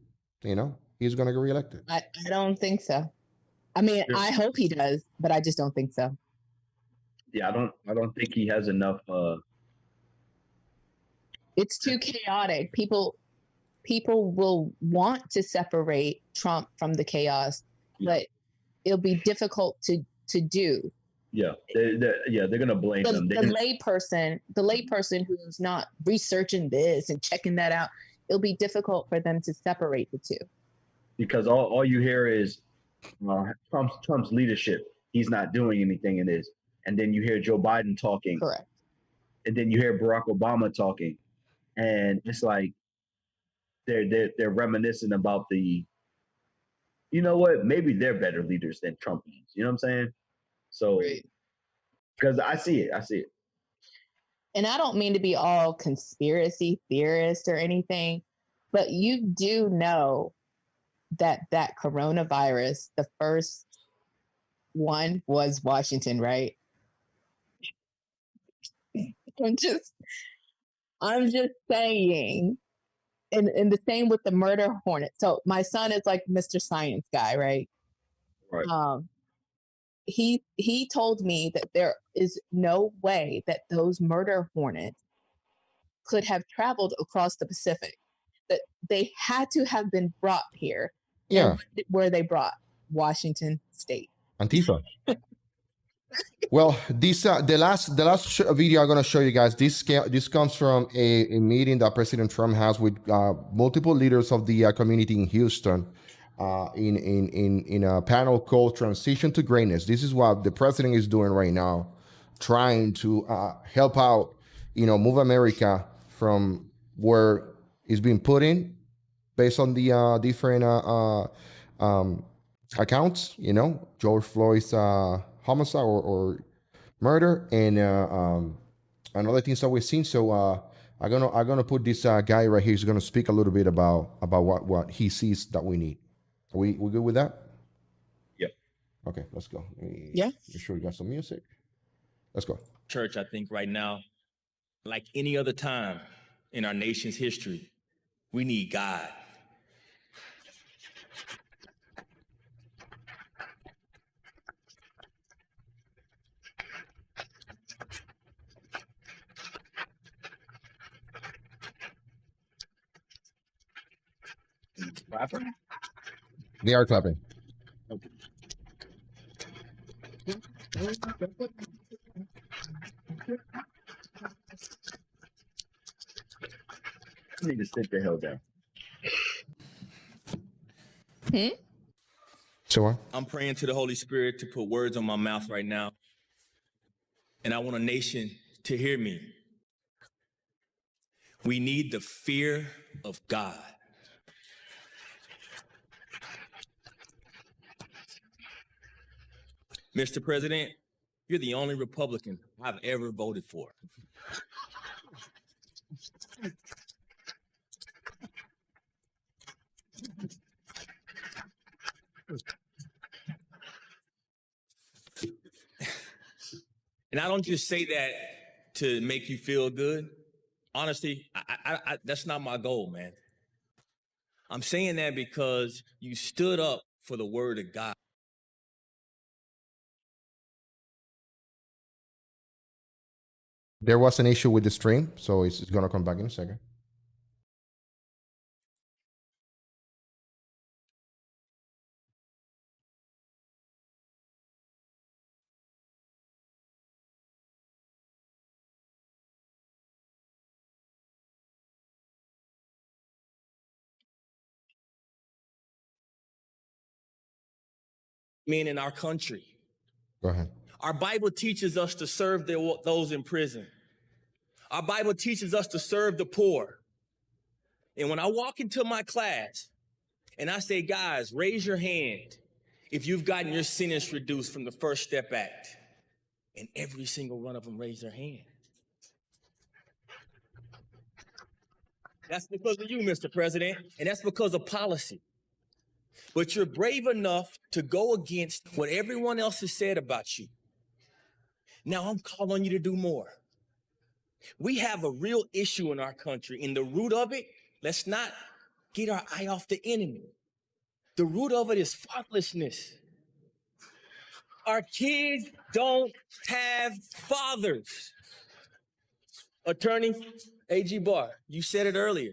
D: He's gonna get reelected.
C: I don't think so. I mean, I hope he does, but I just don't think so.
A: Yeah, I don't think he has enough.
C: It's too chaotic. People will want to separate Trump from the chaos, but it'll be difficult to do.
A: Yeah, they're gonna blame them.
C: The layperson who's not researching this and checking that out, it'll be difficult for them to separate the two.
A: Because all you hear is Trump's leadership. He's not doing anything in this, and then you hear Joe Biden talking.
C: Correct.
A: And then you hear Barack Obama talking, and it's like they're reminiscing about maybe they're better leaders than Trump is. You know what I'm saying? So, because I see it.
C: And I don't mean to be all conspiracy theorist or anything, but you do know that coronavirus, the first one was Washington, right? I'm just saying. And the same with the murder hornet. So my son is like Mr. Science guy, right?
A: Right.
C: He told me that there is no way that those murder hornets could have traveled across the Pacific, that they had to have been brought here.
D: Yeah.
C: And where they brought? Washington State.
D: Antifa. Well, this the last video I'm going to show you guys. This comes from a meeting that President Trump has with multiple leaders of the community in Houston, in a panel called "Transition to Greatness." This is what the president is doing right now, trying to help out, move America from where it's being put in, based on the different accounts. George Floyd's homicide or murder and other things that we've seen. So I'm gonna put this guy right here. He's gonna speak a little bit about what he sees that we need. Are we good with that?
A: Yep.
D: Okay, let's go.
C: Yeah.
D: Make sure we got some music. Let's go.
Q: Church, I think right now, like any other time in our nation's history, we need God.
A: Clapping?
D: They are clapping.
A: Okay. You need to sit the hell down.
D: Sure.
Q: I'm praying to the Holy Spirit to put words on my mouth right now. And I want a nation to hear me. We need the fear of God. Mr. President, you're the only Republican I've ever voted for. And I don't just say that to make you feel good. Honestly, that's not my goal, man. I'm saying that because you stood up for the word of God.
D: There was an issue with the stream, so it's gonna come back in a second.
Q: Men in our country.
D: Go ahead.
Q: Our Bible teaches us to serve those in prison. Our Bible teaches us to serve the poor. And when I walk into my class and I say, guys, raise your hand if you've gotten your sentence reduced from the First Step Act, and every single one of them raise their hand. That's because of you, Mr. President, and that's because of policy. But you're brave enough to go against what everyone else has said about you. Now I'm calling on you to do more. We have a real issue in our country, and the root of it, let's not get our eye off the enemy. The root of it is thoughtlessness. Our kids don't have fathers. Attorney A.G. Barr, you said it earlier.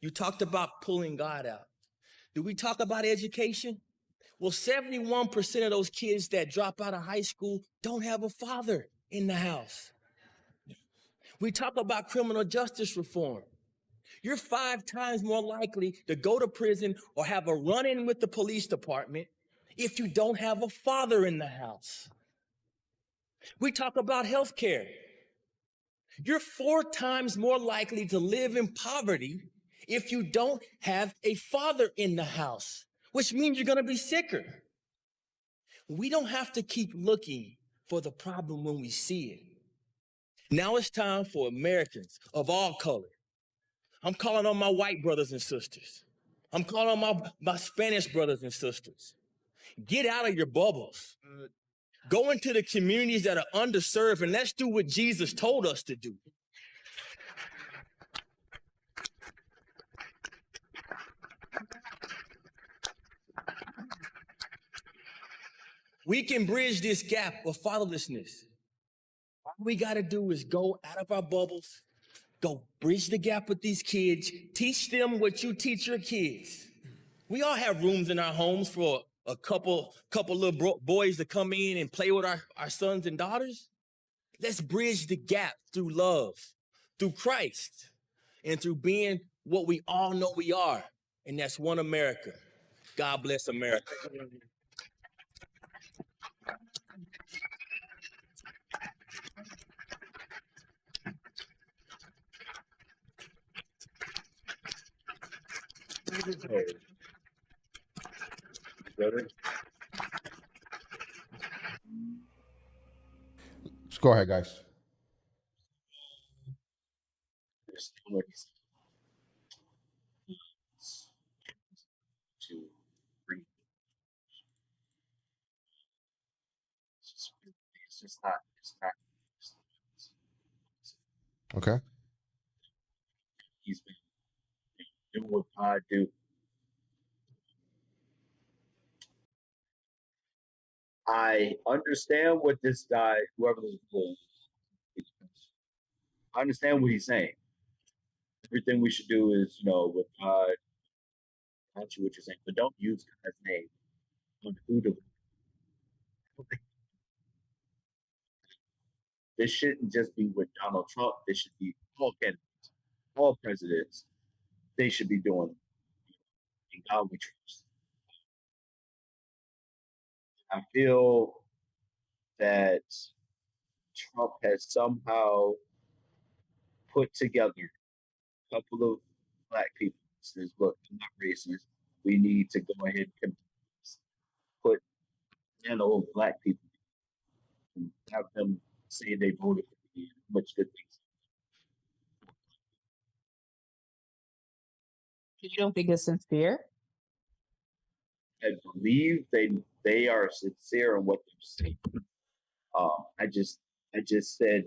Q: You talked about pulling God out. Do we talk about education? Well, 71% of those kids that drop out of high school don't have a father in the house. We talk about criminal justice reform. You're 5 times more likely to go to prison or have a run-in with the police department if you don't have a father in the house. We talk about health care. You're 4 times more likely to live in poverty if you don't have a father in the house, which means you're going to be sicker. We don't have to keep looking for the problem when we see it. Now it's time for Americans of all color. I'm calling on my white brothers and sisters. I'm calling on my Spanish brothers and sisters. Get out of your bubbles. Go into the communities that are underserved, and let's do what Jesus told us to do. We can bridge this gap of fatherlessness. All we got to do is go out of our bubbles, go bridge the gap with these kids, teach them what you teach your kids. We all have rooms in our homes for a couple little boys to come in and play with our sons and daughters. Let's bridge the gap through love, through Christ, and through being what we all know we are, and that's one America. God bless America.
D: Go ahead, guys.
A: To bring it's just not
D: Okay.
A: he's been doing what God do. I understand what this guy, whoever this is, I understand what he's saying. Everything we should do is, with God, not you what you're saying, but don't use God's name on who to. This shouldn't just be with Donald Trump. This should be all candidates, all presidents. They should be doing in God we trust. I feel that Trump has somehow put together couple of black people says, "Look, I'm not racist. We need to go ahead and put black people and have them say they voted for me, much good things."
C: You don't think it's sincere?
A: I believe they are sincere in what they're saying. I just said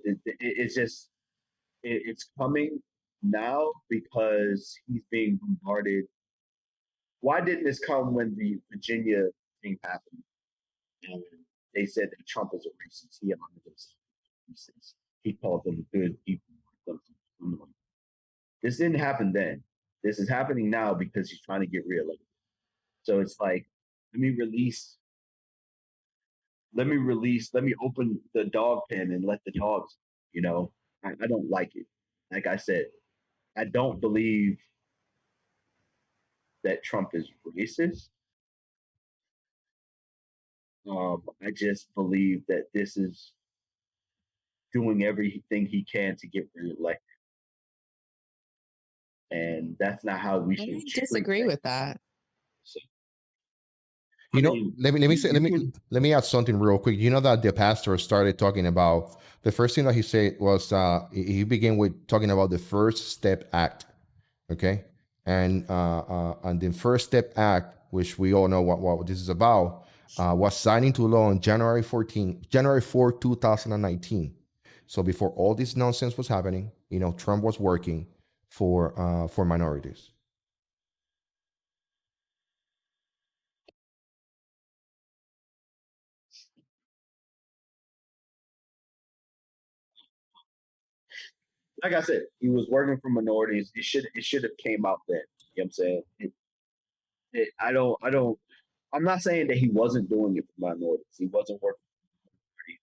A: it's coming now because he's being bombarded. Why didn't this come when the Virginia thing happened? And they said that Trump is a racist. He allowed themselves racist. He called them good people. This didn't happen then. This is happening now because he's trying to get reelected. So it's like, let me open the dog pen and let the dogs, I don't like it. Like I said, I don't believe that Trump is racist. I just believe that this is doing everything he can to get reelected. And that's not how we should
C: disagree with that.
A: So,
D: let me add something real quick. You know that the pastor started talking about the first thing that he said was he began with talking about the First Step Act, okay, and the First Step Act, which we all know what this is about, was signed into law on January 4, 2019. So before all this nonsense was happening, Trump was working for minorities.
A: like I said, he was working for minorities. It should have came out then. You know what I'm saying? I'm not saying that he wasn't doing it for minorities. He wasn't working for minorities.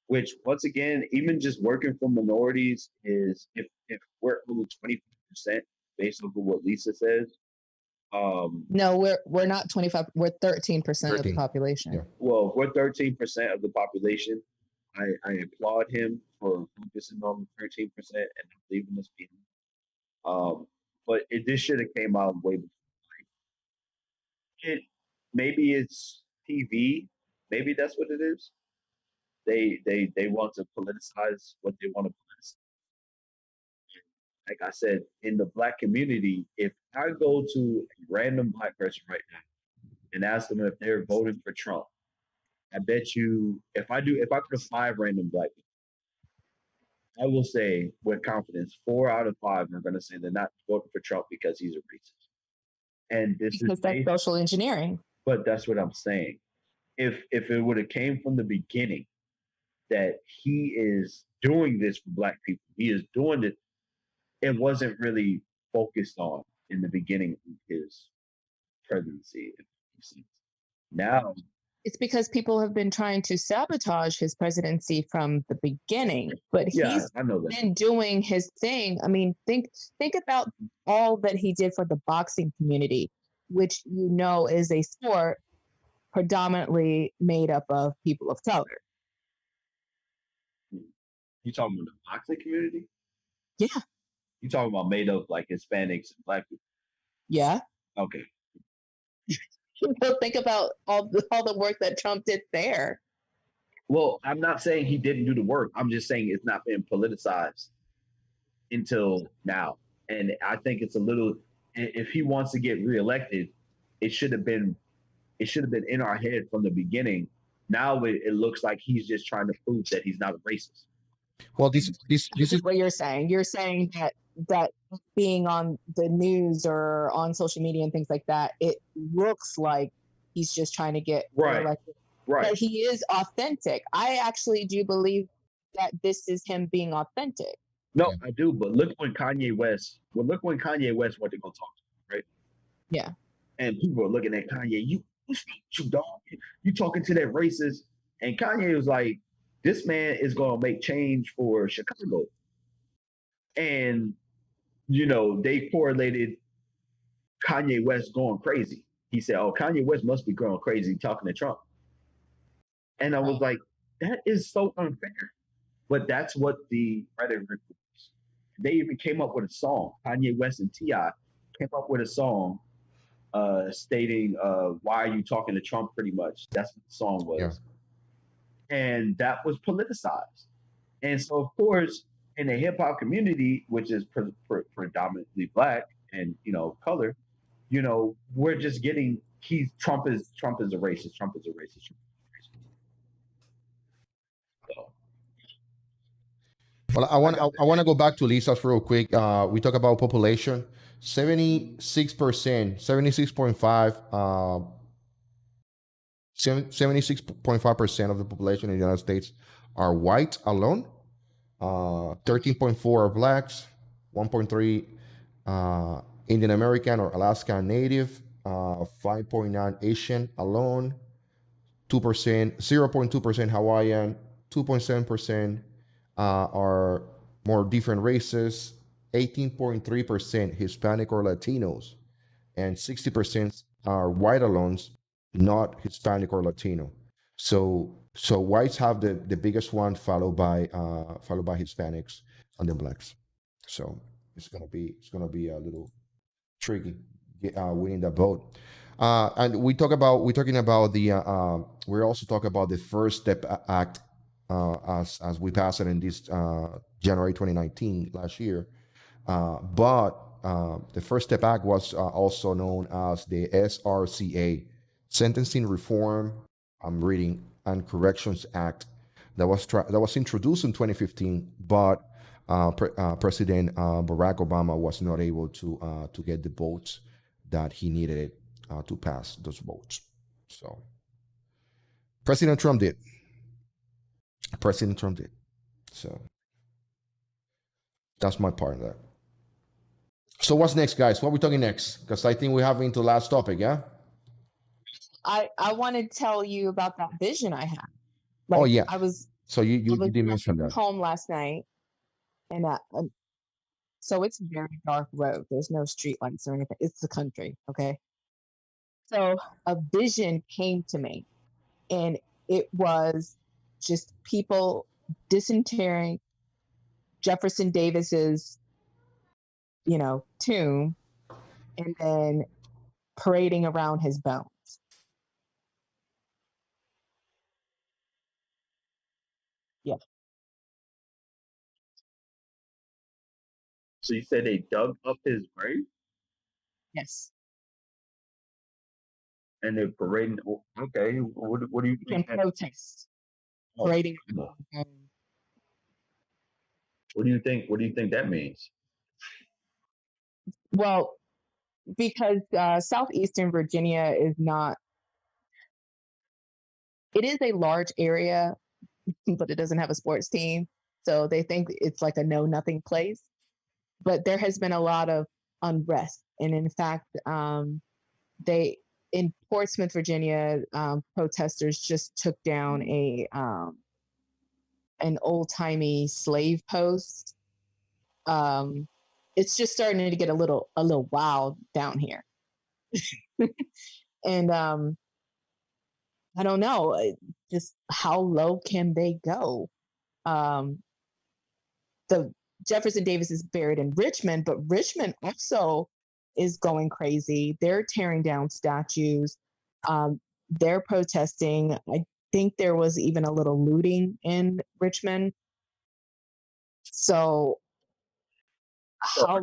A: Which once again, even just working for minorities is if we're only 25% based on what Lisa says.
C: No, we're not 25. We're 13% of the population.
D: Yeah.
A: Well, we're 13% of the population. I applaud him for focusing on 13% and not leaving us behind. But this should have came out way before. Maybe it's TV. Maybe that's what it is. They want to politicize what they want to politicize. Like I said, in the black community, if I go to a random black person right now and ask them if they're voting for Trump, I bet you if I put 5 random black people, I will say with confidence 4 out of 5 are going to say they're not voting for Trump because he's a racist. And this
C: because that's social engineering.
A: But that's what I'm saying. If it would have came from the beginning that he is doing this for black people, he is doing it. It wasn't really focused on in the beginning of his presidency. Now
C: it's because people have been trying to sabotage his presidency from the beginning, but he's been doing his thing. I mean, think about all that he did for the boxing community, which is a sport predominantly made up of people of color.
A: You talking about the boxing community?
C: Yeah.
A: You talking about made up like Hispanics and black people?
C: Yeah.
A: Okay.
C: Think about all the work that Trump did there.
A: Well, I'm not saying he didn't do the work. I'm just saying it's not been politicized until now. And I think it's a little, if he wants to get reelected, it should have been in our head from the beginning. Now it looks like he's just trying to prove that he's not a racist.
D: Well, this is
C: what you're saying. You're saying that being on the news or on social media and things like that, it looks like he's just trying to get reelected.
A: Right.
C: But he is authentic. I actually do believe that this is him being authentic.
A: No, I do. But look when Kanye West went to go talk to him, right?
C: Yeah.
A: And people are looking at Kanye, you dog, you talking to that racist. And Kanye was like, this man is going to make change for Chicago. And, they correlated Kanye West going crazy. He said, oh, Kanye West must be going crazy talking to Trump. And I was like, that is so unfair. But that's what the rhetoric was. They even came up with a song. Kanye West and T.I. came up with a song stating, "Why are you talking to Trump?" Pretty much, that's what the song was, and that was politicized. And so, of course, in the hip hop community, which is predominantly black and color, we're just getting Trump is a racist. Trump is a racist. So,
D: Well, I want to go back to Lisa's real quick. We talk about population. 76%, 76.5% of the population in the United States are white alone. 13.4 are blacks, 1.3 Indian American or Alaska Native, 5.9 Asian alone, 2%, 0.2% Hawaiian, 2.7% are more different races, 18.3% Hispanic or Latinos, and 60% are white alones, not Hispanic or Latino. So whites have the biggest one, followed by Hispanics and then blacks. So it's gonna be a little tricky winning that vote. And we're talking about the we're also talking about the First Step Act as we passed it in this January 2019 last year. But the First Step Act was also known as the SRCA, Sentencing Reform, I'm reading, and Corrections Act, that was introduced in 2015, but President Barack Obama was not able to get the votes that he needed to pass those votes. So President Trump did. So that's my part of that. So what's next, guys? What are we talking next? Because I think we're having to the last topic, yeah?
C: I want to tell you about that vision I had.
D: Oh yeah.
C: I was.
D: So you
C: I was
D: did mention that.
C: home last night, and so it's a very dark road. There's no street lights or anything. It's the country, okay? So a vision came to me, and it was just people disinterring Jefferson Davis's, tomb, and then parading around his bones. Yeah.
A: So you said they dug up his grave?
C: Yes.
A: And they're parading. Okay, what do you think?
C: Protest. Parading.
A: What do you think? What do you think that means?
C: Well, because southeastern Virginia is not. It is a large area, but it doesn't have a sports team, so they think it's like a know-nothing place. But there has been a lot of unrest, and in fact, they in Portsmouth, Virginia, protesters just took down an old-timey slave post. It's just starting to get a little wild down here, and I don't know, just how low can they go? The Jefferson Davis is buried in Richmond, but Richmond also is going crazy. They're tearing down statues. They're protesting. I think there was even a little looting in Richmond. So
A: I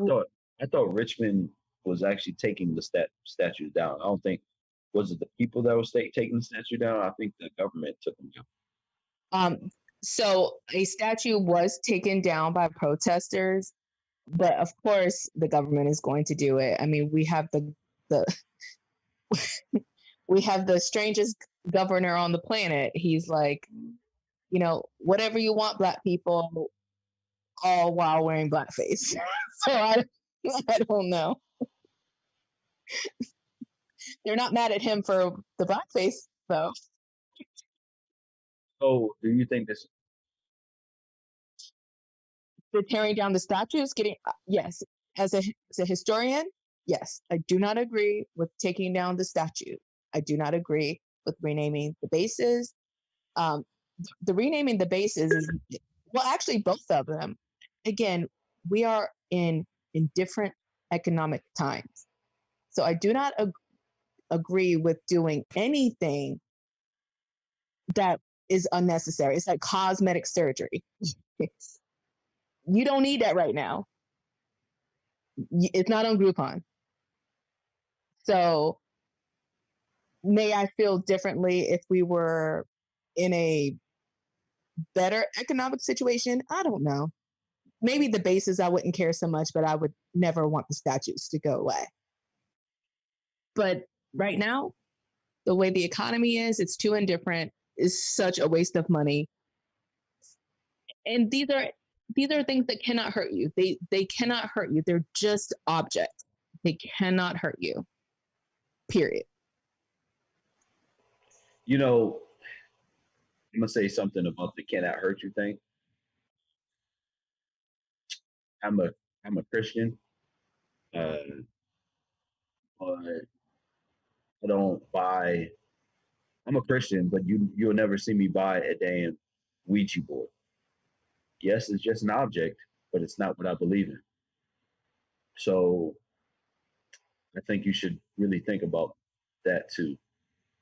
A: thought Richmond was actually taking the statues down. I don't think, was it the people that was taking the statue down? I think the government took them down.
C: So a statue was taken down by protesters, but of course the government is going to do it. I mean, we have the we have the strangest governor on the planet. He's like, whatever you want, black people, all while wearing blackface. So I don't know. They're not mad at him for the blackface, though.
A: So do you think this?
C: They're tearing down the statues, yes. As a historian, yes, I do not agree with taking down the statue. I do not agree with renaming the bases. The renaming the bases is, well, actually both of them. Again, we are in different economic times. So I do not agree with doing anything that is unnecessary. It's like cosmetic surgery. You don't need that right now. It's not on Groupon. So may I feel differently if we were in a better economic situation? I don't know. Maybe the bases I wouldn't care so much, but I would never want the statues to go away. But right now, the way the economy is, it's too indifferent. It's such a waste of money. And these are things that cannot hurt you. They cannot hurt you. They're just objects. They cannot hurt you. Period.
A: You know, I'm gonna say something about the cannot hurt you thing. I'm a Christian, but I don't buy. I'm a Christian, but you'll never see me buy a damn Ouija board. Yes, it's just an object, but it's not what I believe in. So I think you should really think about that too.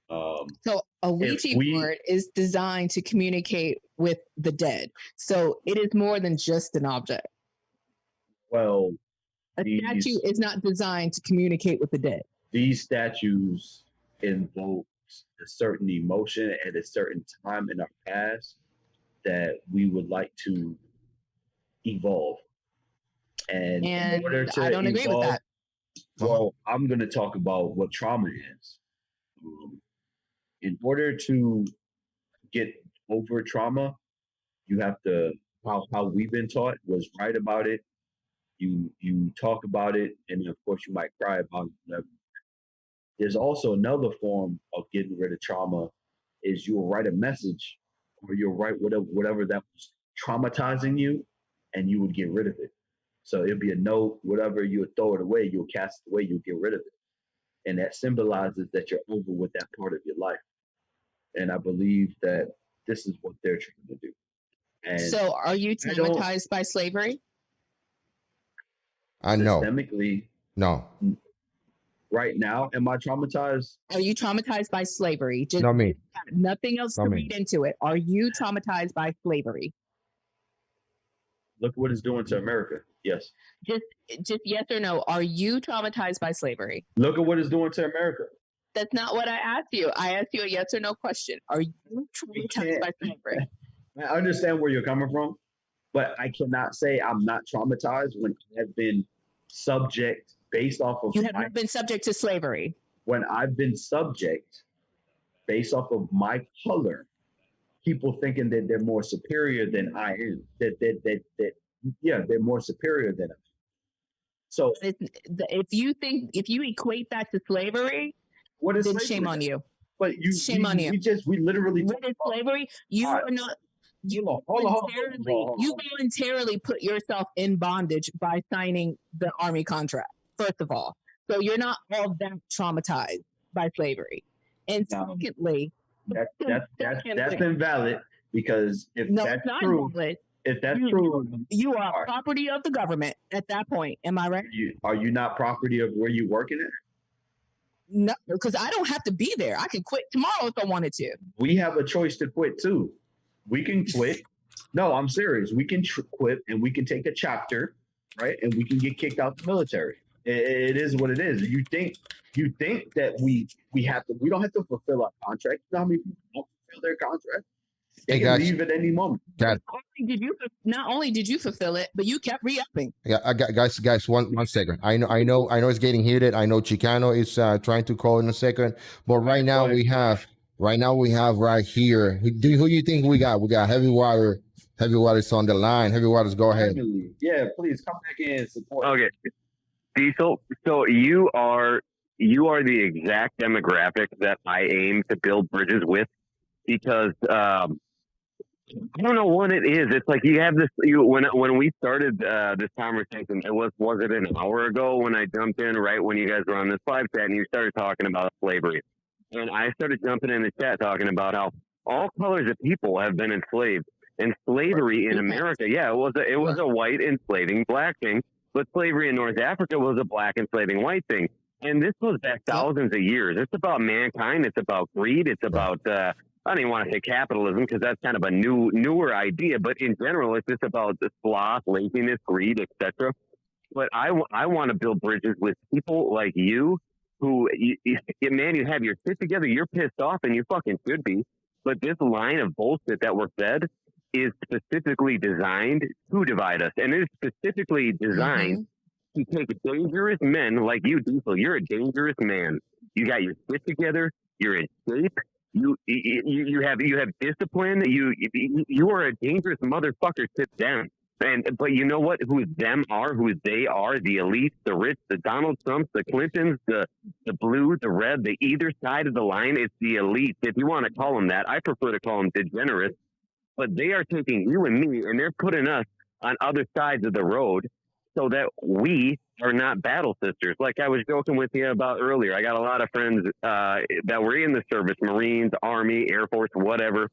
C: So a Ouija board is designed to communicate with the dead. So it is more than just an object.
A: Well,
C: a statue is not designed to communicate with the dead.
A: These statues invoke a certain emotion at a certain time in our past that we would like to evolve. And in order to
C: I don't agree with that.
A: Well, I'm going to talk about what trauma is. In order to get over trauma, you have to, how we've been taught was write about it. You talk about it, and of course you might cry about it. There's also another form of getting rid of trauma is you'll write a message or you'll write whatever that was traumatizing you, and you would get rid of it. So it'll be a note, whatever, you'll throw it away, you'll cast it away, you'll get rid of it. And that symbolizes that you're over with that part of your life. And I believe that this is what they're trying to do. And
C: so are you traumatized by slavery?
D: No.
A: Systemically,
D: no.
A: Right now, am I traumatized?
C: Are you traumatized by slavery? Just
D: not me.
C: Nothing else to read into it. Are you traumatized by slavery?
A: Look what it's doing to America. Yes.
C: Just yes or no. Are you traumatized by slavery?
A: Look at what it's doing to America.
C: That's not what I asked you. I asked you a yes or no question. Are you traumatized by slavery?
A: I understand where you're coming from, but I cannot say I'm not traumatized when I've been subject based off of.
C: You have not been subject to slavery.
A: When I've been subject based off of my color, people thinking that they're more superior than I am. That they're more superior than I am. So
C: if you equate that to slavery,
A: what is
C: then
A: slavery?
C: Shame on you.
A: But
C: shame on you.
A: We literally.
C: What is slavery? You are not. You voluntarily put yourself in bondage by signing the army contract. First of all, so you're not all that traumatized by slavery. And secondly,
A: that's invalid because if that's true,
C: invalid.
A: If that's true,
C: you are property of the government at that point. Am I right?
A: Are you not property of where you're working at?
C: No, because I don't have to be there. I can quit tomorrow if I wanted to.
A: We have a choice to quit too. We can quit. No, I'm serious. We can quit and we can take a chapter, right? And we can get kicked out the military. It is what it is. You think that we don't have to fulfill our contract. You know how many people don't fulfill their contract? They can leave at any moment.
C: Not only did you fulfill it, but you kept re-upping.
D: Yeah, guys, one second. I know it's getting heated. I know Chicano is trying to call in a second, but right now we have right here. Who do you think we got? We got Heavy Water. Heavy Water's on the line. Heavy Water's, go ahead.
A: Yeah, please come back in and support.
G: Okay, Diesel. So you are the exact demographic that I aim to build bridges with, because I don't know what it is. It's like you have this. When we started this conversation, was it an hour ago when I jumped in right when you guys were on this live chat and you started talking about slavery, and I started jumping in the chat talking about how all colors of people have been enslaved, And slavery in America, yeah, it was a white enslaving black thing, but slavery in North Africa was a black enslaving white thing. And this goes back thousands of years. It's about mankind. It's about greed. It's about I don't even want to say capitalism because that's kind of a newer idea. But in general, it's just about the sloth, laziness, greed, etc. But I want to build bridges with people like you who, man, you have your shit together. You're pissed off, and you fucking should be. But this line of bullshit that we're fed is specifically designed to divide us, and it is specifically designed to take dangerous men like you, Diesel. You're a dangerous man. You got your shit together. You're in shape. You have discipline. You are a dangerous motherfucker. Sit down. But you know what? Who they are, the elites, the rich, the Donald Trumps, the Clintons, the blue, the red, the either side of the line. It's the elites. If you want to call them that, I prefer to call them degenerates. But they are taking you and me, and they're putting us on other sides of the road so that we are not battle sisters. Like I was joking with you about earlier, I got a lot of friends that were in the service, Marines, Army, Air Force, whatever.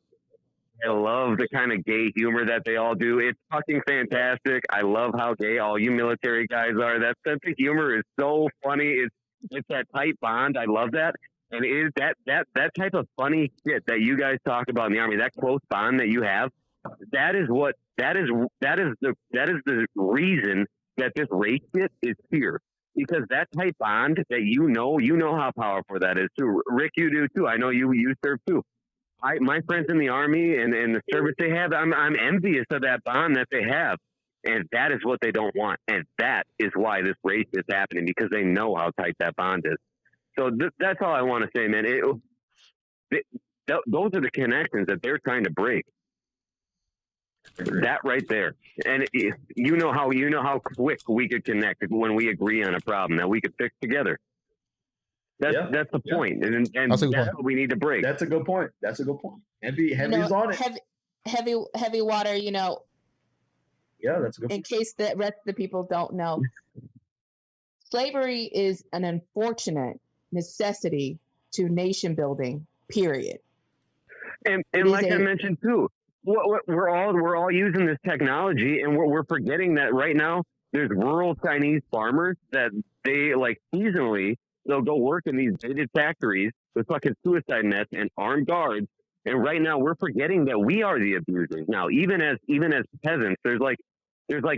G: I love the kind of gay humor that they all do. It's fucking fantastic. I love how gay all you military guys are. That sense of humor is so funny. It's that tight bond. I love that. And it is that type of funny shit that you guys talk about in the Army, that close bond that you have, that is the reason that this race shit is here. Because that tight bond that you know how powerful that is too. Rick, you do too. I know you serve too. My friends in the Army and the service they have, I'm envious of that bond that they have. And that is what they don't want. And that is why this race is happening, because they know how tight that bond is. So that's all I want to say, man. Those are the connections that they're trying to break. That right there, and you know how quick we could connect when we agree on a problem that we could fix together. That's the point, and that's what we need to break.
A: That's a good point. Heavy's on it.
C: Heavy water.
A: Yeah, that's a good.
C: In case the rest of the people don't know, slavery is an unfortunate necessity to nation building, period.
G: And like I mentioned too, we're all using this technology, and we're forgetting that right now there's rural Chinese farmers that they like seasonally they'll go work in these gated factories with fucking suicide nets and armed guards. And right now we're forgetting that we are the abusers. Now, even as peasants, there's like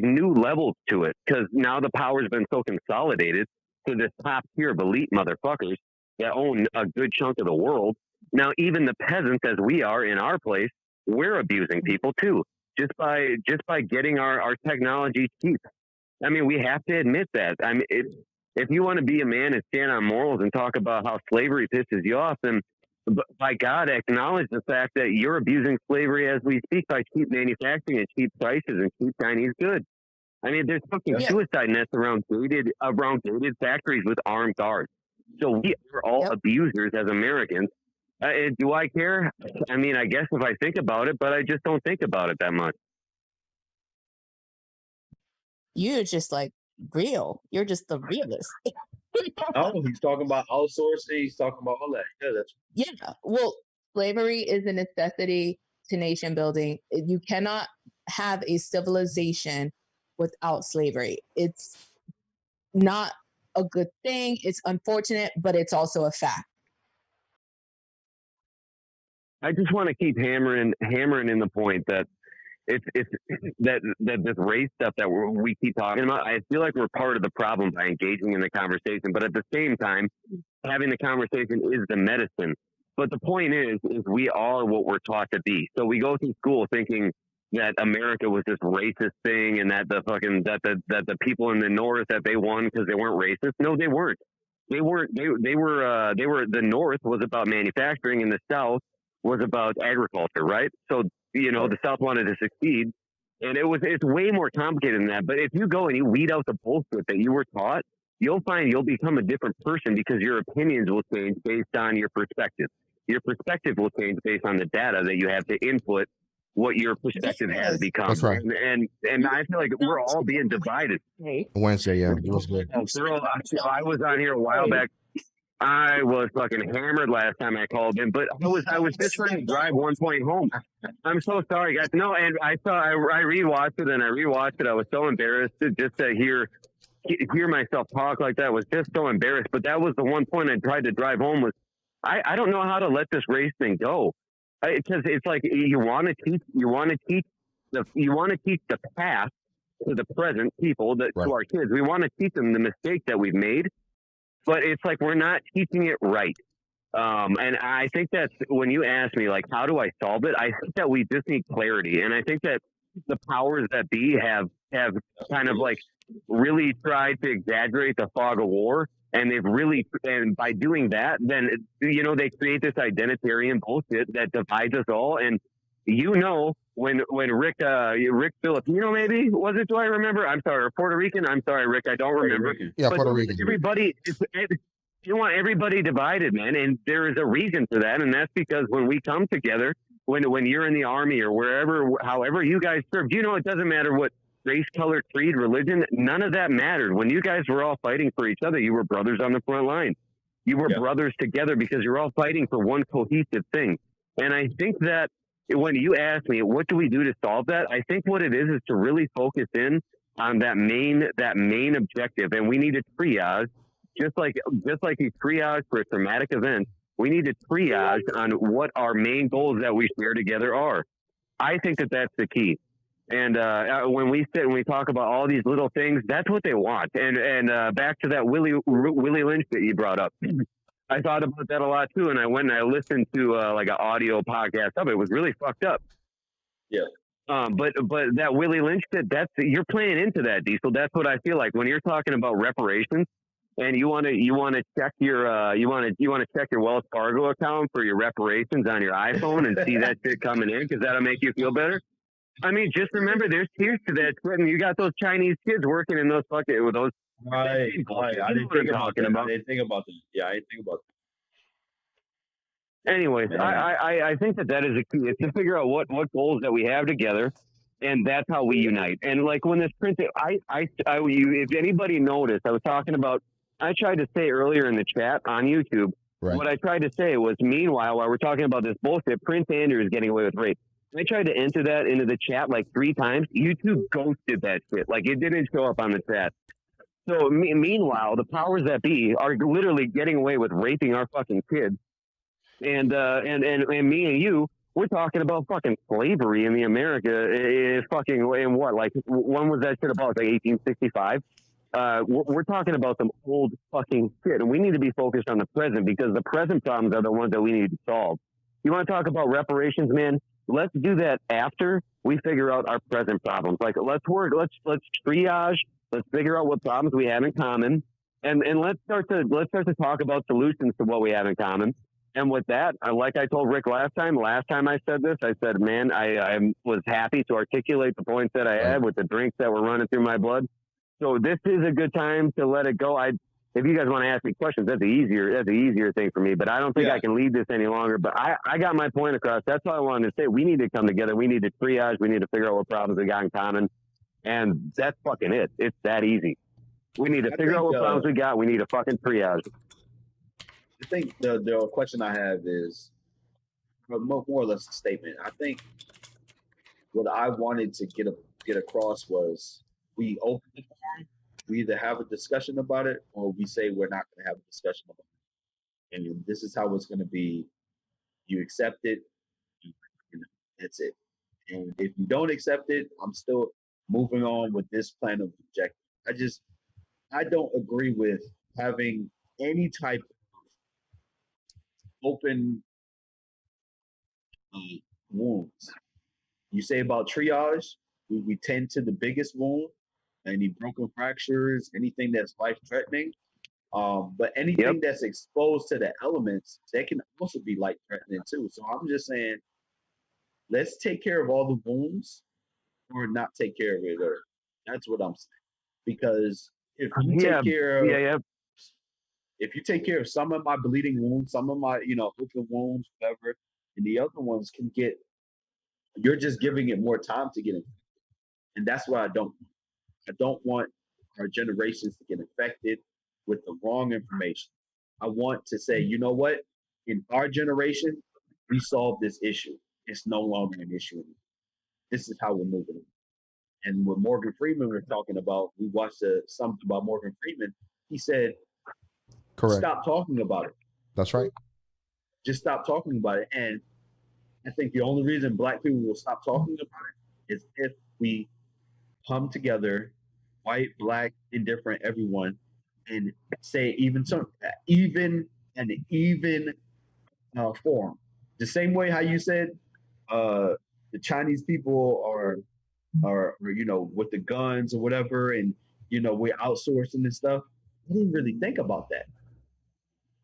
G: new levels to it, because now the power's been so consolidated to this top tier of elite motherfuckers that own a good chunk of the world. Now, even the peasants, as we are in our place, we're abusing people too, just by getting our technology cheap. I mean, we have to admit that. I mean, if you want to be a man and stand on morals and talk about how slavery pisses you off, then by God, acknowledge the fact that you're abusing slavery as we speak by cheap manufacturing and cheap prices and cheap Chinese goods. I mean, there's fucking suicide nets around gated factories with armed guards. So we are all abusers as Americans. Do I care? I mean, I guess if I think about it, but I just don't think about it that much.
C: You're just like real. You're just the realist.
A: Oh, he's talking about outsourcing. He's talking about all that.
C: Yeah. Well, slavery is a necessity to nation building. You cannot have a civilization without slavery. It's not a good thing. It's unfortunate, but it's also a fact.
G: I just want to keep hammering in the point that it's that this race stuff that we keep talking about. I feel like we're part of the problem by engaging in the conversation, but at the same time, having the conversation is the medicine. But the point is we are what we're taught to be. So we go through school thinking that America was this racist thing, and that the people in the North, that they won because they weren't racist. No, they weren't. They were the North was about manufacturing, and the South was about agriculture, right? So, the South wanted to succeed, and it's way more complicated than that. But if you go and you weed out the bullshit that you were taught, you'll find you'll become a different person, because your opinions will change based on your perspective. Your perspective will change based on the data that you have to input what your perspective has become.
D: That's right.
G: And I feel like we're all being divided.
D: Wednesday, yeah, it was good.
G: I was on here a while back. I was fucking hammered last time I called in, but I was just trying to drive 1 point home. I'm so sorry, guys. No, and I rewatched it and I rewatched it. I was so embarrassed just to hear myself talk like that. I was just so embarrassed. But that was the 1 point I tried to drive home was I don't know how to let this race thing go. Because it's like you want to teach the past to the present people to our kids. We want to teach them the mistake that we've made, but it's like we're not teaching it right. And I think that's when you ask me, like, how do I solve it? I think that we just need clarity. And I think that the powers that be have kind of like really tried to exaggerate the fog of war. And and by doing that, then, they create this identitarian bullshit that divides us all. And, when Rick Filipino, maybe, was it? Do I remember? I'm sorry, or Puerto Rican? I'm sorry, Rick, I don't remember.
D: Yeah, Puerto Rican.
G: You want everybody divided, man. And there is a reason for that. And that's because when we come together, when you're in the army or wherever, however you guys serve, it doesn't matter what race, color, creed, religion, none of that mattered. When you guys were all fighting for each other, you were brothers on the front line. You were brothers together because you're all fighting for one cohesive thing. And I think that when you ask me, what do we do to solve that? I think what it is to really focus in on that main objective. And we need to triage, just like you triage for a traumatic event, we need to triage on what our main goals that we share together are. I think that that's the key. And when we sit and we talk about all these little things, that's what they want. And back to that Willie Lynch that you brought up, I thought about that a lot too. And I went and I listened to like an audio podcast of it. It was really fucked up.
A: Yeah.
G: But that Willie Lynch shit, you're playing into that, Diesel. That's what I feel like when you're talking about reparations. And you want to check your you want to check your Wells Fargo account for your reparations on your iPhone and see that shit coming in because that'll make you feel better. I mean, just remember, there's tears to that shit, and you got those Chinese kids working in those fucking with those.
A: Right. I didn't think about that. I didn't think about that. Yeah, I didn't think about that.
G: Anyways, I think that is a key. It's to figure out what goals that we have together, and that's how we unite. And like when this printed, if anybody noticed, I was talking about. I tried to say earlier in the chat on YouTube. Right. What I tried to say was, meanwhile, while we're talking about this bullshit, Prince Andrew is getting away with rape. I tried to enter that into the chat like 3 times. YouTube ghosted that shit. Like, it didn't show up on the chat. So, meanwhile, the powers that be are literally getting away with raping our fucking kids. And me and you, we're talking about fucking slavery in the America. Fucking, in what? Like, when was that shit about? Like 1865? We're talking about some old fucking shit. And we need to be focused on the present because the present problems are the ones that we need to solve. You want to talk about reparations, man? Let's do that after we figure out our present problems. Like, let's triage, let's figure out what problems we have in common, and let's start to talk about solutions to what we have in common. And with that, like I told Rick last time I said this, I said, man, I was happy to articulate the points that I had with the drinks that were running through my blood. So this is a good time to let it go. If you guys want to ask me questions, that's the easier thing for me. But I don't think I can lead this any longer. But I got my point across. That's all I wanted to say. We need to come together. We need to triage. We need to figure out what problems we got in common. And that's fucking it. It's that easy. We need to figure out what problems we got. We need to fucking triage.
A: I think the question I have is more or less a statement. I think what I wanted to get across was we open the forum. We either have a discussion about it or we say we're not going to have a discussion about it. And this is how it's going to be. You accept it. That's it. And if you don't accept it, I'm still moving on with this plan of objective. I don't agree with having any type of open wounds. You say about triage, we tend to the biggest wound. Any broken fractures, anything that's life-threatening. But anything that's exposed to the elements, they can also be life-threatening too. So I'm just saying, let's take care of all the wounds or not take care of it. Or that's what I'm saying. Because if you take care of if you take care of some of my bleeding wounds, some of my, open wounds, whatever, and the other ones can you're just giving it more time to get infected. And that's what I don't want. I don't want our generations to get infected with the wrong information. I want to say, you know what? In our generation, we solved this issue. It's no longer an issue anymore. This is how we're moving. And what Morgan Freeman was talking about, we watched something about Morgan Freeman. He said,
D: Correct.
A: Stop talking about it.
D: That's right.
A: Just stop talking about it. And I think the only reason Black people will stop talking about it is if we come together, white, Black, indifferent, everyone, and say even form. The same way how you said the Chinese people are with the guns or whatever, and we're outsourcing and stuff. I didn't really think about that.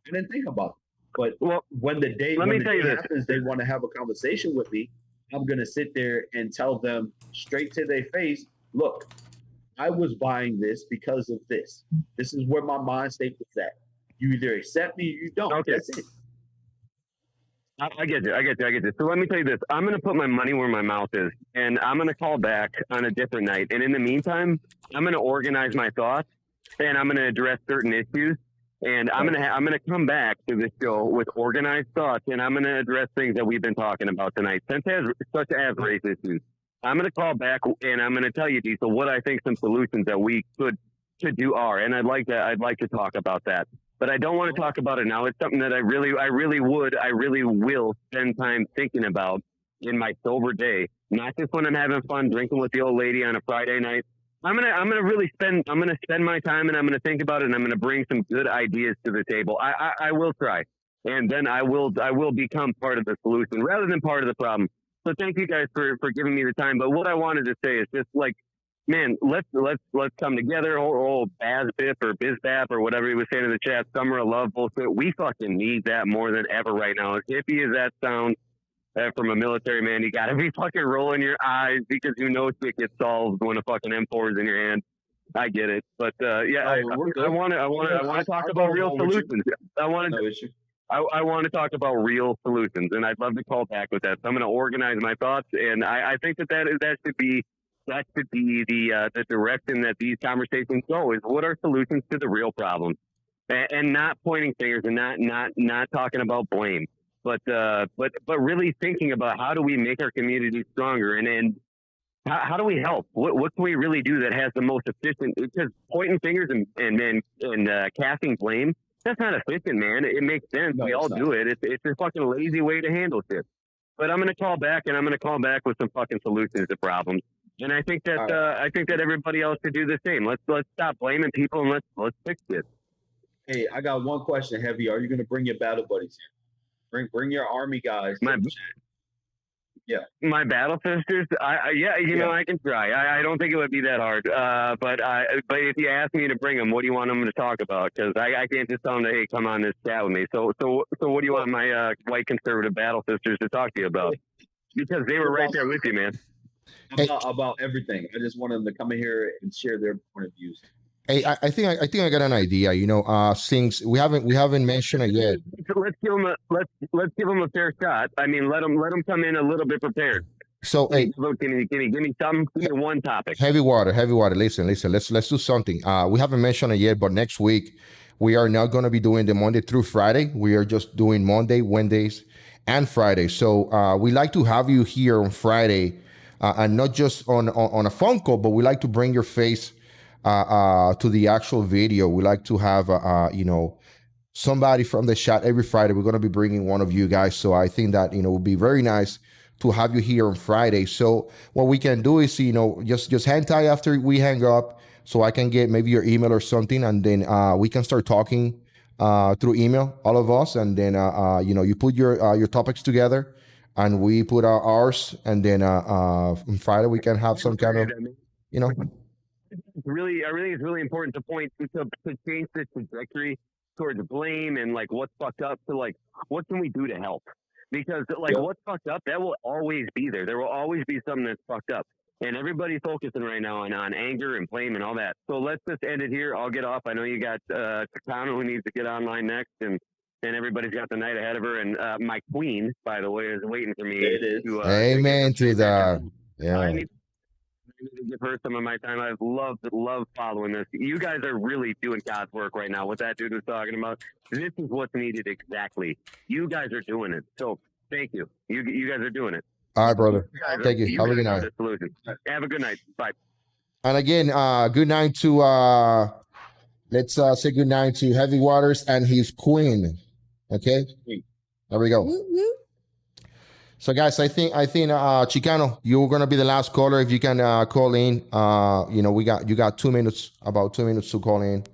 A: I didn't think about it. But when the day happens, they want to have a conversation with me. I'm gonna sit there and tell them straight to their face, look, I was buying this because of this. This is where my mind state was at. You either accept me or you don't. Okay. That's it.
G: I get you. So let me tell you this. I'm going to put my money where my mouth is, and I'm going to call back on a different night. And in the meantime, I'm going to organize my thoughts, and I'm going to address certain issues. And I'm going to come back to this show with organized thoughts, and I'm going to address things that we've been talking about tonight, such as race issues. I'm going to call back, and I'm going to tell you, Diesel, what I think some solutions that we could do are. And I'd like to talk about that. But I don't want to talk about it now. It's something that I really will spend time thinking about in my sober day. Not just when I'm having fun drinking with the old lady on a Friday night. I'm gonna spend my time, and I'm gonna think about it, and I'm gonna bring some good ideas to the table. I will try, and then I will become part of the solution rather than part of the problem. So thank you guys for giving me the time. But what I wanted to say is just like, man, let's come together. Old BASBIP or BizBap or whatever he was saying in the chat, summer of love bullshit. We fucking need that more than ever right now. As hippie as that sounds from a military man, you gotta be fucking rolling your eyes because you know shit gets solved when a fucking M4 is in your hand. I get it, but I want to talk about real solutions. I want to talk about real solutions, and I'd love to call back with that. So I'm going to organize my thoughts, and I think that should be the direction that these conversations go. Is what are solutions to the real problems, and not pointing fingers and not talking about blame, but really thinking about how do we make our community stronger, and how do we help? What can we really do that has the most efficient? Because pointing fingers and casting blame, that's not efficient, man. It makes sense. We all do it. It's a fucking lazy way to handle shit. But I'm going to call back, and I'm going to call back with some fucking solutions to problems. And I think that everybody else should do the same. Let's stop blaming people, and let's fix it.
A: Hey, I got one question, Heavy. Are you going to bring your battle buddies in? Bring your army guys. Yeah, my battle sisters. I can try. I don't think it would be that hard. But if you ask me to bring them, what do you want them to talk about? Because I can't just tell them, hey, come on this chat with me. So what do you want my white conservative battle sisters to talk to you about? Because they were right there with you, man. About everything. I just want them to come in here and share their point of views.
D: Hey, I think I got an idea. Since we haven't mentioned it yet.
G: Let's give them a fair shot. I mean, let them come in a little bit prepared.
D: So hey,
G: look, give me something. Give me one topic.
D: Heavy water. Listen. Let's do something. We haven't mentioned it yet, but next week we are not going to be doing the Monday through Friday. We are just doing Monday, Wednesdays, and Friday. So we like to have you here on Friday, and not just on a phone call, but we like to bring your face to the actual video. We like to have somebody from the chat every Friday. We're going to be bringing one of you guys, so I think that it would be very nice to have you here on Friday. So what we can do is just hang tight after we hang up, so I can get maybe your email or something, and then we can start talking through email, all of us, and then you put your topics together and we put ours, and then on Friday we can have some kind of
G: I think it's really important to point to change the trajectory towards blame and like what's fucked up to like what can we do to help? Because what's fucked up, that will always be there. There will always be something that's fucked up. And everybody's focusing right now on anger and blame and all that. So let's just end it here. I'll get off. I know you got Takano who needs to get online next, and everybody's got the night ahead of her. And my queen, by the way, is waiting for me.
D: Amen to that. Yeah.
G: give her some of my time. I've loved following this. You guys are really doing God's work right now. What that dude was talking about. This is what's needed exactly. You guys are doing it. So thank you. You guys are doing it.
D: All right, brother.
G: You guys
D: Thank you. Have a good
G: guys are
D: night.
G: the solution. Have a good night. Bye.
D: And again, good night to let's say good night to Heavy Waters and his queen. Okay, there we go. So guys, I think Chicano, you're gonna be the last caller. If you can call in, you know, you got 2 minutes, about 2 minutes to call in.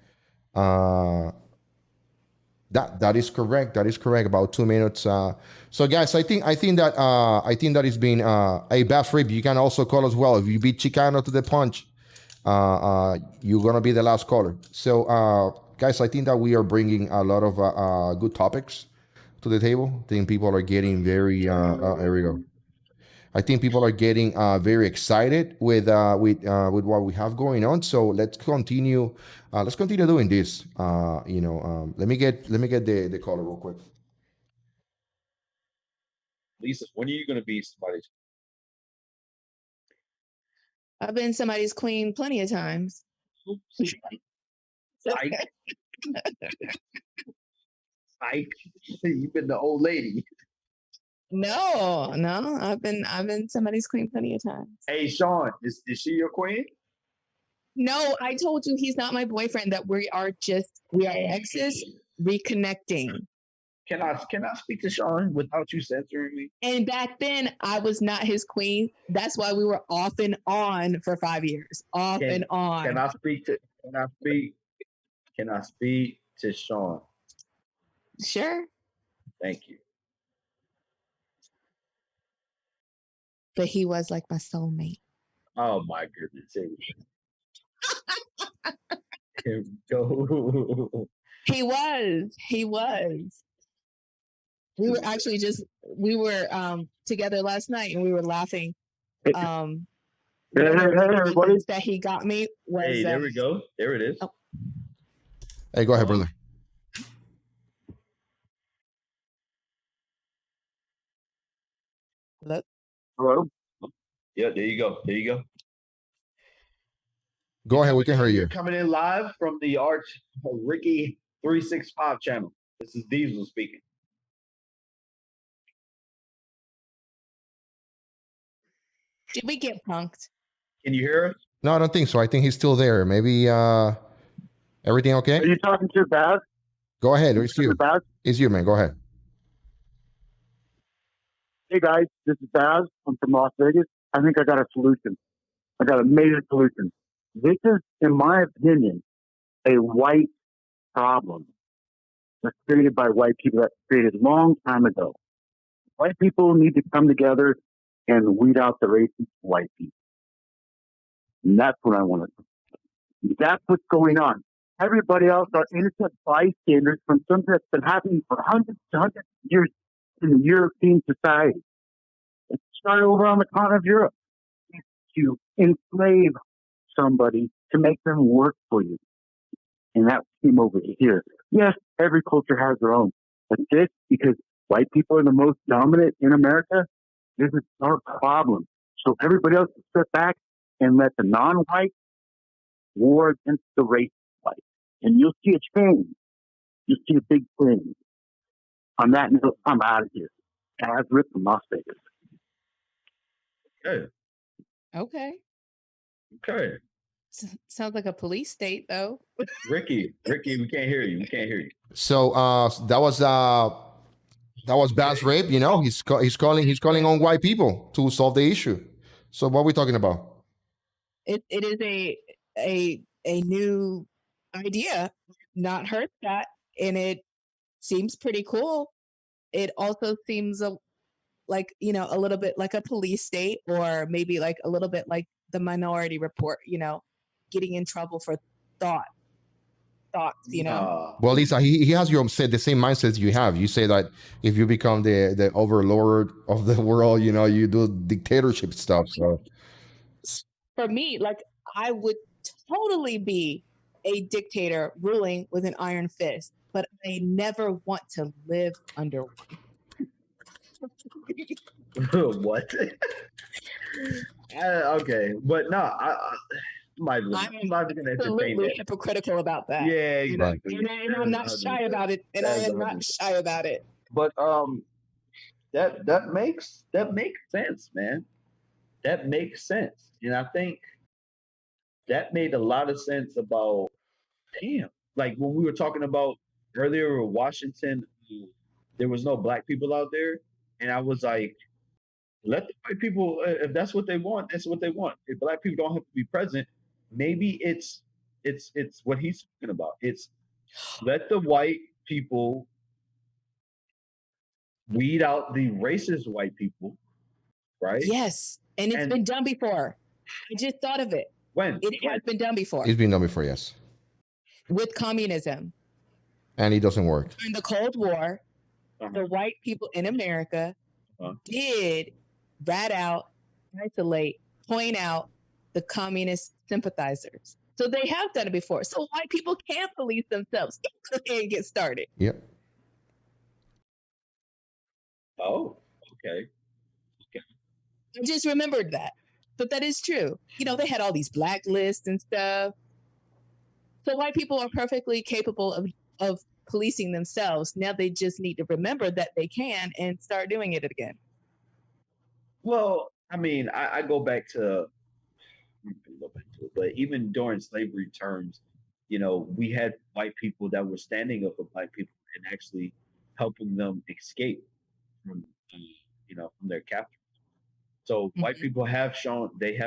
D: That is correct. That is correct. About 2 minutes. So guys, I think that it's been a Bass Rip. You can also call as well. If you beat Chicano to the punch, you're gonna be the last caller. So guys, I think that we are bringing a lot of good topics to the table. I think people are getting very here we go. I think people are getting very excited with what we have going on. So let's continue. Let's continue doing this. You know, let me get the caller real quick.
A: Lisa, when are you gonna be somebody's?
C: I've been somebody's queen plenty of times.
A: Psych. You've been the old lady.
C: No, I've been somebody's queen plenty of times.
A: Hey, Sean, is she your queen?
C: No, I told you he's not my boyfriend. That we are exes reconnecting.
A: Can I speak to Sean without you censoring me?
C: And back then, I was not his queen. That's why we were off and on for 5 years. And on.
A: Can I speak to Sean?
C: Sure.
A: Thank you.
C: But he was like my soulmate.
A: Oh my goodness. Here we go.
C: He was. We were together last night and we were laughing.
G: Hey, everybody.
C: That he got me was
A: Hey, there we go. There it is.
C: Oh.
D: Hey, go ahead, brother.
G: Hello?
A: Yeah, there you go. There you go.
D: Go ahead, we can hear you.
A: Coming in live from the Arch Ricky 365 channel. This is Diesel speaking.
C: Did we get punked?
A: Can you hear us?
D: No, I don't think so. I think he's still there. Maybe everything okay?
G: Are you talking to Baz?
D: Go ahead. It's you.
G: Baz?
D: It's you, man. Go ahead.
G: Hey guys, this is Baz. I'm from Las Vegas. I think I got a solution. I got a major solution. This is, in my opinion, a white problem that's created by white people, that's created a long time ago. White people need to come together and weed out the racist white people. And that's what I want to do. That's what's going on. Everybody else are innocent bystanders from something that's been happening for hundreds of years in the European society. It started over on the continent of Europe. To enslave somebody to make them work for you. And that came over here. Yes, every culture has their own. But this, because white people are the most dominant in America, this is our problem. So everybody else will sit back and let the non-white war against the racist white. And you'll see a change. You'll see a big change. On that note, I'm out of here. As Rip from Las Vegas.
A: Okay.
C: Okay. Sounds like a police state, though.
A: Ricky, we can't hear you. We can't hear you.
D: So that was Bass Rape. You know, he's calling on white people to solve the issue. So what are we talking about?
C: It is a new idea. Not heard that, and it seems pretty cool. It also seems like, you know, a little bit like a police state, or maybe like a little bit like the Minority Report, you know, getting in trouble for thoughts, you know.
D: Well, Lisa, he has the same mindset you have. You say that if you become the overlord of the world, you know, you do dictatorship stuff. So
C: for me, like, I would totally be a dictator ruling with an iron fist, but I never want to live under one.
A: What? Okay, but no, I'm not even gonna entertain
C: Absolutely
A: that.
C: hypocritical about that.
A: Yeah, exactly.
C: And I'm not shy about it. And I
A: That's
C: am not shy about it.
A: But that makes sense, man. That makes sense, and I think that made a lot of sense about damn, like when we were talking about earlier with Washington, there was no black people out there, and I was like, let the white people, if that's what they want, that's what they want. If black people don't have to be present, maybe it's what he's talking about. It's let the white people weed out the racist white people, right?
C: Yes. And it's been done before. I just thought of it.
A: When?
C: It has been done before
D: It's been done before, yes.
C: with communism.
D: And it doesn't work.
C: During the Cold War, the white people in America did rat out, isolate, point out the communist sympathizers. So they have done it before. So white people can't police themselves. Go ahead and get started.
D: Yep.
A: Oh, okay.
C: I just remembered that. But that is true. You know, they had all these blacklists and stuff. So white people are perfectly capable of policing themselves. Now they just need to remember that they can and start doing it again.
A: Well, I mean, I go back to, but even during slavery terms, you know, we had white people that were standing up for black people and actually helping them escape from, from their captors. So white people have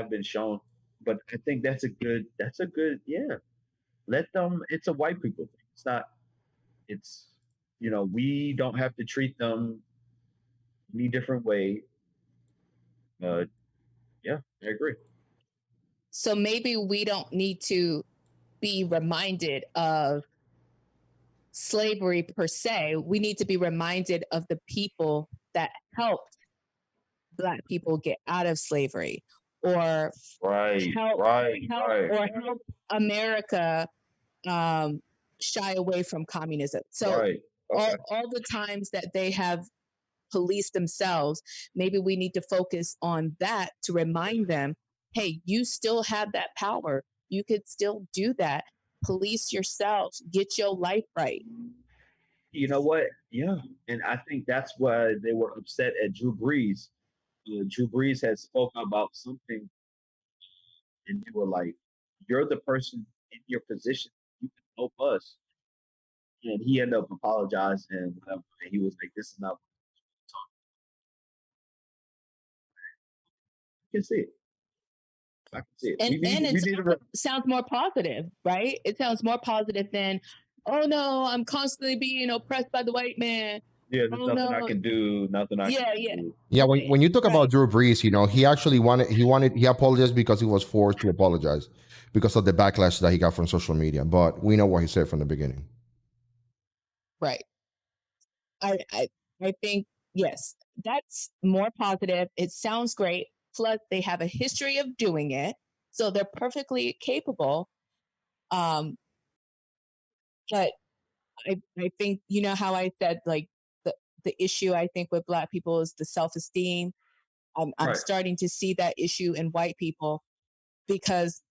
A: been shown, but I think that's a good, yeah. Let them. It's a white people thing. It's not. It's, we don't have to treat them any different way. Yeah, I agree.
C: So maybe we don't need to be reminded of slavery per se. We need to be reminded of the people that helped Black people get out of slavery, or help America shy away from communism. So all the times that they have policed themselves, maybe we need to focus on that to remind them, hey, you still have that power. You could still do that. Police yourself. Get your life right.
A: You know what? Yeah. And I think that's why they were upset at Drew Brees. Drew Brees had spoken about something, and they were like, you're the person in your position. You can help us. And he ended up apologizing and whatever. And he was like, this is not what I'm talking about. I can see it. I can see it.
C: And it sounds more positive, right? It sounds more positive than, oh no, I'm constantly being oppressed by the white man.
A: Yeah, there's nothing I can do. Nothing I can do.
D: Yeah, when you talk about Drew Brees, he actually he apologized because he was forced to apologize because of the backlash that he got from social media. But we know what he said from the beginning.
C: Right. I think, yes, that's more positive. It sounds great. Plus, they have a history of doing it, so they're perfectly capable. But I think, you know how I said, like, the issue I think with Black people is the self-esteem. I'm starting to see that issue in white people, because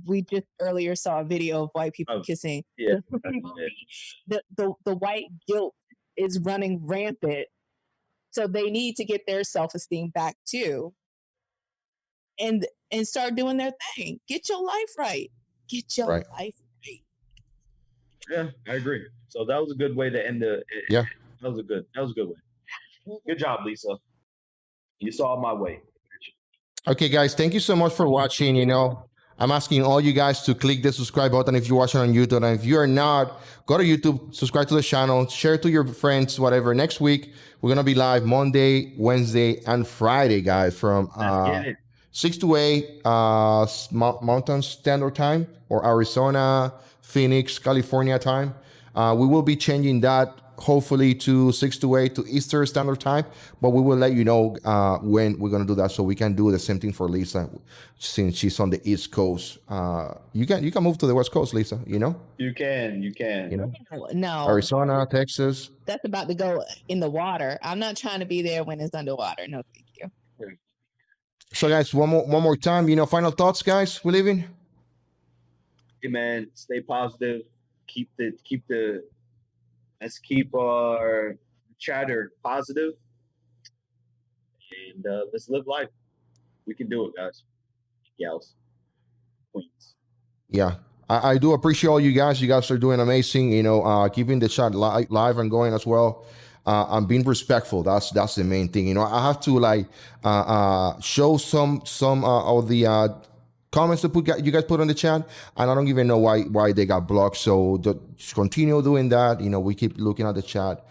C: we just earlier saw a video of white people kissing.
A: Yeah.
C: The white guilt is running rampant. So they need to get their self-esteem back too. And start doing their thing. Get your life right. Get your life right.
A: Yeah, I agree. So that was a good way to end the.
D: Yeah.
A: That was a good way. Good job, Lisa. You saw my way.
D: Okay, guys, thank you so much for watching. I'm asking all you guys to click the subscribe button if you're watching on YouTube. And if you're not, go to YouTube, subscribe to the channel, share it to your friends, whatever. Next week, we're going to be live Monday, Wednesday, and Friday, guys, from 6 to 8 Mountain Standard Time, or Arizona, Phoenix, California time. We will be changing that hopefully to 6 to 8 to Eastern Standard Time, but we will let you know when we're going to do that, so we can do the same thing for Lisa since she's on the East Coast. You can move to the West Coast, Lisa.
A: You can.
C: No.
D: Arizona, Texas.
C: That's about to go in the water. I'm not trying to be there when it's underwater. No, thank you.
D: So guys, one more time, final thoughts, guys. We're leaving.
A: Hey man, stay positive. Let's keep our chatter positive, and let's live life. We can do it, guys, gals, queens.
D: Yeah, I do appreciate all you guys. You guys are doing amazing. Keeping the chat live and going as well. I'm being respectful. That's the main thing. I have to show some of the comments that you guys put on the chat, and I don't even know why they got blocked. So just continue doing that. We keep looking at the chat,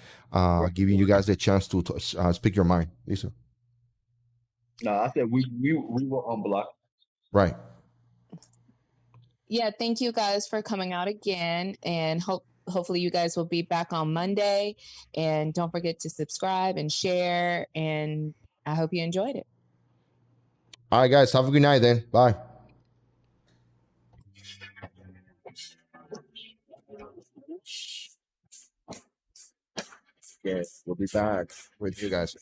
D: giving you guys the chance to speak your mind. Lisa.
A: No, I said we were unblocked.
D: Right.
C: Yeah, thank you guys for coming out again, and hopefully you guys will be back on Monday. And don't forget to subscribe and share, and I hope you enjoyed it.
D: All right, guys, have a good night then. Bye. Yes, we'll be back with you guys.